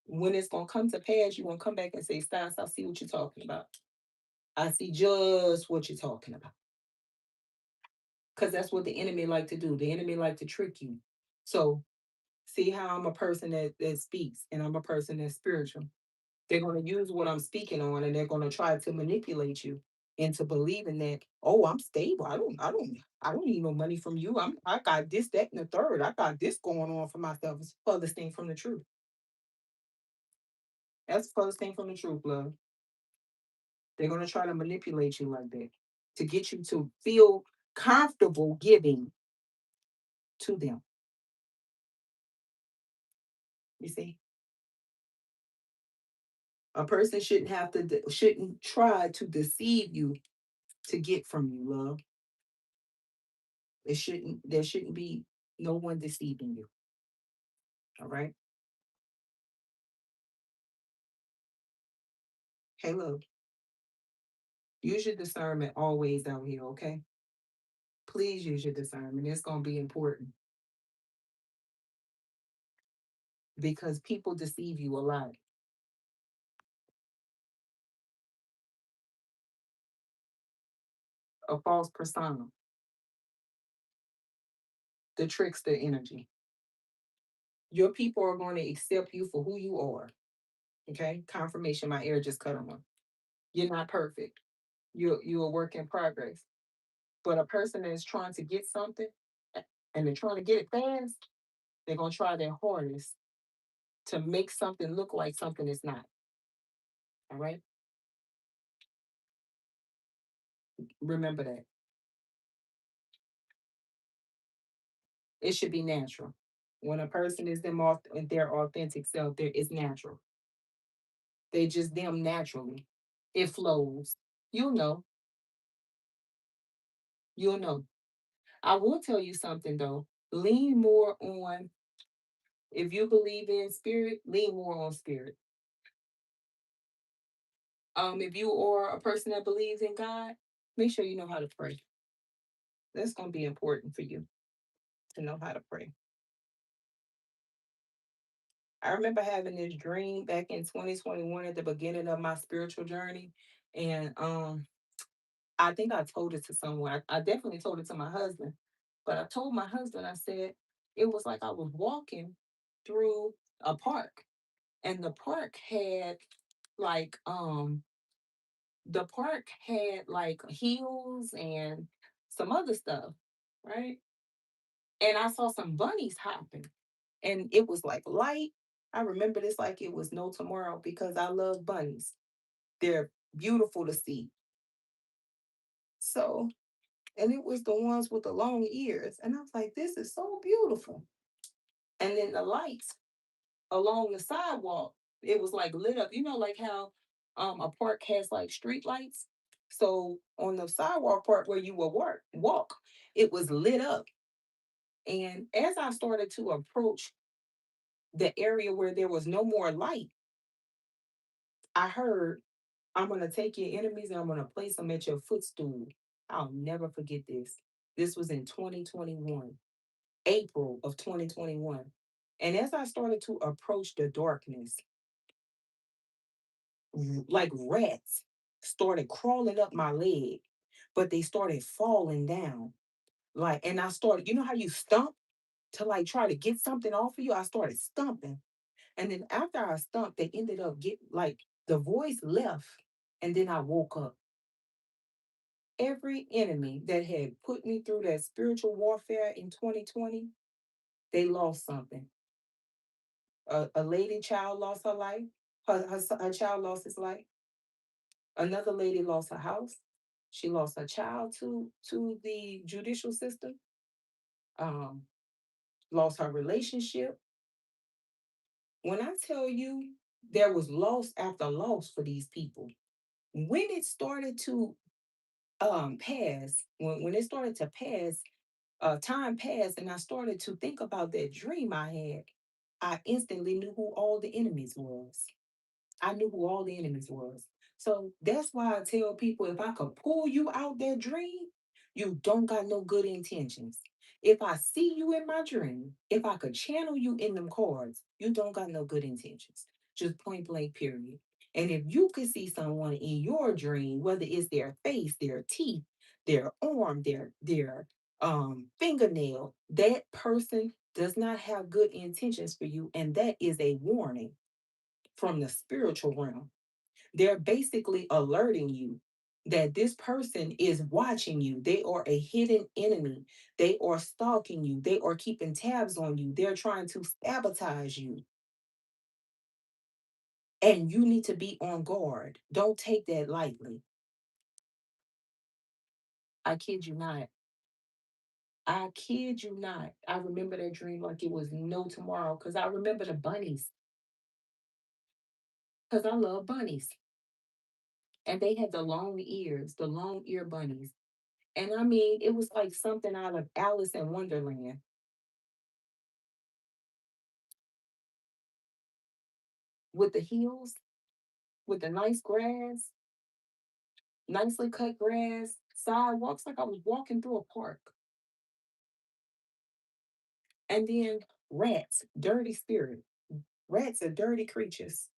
When it's gonna come to pass, you're gonna come back and say, Stas, I see what you're talking about. I see just what you're talking about. Because that's what the enemy like to do. The enemy like to trick you. So see how I'm a person that speaks and I'm a person that's spiritual. They're going to use what I'm speaking on and they're going to try to manipulate you into believing that, oh, I'm stable. I don't need no money from you. I got this, that, and the third. I got this going on for myself. It's the furthest thing from the truth. That's the furthest thing from the truth, love. They're going to try to manipulate you like that to get you to feel comfortable giving to them. You see? A person shouldn't try to deceive you to get from you, love. There shouldn't be no one deceiving you. All right. Hey, look, use your discernment always out here, okay? Please use your discernment. It's gonna be important because people deceive you a lot. A false persona, the trickster energy. Your people are going to accept you for who you are. Okay. Confirmation, my air just cut on. You're not perfect. You're a work in progress. But a person that is trying to get something and they're trying to get it fast, they're gonna try their hardest to make something look like something it's not. All right. Remember that. It should be natural. When a person is their authentic self, there is natural. They just them naturally. It flows. You'll know. You'll know. I will tell you something though. Lean more on, if you believe in spirit, lean more on spirit. If you are a person that believes in God, make sure you know how to pray. That's gonna be important for you to know how to pray. I remember having this dream back in 2021 at the beginning of my spiritual journey. And I think I told it to someone. I definitely told it to my husband. But I told my husband, I said, it was like I was walking through a park. And like the park had like hills and some other stuff, right? And I saw some bunnies hopping. And it was like light. I remember this like it was no tomorrow because I love bunnies. They're beautiful to see. So, and it was the ones with the long ears. And I was like, this is so beautiful. And then the lights along the sidewalk, it was like lit up. You know, like how a park has like street lights. So on the sidewalk part where you will walk, it was lit up. And as I started to approach the area where there was no more light, I heard, I'm going to take your enemies and I'm going to place them at your footstool. I'll never forget this. This was in 2021, April of 2021. And as I started to approach the darkness, like rats started crawling up my leg, but they started falling down. Like, and I started, you know how you stump to like try to get something off of you? I started stumping. And then after I stumped, they ended up getting like the voice left. And then I woke up. Every enemy that had put me through that spiritual warfare in 2020, they lost something. A lady child lost her life. Her child lost his life. Another lady lost her house. She lost her child to the judicial system. Um, Lost her relationship. When I tell you there was loss after loss for these people, when it started to pass, when it started to pass, time passed, and I started to think about that dream I had. I instantly knew who all the enemies was. I knew who all the enemies was. So that's why I tell people, if I could pull you out that dream, you don't got no good intentions. If I see you in my dream, if I could channel you in them cards, you don't got no good intentions. Just point blank, period. And if you could see someone in your dream, whether it's their face, their teeth, their arm, their fingernail, that person does not have good intentions for you, and that is a warning from the spiritual realm. They're basically alerting you that this person is watching you. They are a hidden enemy. They are stalking you. They are keeping tabs on you. They're trying to sabotage you. And you need to be on guard. Don't take that lightly. I kid you not. I kid you not. I remember that dream like it was no tomorrow because I remember the bunnies because I love bunnies. And they had the long ears, the long ear bunnies. And I mean, it was like something out of Alice in Wonderland with the hills, with the nice grass, nicely cut grass, sidewalks, like I was walking through a park. And then rats, dirty spirit. Rats are dirty creatures.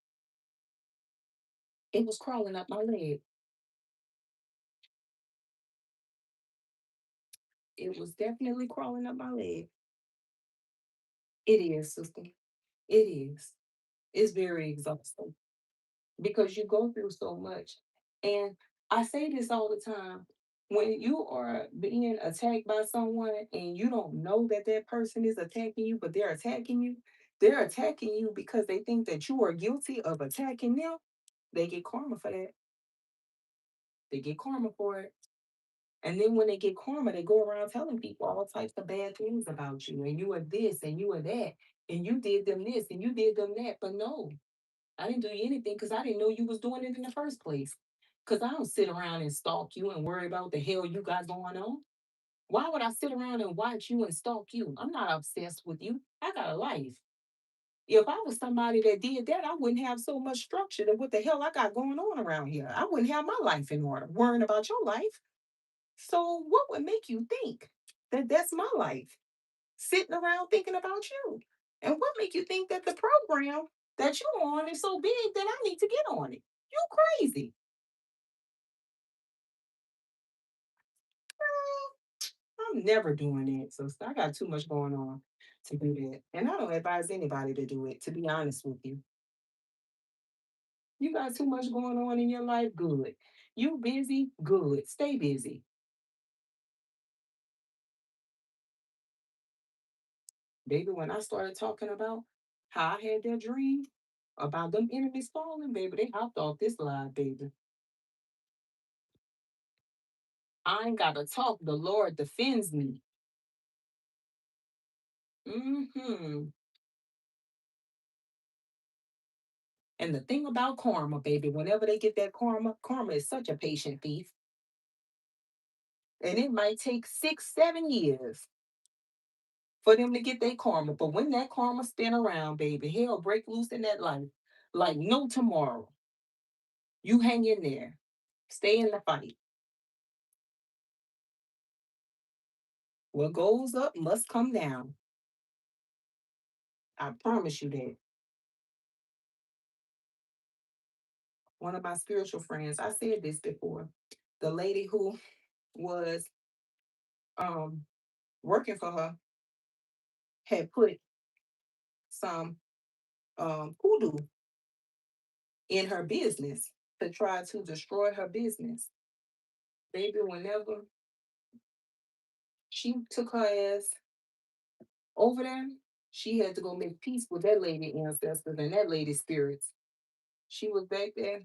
It was crawling up my leg. It was definitely crawling up my leg. It is, sister. It is. It's very exhausting because you go through so much. And I say this all the time. When you are being attacked by someone and you don't know that that person is attacking you, but they're attacking you because they think that you are guilty of attacking them. They get karma for that. They get karma for it. And then when they get karma, they go around telling people all types of bad things about you. And you are this and you are that. And you did them this and you did them that. But no, I didn't do you anything because I didn't know you was doing it in the first place. Because I don't sit around and stalk you and worry about what the hell you got going on. Why would I sit around and watch you and stalk you? I'm not obsessed with you. I got a life. If I was somebody that did that, I wouldn't have so much structure to what the hell I got going on around here. I wouldn't have my life in order, worrying about your life. So, what would make you think that that's my life? Sitting around thinking about you. And what make you think that the program that you on is so big that I need to get on it? You crazy. I'm never doing it. So I got too much going on to do that. And I don't advise anybody to do it, to be honest with you. You got too much going on in your life, good. You busy, good. Stay busy. Baby, when I started talking about how I had that dream about them enemies falling, baby, they hopped off this line, baby. I ain't gotta talk. The Lord defends me. Hmm. And the thing about karma, baby, whenever they get that karma, karma is such a patient thief. And it might take 6, 7 years for them to get their karma. But when that karma spin around, baby, hell break loose in that life like no tomorrow. You hang in there. Stay in the fight. What goes up must come down. I promise you that. One of my spiritual friends, I said this before. The lady who was um working for her had put some hoodoo in her business to try to destroy her business. Baby, whenever she took her ass over there, she had to go make peace with that lady ancestors and that lady spirits. She was back there.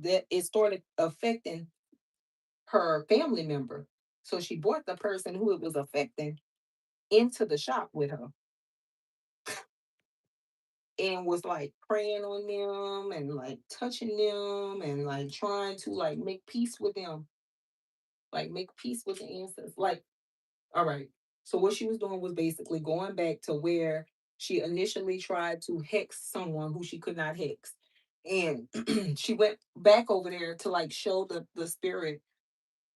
That it started affecting her family member. So she brought the person who it was affecting into the shop with her and was like praying on them and like touching them and like trying to like make peace with them, like make peace with the ancestors. Like, all right. So what she was doing was basically going back to where she initially tried to hex someone who she could not hex. And she went back over there to like show the spirit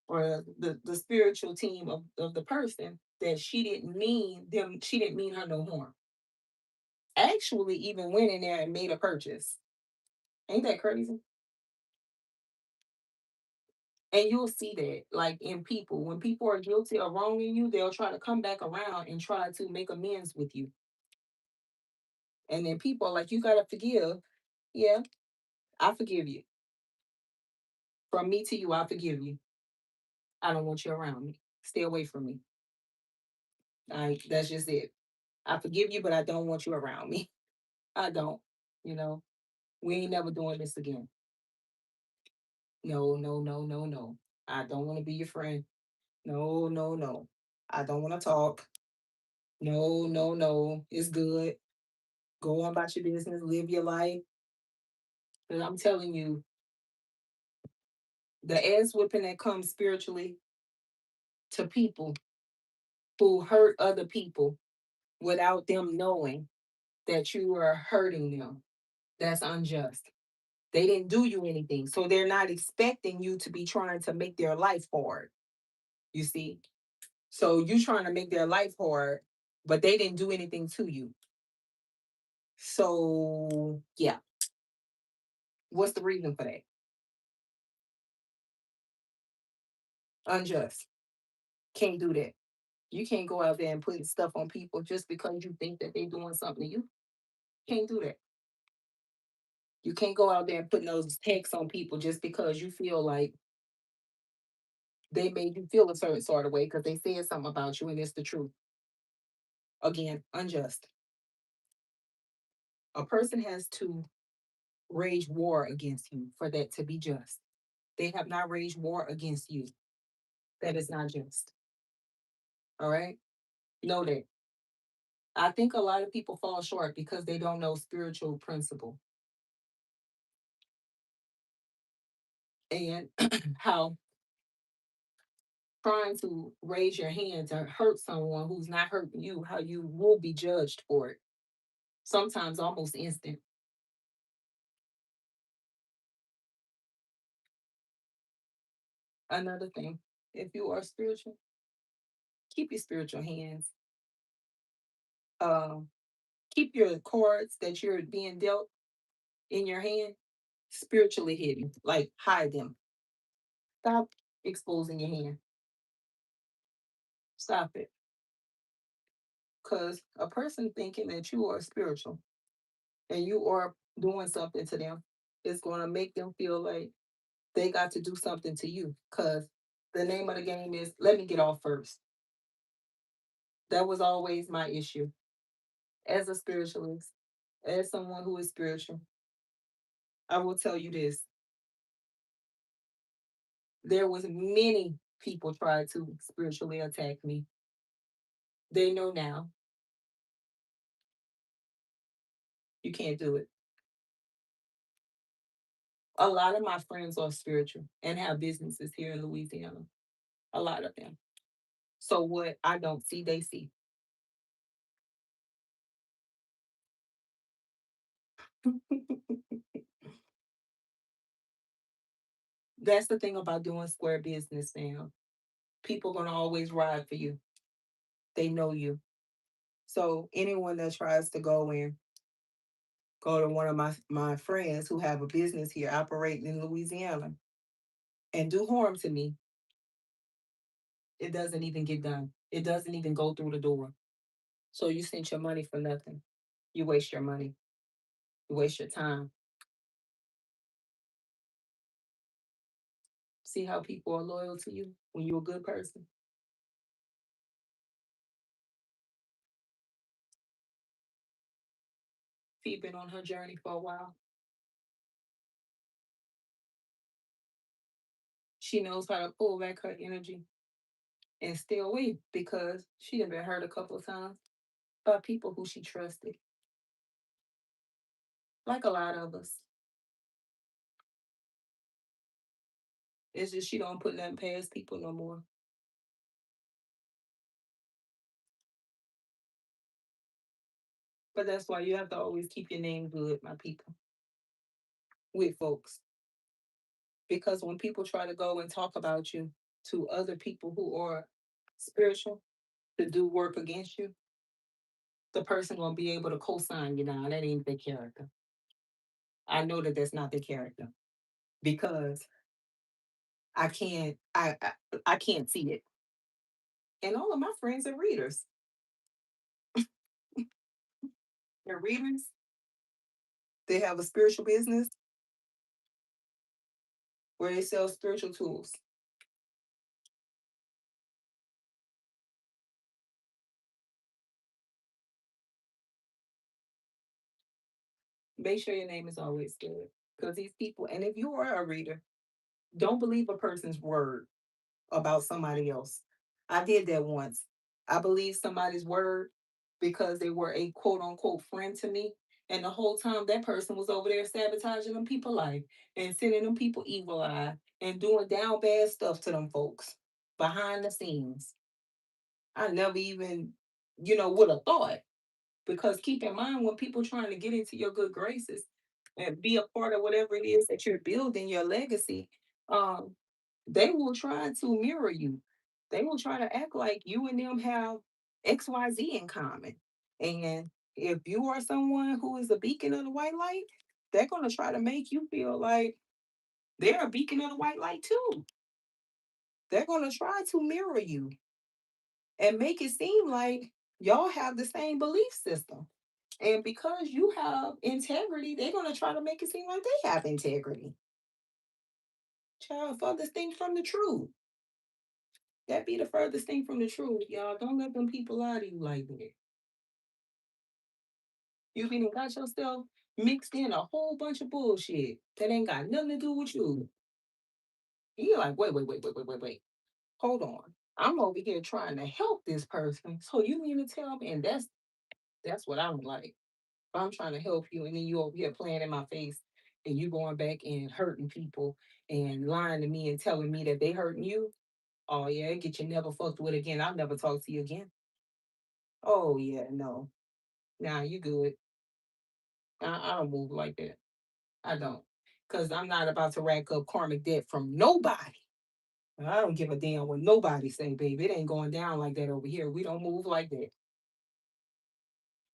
or the spiritual team of the person that she didn't mean her no harm. Actually even went in there and made a purchase. Ain't that crazy? And you'll see that like in people. When people are guilty of wronging you, they'll try to come back around and try to make amends with you. And then people are like, you gotta forgive. Yeah, I forgive you. From me to you, I forgive you. I don't want you around me. Stay away from me. That's just it. I forgive you, but I don't want you around me. I don't. You know, we ain't never doing this again. No, no, no, no, no. I don't want to be your friend. No, no, no. I don't want to talk. No, no, no. It's good. Go on about your business, live your life. And I'm telling you, the ass whipping that comes spiritually to people who hurt other people without them knowing that you are hurting them. That's unjust. They didn't do you anything. So they're not expecting you to be trying to make their life hard. You see? So you trying to make their life hard, but they didn't do anything to you. So yeah. What's the reason for that? Unjust. Can't do that. You can't go out there and put stuff on people just because you think that they're doing something to you. Can't do that. You can't go out there and put those texts on people just because you feel like they made you feel a certain sort of way because they said something about you and it's the truth. Again, unjust. A person has to wage war against you for that to be just. They have not waged war against you. That is not just. All right? Know that. I think a lot of people fall short because they don't know spiritual principle. and how trying to raise your hand to hurt someone who's not hurting you, how you will be judged for it. Sometimes almost instant. Another thing, if you are spiritual, keep your spiritual hands. Um, keep your cards that you're being dealt in your hand spiritually hidden. Like hide them. Stop exposing your hand. Stop it. Because a person thinking that you are spiritual and you are doing something to them is going to make them feel like they got to do something to you. Because the name of the game is let me get off first. That was always my issue as a spiritualist, as someone who is spiritual. I will tell you this: there was many people tried to spiritually attack me. They know now you can't do it. A lot of my friends are spiritual and have businesses here in Louisiana. A lot of them. So what I don't see, they see. That's the thing about doing square business, fam. People gonna always ride for you. They know you. So anyone that tries to go to one of my friends who have a business here operating in Louisiana and do harm to me, it doesn't even get done. It doesn't even go through the door. So you sent your money for nothing. You waste your money. You waste your time. See how people are loyal to you when you're a good person. Fee been on her journey for a while. She knows how to pull back her energy and stay away because she done been hurt a couple of times by people who she trusted, like a lot of us. It's just she don't put nothing past people no more. But that's why you have to always keep your name good, my people, with folks. Because when people try to go and talk about you to other people who are spiritual to do work against you, the person gonna be able to co-sign you now. That ain't their character. I know that that's not their character because I can't see it. And all of my friends are readers. They're readers. They have a spiritual business where they sell spiritual tools. Make sure your name is always good. Because these people, and if you are a reader, don't believe a person's word about somebody else. I did that once. I believed somebody's word because they were a quote unquote friend to me. And the whole time that person was over there sabotaging them people life and sending them people evil eye and doing down bad stuff to them folks behind the scenes. I never even, would have thought. Because keep in mind when people trying to get into your good graces and be a part of whatever it is that you're building, your legacy, um, they will try to mirror you. They will try to act like you and them have XYZ in common. And if you are someone who is a beacon of the white light, they're going to try to make you feel like they're a beacon of the white light too. They're going to try to mirror you and make it seem like y'all have the same belief system. And because you have integrity, they're going to try to make it seem like they have integrity. Child, furthest thing from the truth. That be the furthest thing from the truth, y'all. Don't let them people lie to you like that. You been and got yourself mixed in a whole bunch of bullshit that ain't got nothing to do with you. You're like, wait, wait, wait, wait, wait, wait, wait. Hold on. I'm over here trying to help this person. So you mean to tell me, and that's what I don't like. I'm trying to help you, and then you over here playing in my face and you going back and hurting people and lying to me and telling me that they hurting you. Oh yeah, get you never fucked with again. I'll never talk to you again. Oh yeah, no. Nah, you good. I don't move like that. I don't. Cause I'm not about to rack up karmic debt from nobody. I don't give a damn what nobody say, baby. It ain't going down like that over here. We don't move like that.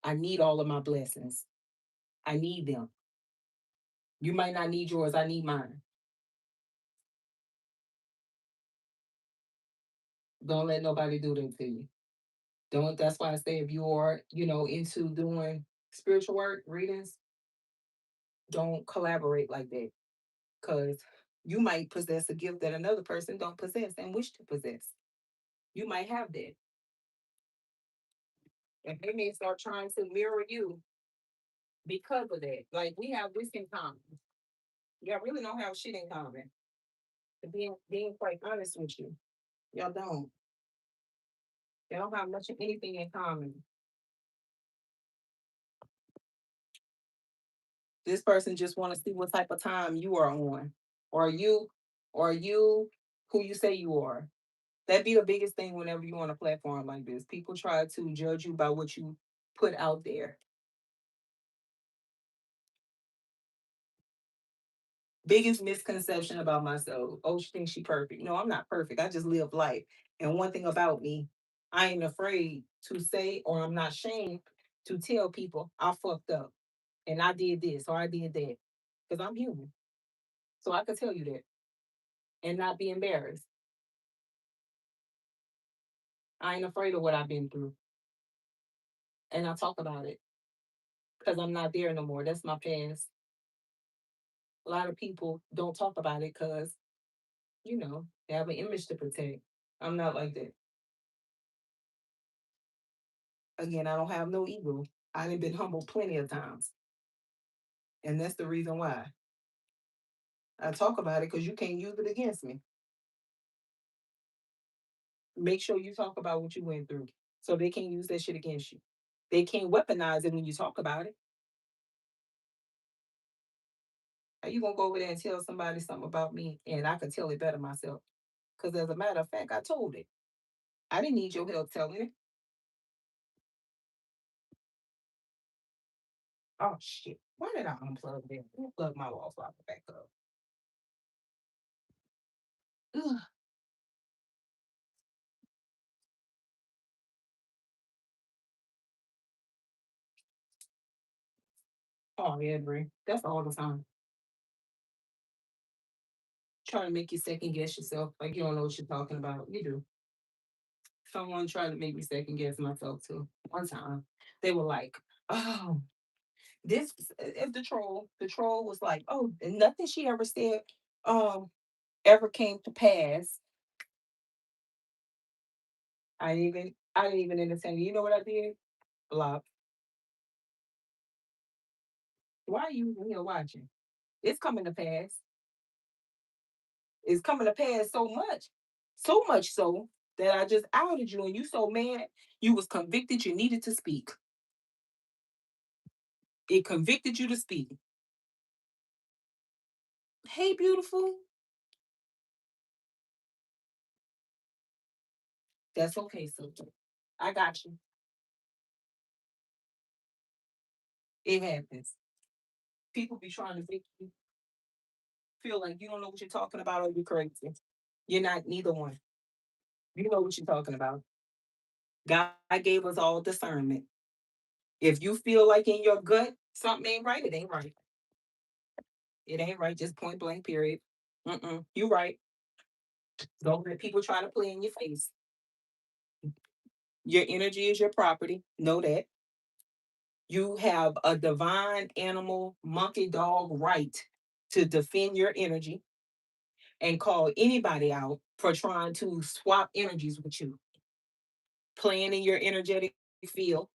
I need all of my blessings. I need them. You might not need yours. I need mine. Don't let nobody do that to you. Don't. That's why I say if you are, into doing spiritual work, readings, don't collaborate like that. Cause you might possess a gift that another person don't possess and wish to possess. You might have that. And they may start trying to mirror you because of that. Like we have this in common. Y'all really don't have shit in common. To being quite honest with you. Y'all don't. Y'all don't have much of anything in common. This person just want to see what type of time you are on. Or you or you who you say you are. That'd be the biggest thing whenever you're on a platform like this. People try to judge you by what you put out there. Biggest misconception about myself. Oh, she thinks she perfect. No, I'm not perfect. I just live life. And one thing about me, I ain't afraid to say or I'm not ashamed to tell people I fucked up and I did this or I did that. Because I'm human. So I could tell you that and not be embarrassed. I ain't afraid of what I've been through. And I talk about it because I'm not there no more. That's my past. A lot of people don't talk about it because, they have an image to protect. I'm not like that. Again, I don't have no ego. I've been humbled plenty of times. And that's the reason why I talk about it because you can't use it against me. Make sure you talk about what you went through so they can't use that shit against you. They can't weaponize it when you talk about it. How you gonna go over there and tell somebody something about me and I can tell it better myself? Because as a matter of fact, I told it. I didn't need your help telling it. Oh shit. Why did I unplug that? Plug my wall so I can back up. Ugh. Oh yeah, Brie. That's all the time. Trying to make you second guess yourself. Like you don't know what you're talking about. You do. Someone tried to make me second guess myself too. One time. They were like, oh, this if the troll was like, oh, and nothing she ever said ever came to pass. I didn't even entertain it. You know what I did? Block. Why are you even here watching? It's coming to pass. It's coming to pass so much so that I just outed you and you so mad you was convicted you needed to speak. It convicted you to speak. Hey, beautiful. That's okay, sister. I got you. It happens. People be trying to make you feel like you don't know what you're talking about or you're crazy. You're not neither one. You know what you're talking about. God gave us all discernment. If you feel like in your gut something ain't right, it ain't right. It ain't right. Just point blank, period. You right. Don't let people try to play in your face. Your energy is your property. Know that. You have a divine animal, monkey, dog right to defend your energy and call anybody out for trying to swap energies with you, playing in your energetic field,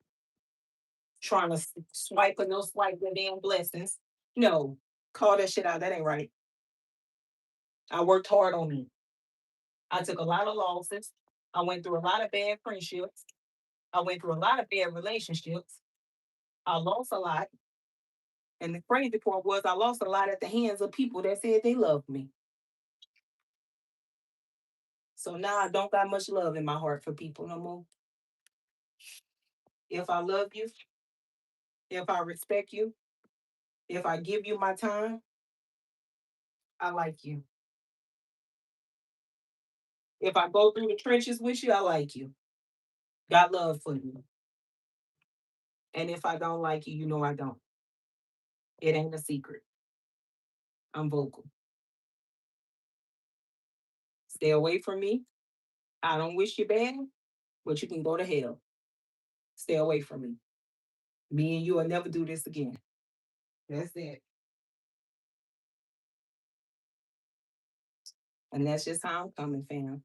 trying to swipe or no swipe your damn blessings. No, call that shit out. That ain't right. I worked hard on me. I took a lot of losses. I went through a lot of bad friendships. I went through a lot of bad relationships. I lost a lot. And the crazy part was I lost a lot at the hands of people that said they loved me. So now I don't got much love in my heart for people no more. If I love you, if I respect you, if I give you my time, I like you. If I go through the trenches with you, I like you. Got love for you. And if I don't like you, you know I don't. It ain't a secret. I'm vocal. Stay away from me. I don't wish you bad, but you can go to hell. Stay away from me. Me and you will never do this again. That's it. And that's just how I'm coming, fam.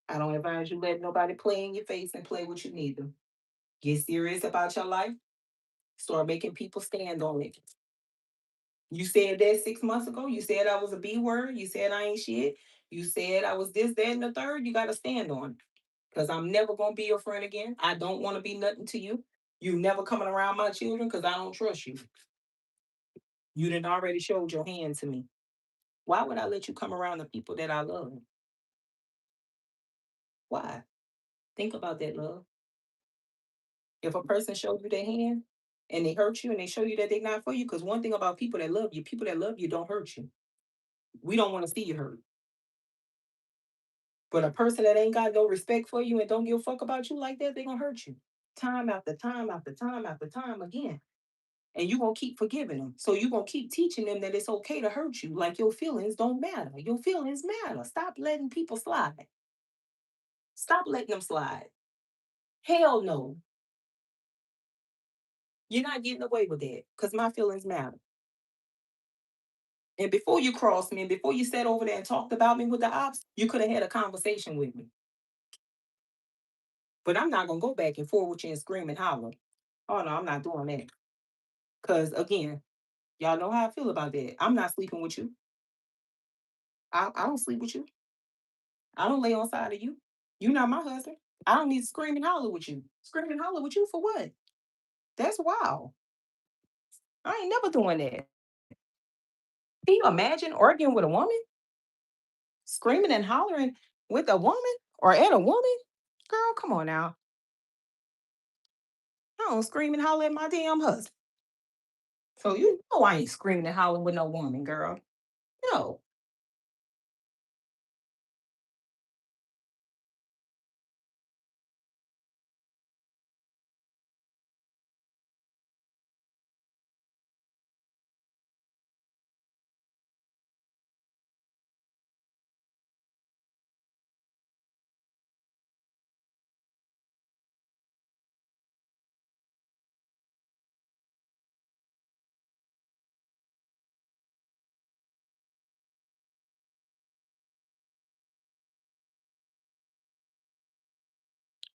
I don't advise you let nobody play in your face and play with you neither. Get serious about your life. Start making people stand on it. You said that 6 months ago. You said I was a B word. You said I ain't shit. You said I was this, that, and the third. You got to stand on it. Because I'm never going to be your friend again. I don't want to be nothing to you. You never coming around my children because I don't trust you. You didn't already showed your hand to me. Why would I let you come around the people that I love? Why? Think about that, love. If a person shows you their hand and they hurt you and they show you that they're not for you, because one thing about people that love you don't hurt you. We don't want to see you hurt. But a person that ain't got no respect for you and don't give a fuck about you like that, they gonna hurt you. Time after time after time after time again. And you gonna keep forgiving them. So you gonna keep teaching them that it's okay to hurt you. Like your feelings don't matter. Your feelings matter. Stop letting people slide. Stop letting them slide. Hell no. You're not getting away with that because my feelings matter. And before you crossed me and before you sat over there and talked about me with the ops, you could have had a conversation with me. But I'm not gonna go back and forth with you and scream and holler. Oh no, I'm not doing that. Cause again, y'all know how I feel about that. I'm not sleeping with you. I don't sleep with you. I don't lay on side of you. You're not my husband. I don't need to scream and holler with you. Scream and holler with you for what? That's wild. I ain't never doing that. Can you imagine arguing with a woman? Screaming and hollering with a woman or at a woman? Girl, come on now. I don't scream and holler at my damn husband. So you know I ain't screaming and hollering with no woman, girl. No.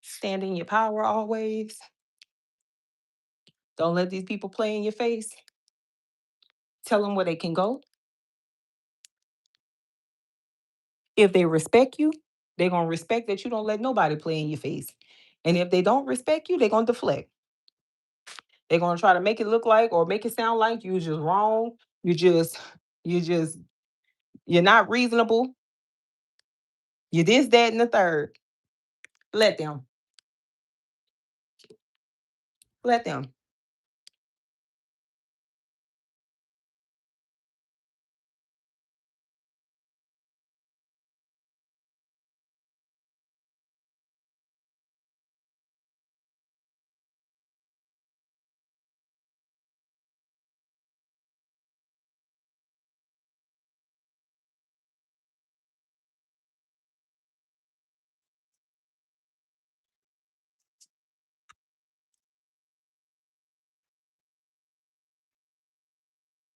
Stand in your power always. Don't let these people play in your face. Tell them where they can go. If they respect you, they're going to respect that you don't let nobody play in your face. And if they don't respect you, they're going to deflect. They're going to try to make it look like or make it sound like you're just wrong. You just, you're not reasonable. You're this, that, and the third. Let them. Let them.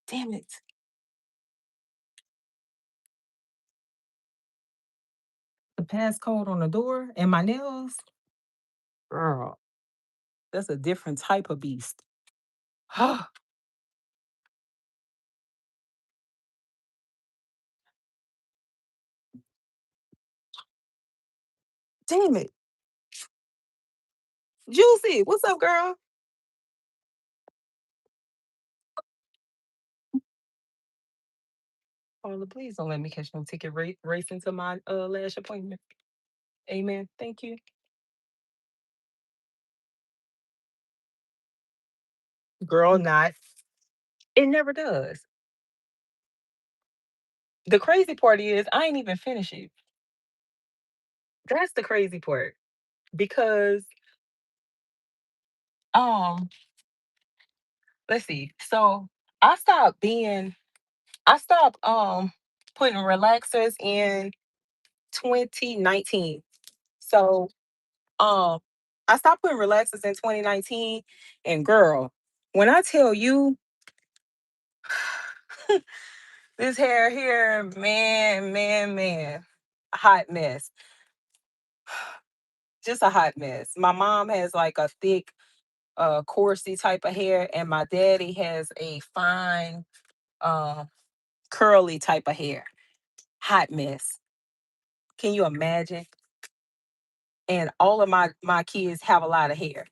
Damn it. The passcode on the door and my nails. Girl, that's a different type of beast. Damn it. Juicy, what's up, girl? Paula, please don't let me catch no ticket racing to my lash appointment. Amen. Thank you. Girl, not. It never does. The crazy part is I ain't even finished it. That's the crazy part. Because um, let's see. So I stopped being I stopped putting relaxers in 2019. So um I stopped putting relaxers in 2019, and girl, when I tell you this hair here, man, man, man, a hot mess. Just a hot mess. My mom has like a thick, coursey type of hair, and my daddy has a fine, uh, curly type of hair. Hot mess. Can you imagine? And all of my kids have a lot of hair.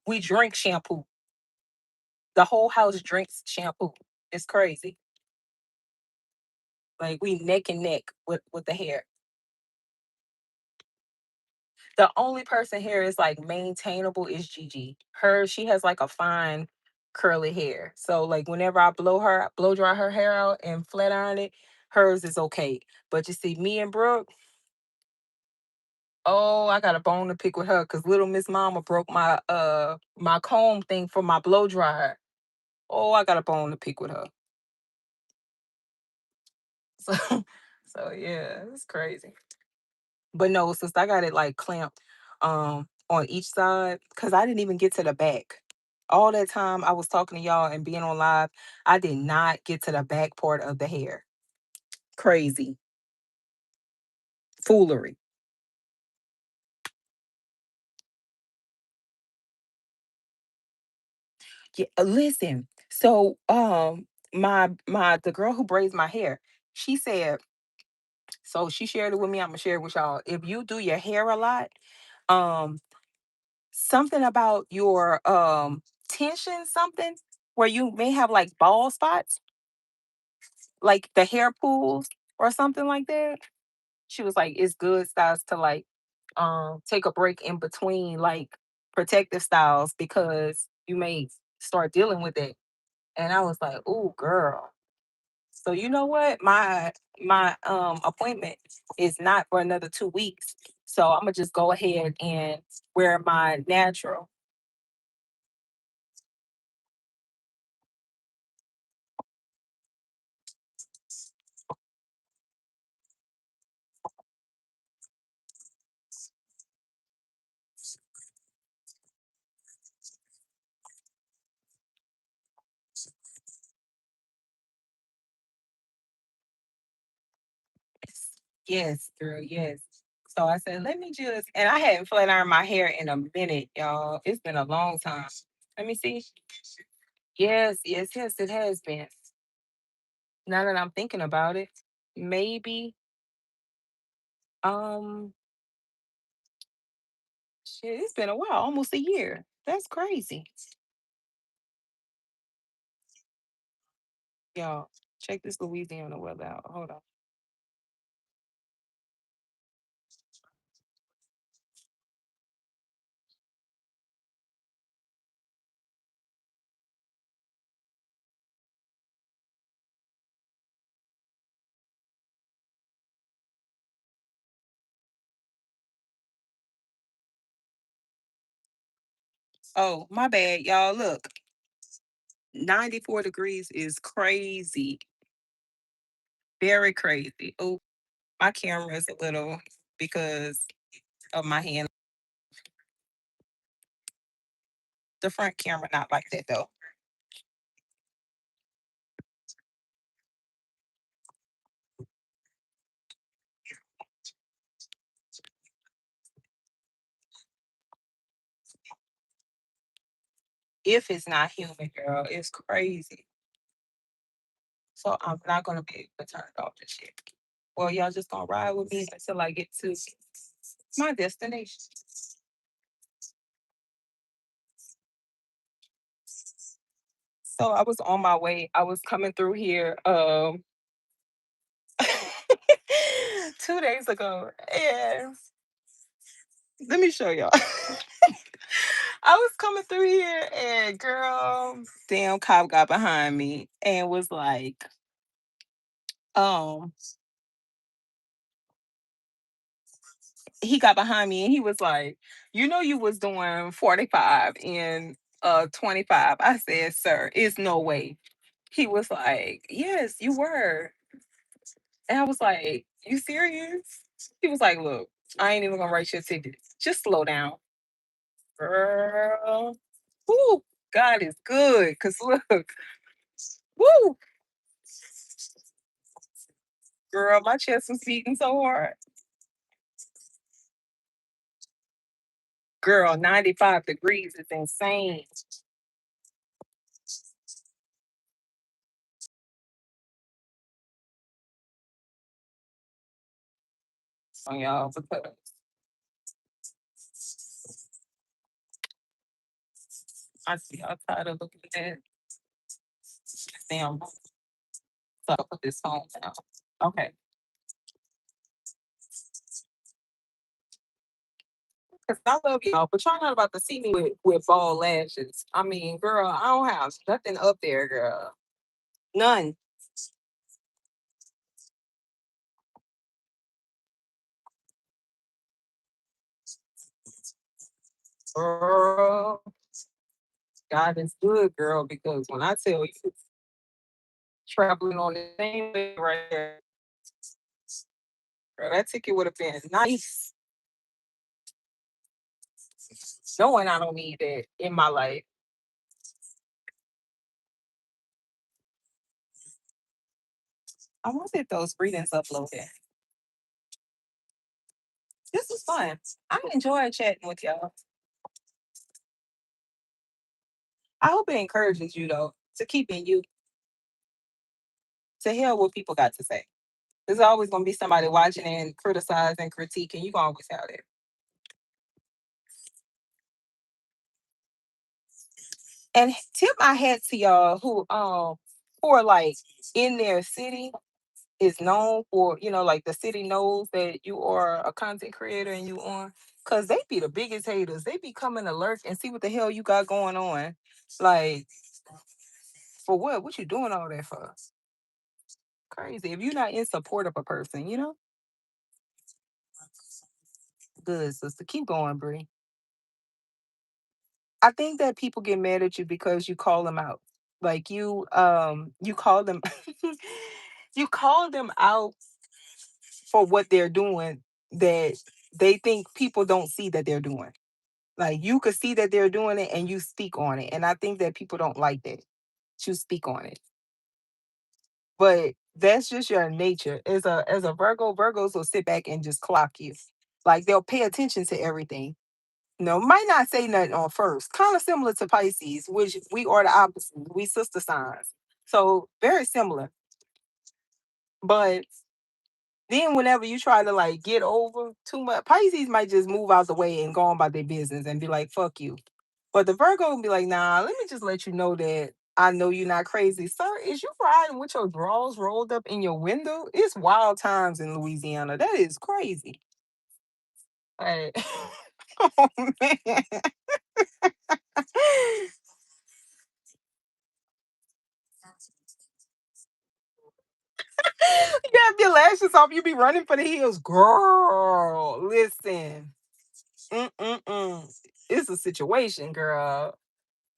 We drink shampoo. The whole house drinks shampoo. It's crazy. Like we neck and neck with the hair. The only person hair is like maintainable is Gigi. She has like a fine curly hair. So like whenever I blow dry her hair out and flat iron it, hers is okay. But you see, me and Brooke, oh, I got a bone to pick with her because little Miss Mama broke my comb thing for my blow dryer. Oh, I got a bone to pick with her. So so yeah, it's crazy. But no, since I got it like clamped on each side, because I didn't even get to the back. All that time I was talking to y'all and being on live, I did not get to the back part of the hair. Crazy. Foolery. Yeah, listen. So my the girl who braids my hair, she said, so she shared it with me. I'm gonna share it with y'all. If you do your hair a lot, um, something about your tension, something where you may have like bald spots, like the hair pools or something like that. She was like, it's good styles to like take a break in between like protective styles because you may start dealing with it. And I was like, oh girl. So you know what? My appointment is not for another 2 weeks. So I'm gonna just go ahead and wear my natural. Yes, girl, yes. So I said, let me just, and I hadn't flat ironed my hair in a minute, y'all. It's been a long time. Let me see. Yes, yes, yes, it has been. Now that I'm thinking about it, maybe, um, shit, it's been a while, almost a year. That's crazy. Y'all, check this Louisiana weather out. Hold on. Oh, my bad, y'all. Look, 94 degrees is crazy. Very crazy. Oh, my camera is a little because of my hand. The front camera not like that though. If it's not human, girl, it's crazy. So I'm not gonna be able to turn it off this shit. Well, y'all just gonna ride with me until I get to my destination. So I was on my way. I was coming through here 2 days ago. And let me show y'all. I was coming through here and girl, damn cop got behind me and was like, um, he got behind me and he was like, you know you was doing 45 and 25. I said, sir, it's no way. He was like, yes, you were. And I was like, you serious? He was like, look, I ain't even gonna write your ticket. Just slow down. Girl. Woo, God is good. Cause look, woo, girl, my chest was beating so hard. Girl, 95 degrees is insane on y'all because I see y'all tired of looking at this damn. So I put this phone down. Okay. Cause I love y'all, but y'all not about to see me with bald lashes. I mean, girl, I don't have nothing up there, girl. None. Girl, God is good, girl, because when I tell you traveling on the same way right there, girl, that ticket would have been nice. Knowing I don't need that in my life. I wonder if those readings uploaded. This was fun. I enjoyed chatting with y'all. I hope it encourages you though to keep in you to hear what people got to say. There's always gonna be somebody watching and criticizing and critiquing. You gonna always have that. And tip my hat to y'all who are like in their city is known for, like the city knows that you are a content creator and you on because they be the biggest haters. They be coming to lurk and see what the hell you got going on. Like, for what? What you doing all that for? Crazy. If you're not in support of a person, good sister. Keep going, Bree. I think that people get mad at you because you call them out. Like you call them you call them out for what they're doing that they think people don't see that they're doing. Like you could see that they're doing it and you speak on it. And I think that people don't like that. You speak on it. But that's just your nature. As a Virgo, Virgos will sit back and just clock you. Like they'll pay attention to everything. No, might not say nothing on first. Kind of similar to Pisces, which we are the opposite. We sister signs. So very similar. But then whenever you try to like get over too much, Pisces might just move out the way and go on about their business and be like, fuck you. But the Virgo will be like, nah, let me just let you know that I know you're not crazy. Sir, is you riding with your drawers rolled up in your window? It's wild times in Louisiana. That is crazy. Like, oh man. You have your lashes off, you be running for the hills. Girl, listen. Mm-mm-mm. It's a situation, girl.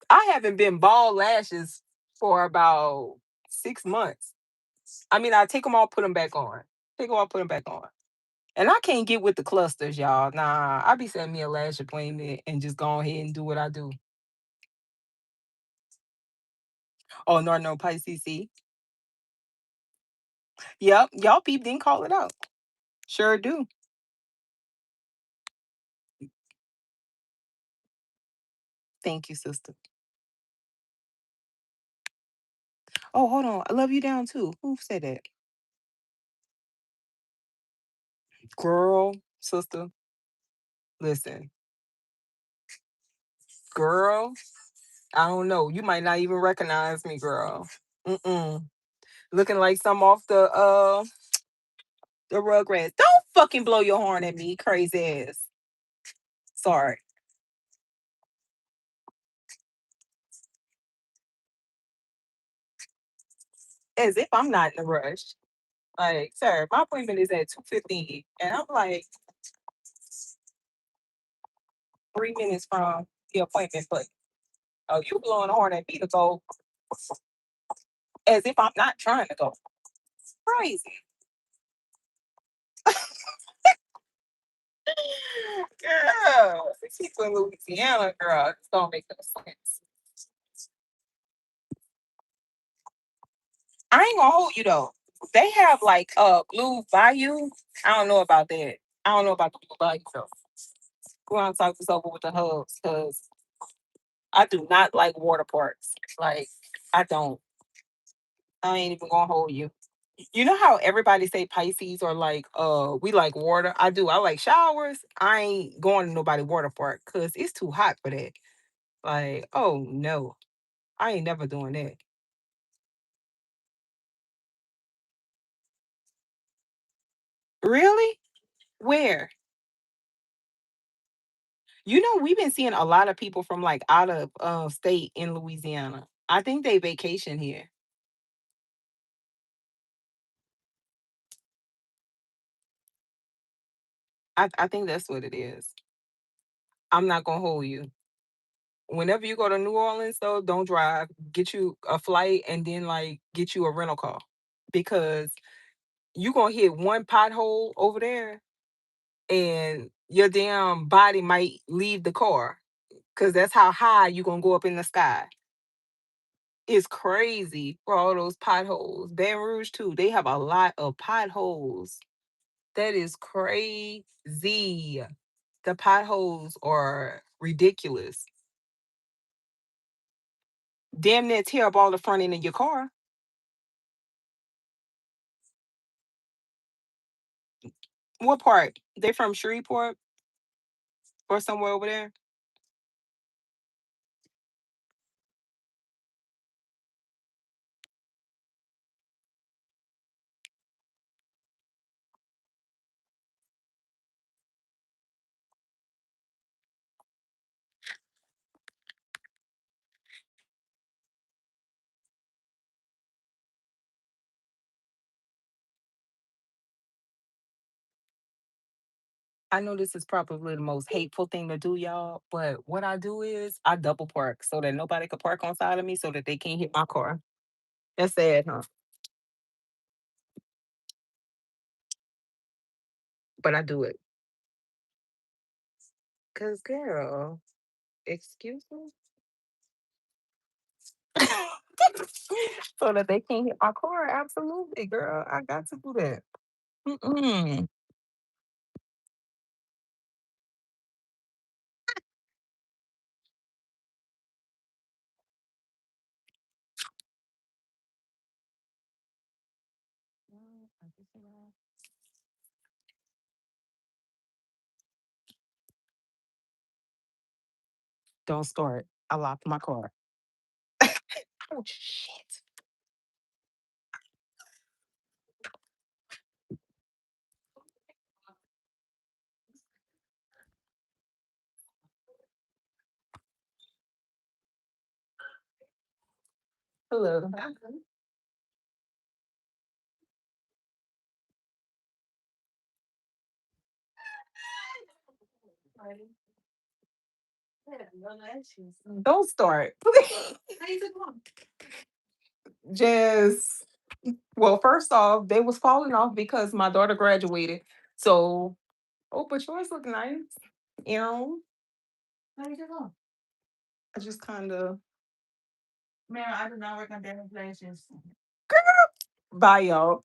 I haven't been bald lashes for about 6 months. I mean, I take them all, put them back on. Take them all, put them back on. And I can't get with the clusters, y'all. Nah, I be setting me a lash appointment and just go ahead and do what I do. Oh, no, Pisces. See? Yep, y'all peep didn't call it out. Sure do. Thank you, sister. Oh, hold on. I love you down too. Who said that? Girl, sister, listen. Girl. I don't know. You might not even recognize me, girl. Mm-mm. Looking like some off the Rugrats. Don't fucking blow your horn at me, crazy ass. Sorry. As if I'm not in a rush. Like, sir, my appointment is at 2:15. And I'm like 3 minutes from the appointment, but oh, you blowing the horn at me to go as if I'm not trying to go. Crazy. Girl. These people in Louisiana, girl, this don't make no sense. I ain't gonna hold you though. They have like Blue Bayou. I don't know about that. I don't know about the Blue Bayou though. We're gonna talk this over with the hubs because I do not like water parks. Like I don't. I ain't even gonna hold you. You know how everybody say Pisces or like we like water. I do. I like showers. I ain't going to nobody water park because it's too hot for that. Like oh no, I ain't never doing that. Really? Where? You know, we've been seeing a lot of people from like out of state in Louisiana. I think they vacation here. I think that's what it is. I'm not gonna hold you. Whenever you go to New Orleans, though, don't drive. Get you a flight and then like get you a rental car because you gonna hit one pothole over there and your damn body might leave the car because that's how high you gonna go up in the sky. It's crazy for all those potholes. Baton Rouge too. They have a lot of potholes. That is crazy. The potholes are ridiculous. Damn near tear up all the front end of your car. What part? They from Shreveport or somewhere over there? I know this is probably the most hateful thing to do, y'all, but what I do is I double park so that nobody can park on side of me so that they can't hit my car. That's sad, huh? But I do it. Cause girl, excuse me? So that they can't hit my car. Absolutely, girl. I got to do that. Mm-mm. Don't start. I locked my car. Oh shit. Hello. Don't start. Just well, first off, they was falling off because my daughter graduated. So, oh, but yours look nice. You know, I just kind of bye, y'all.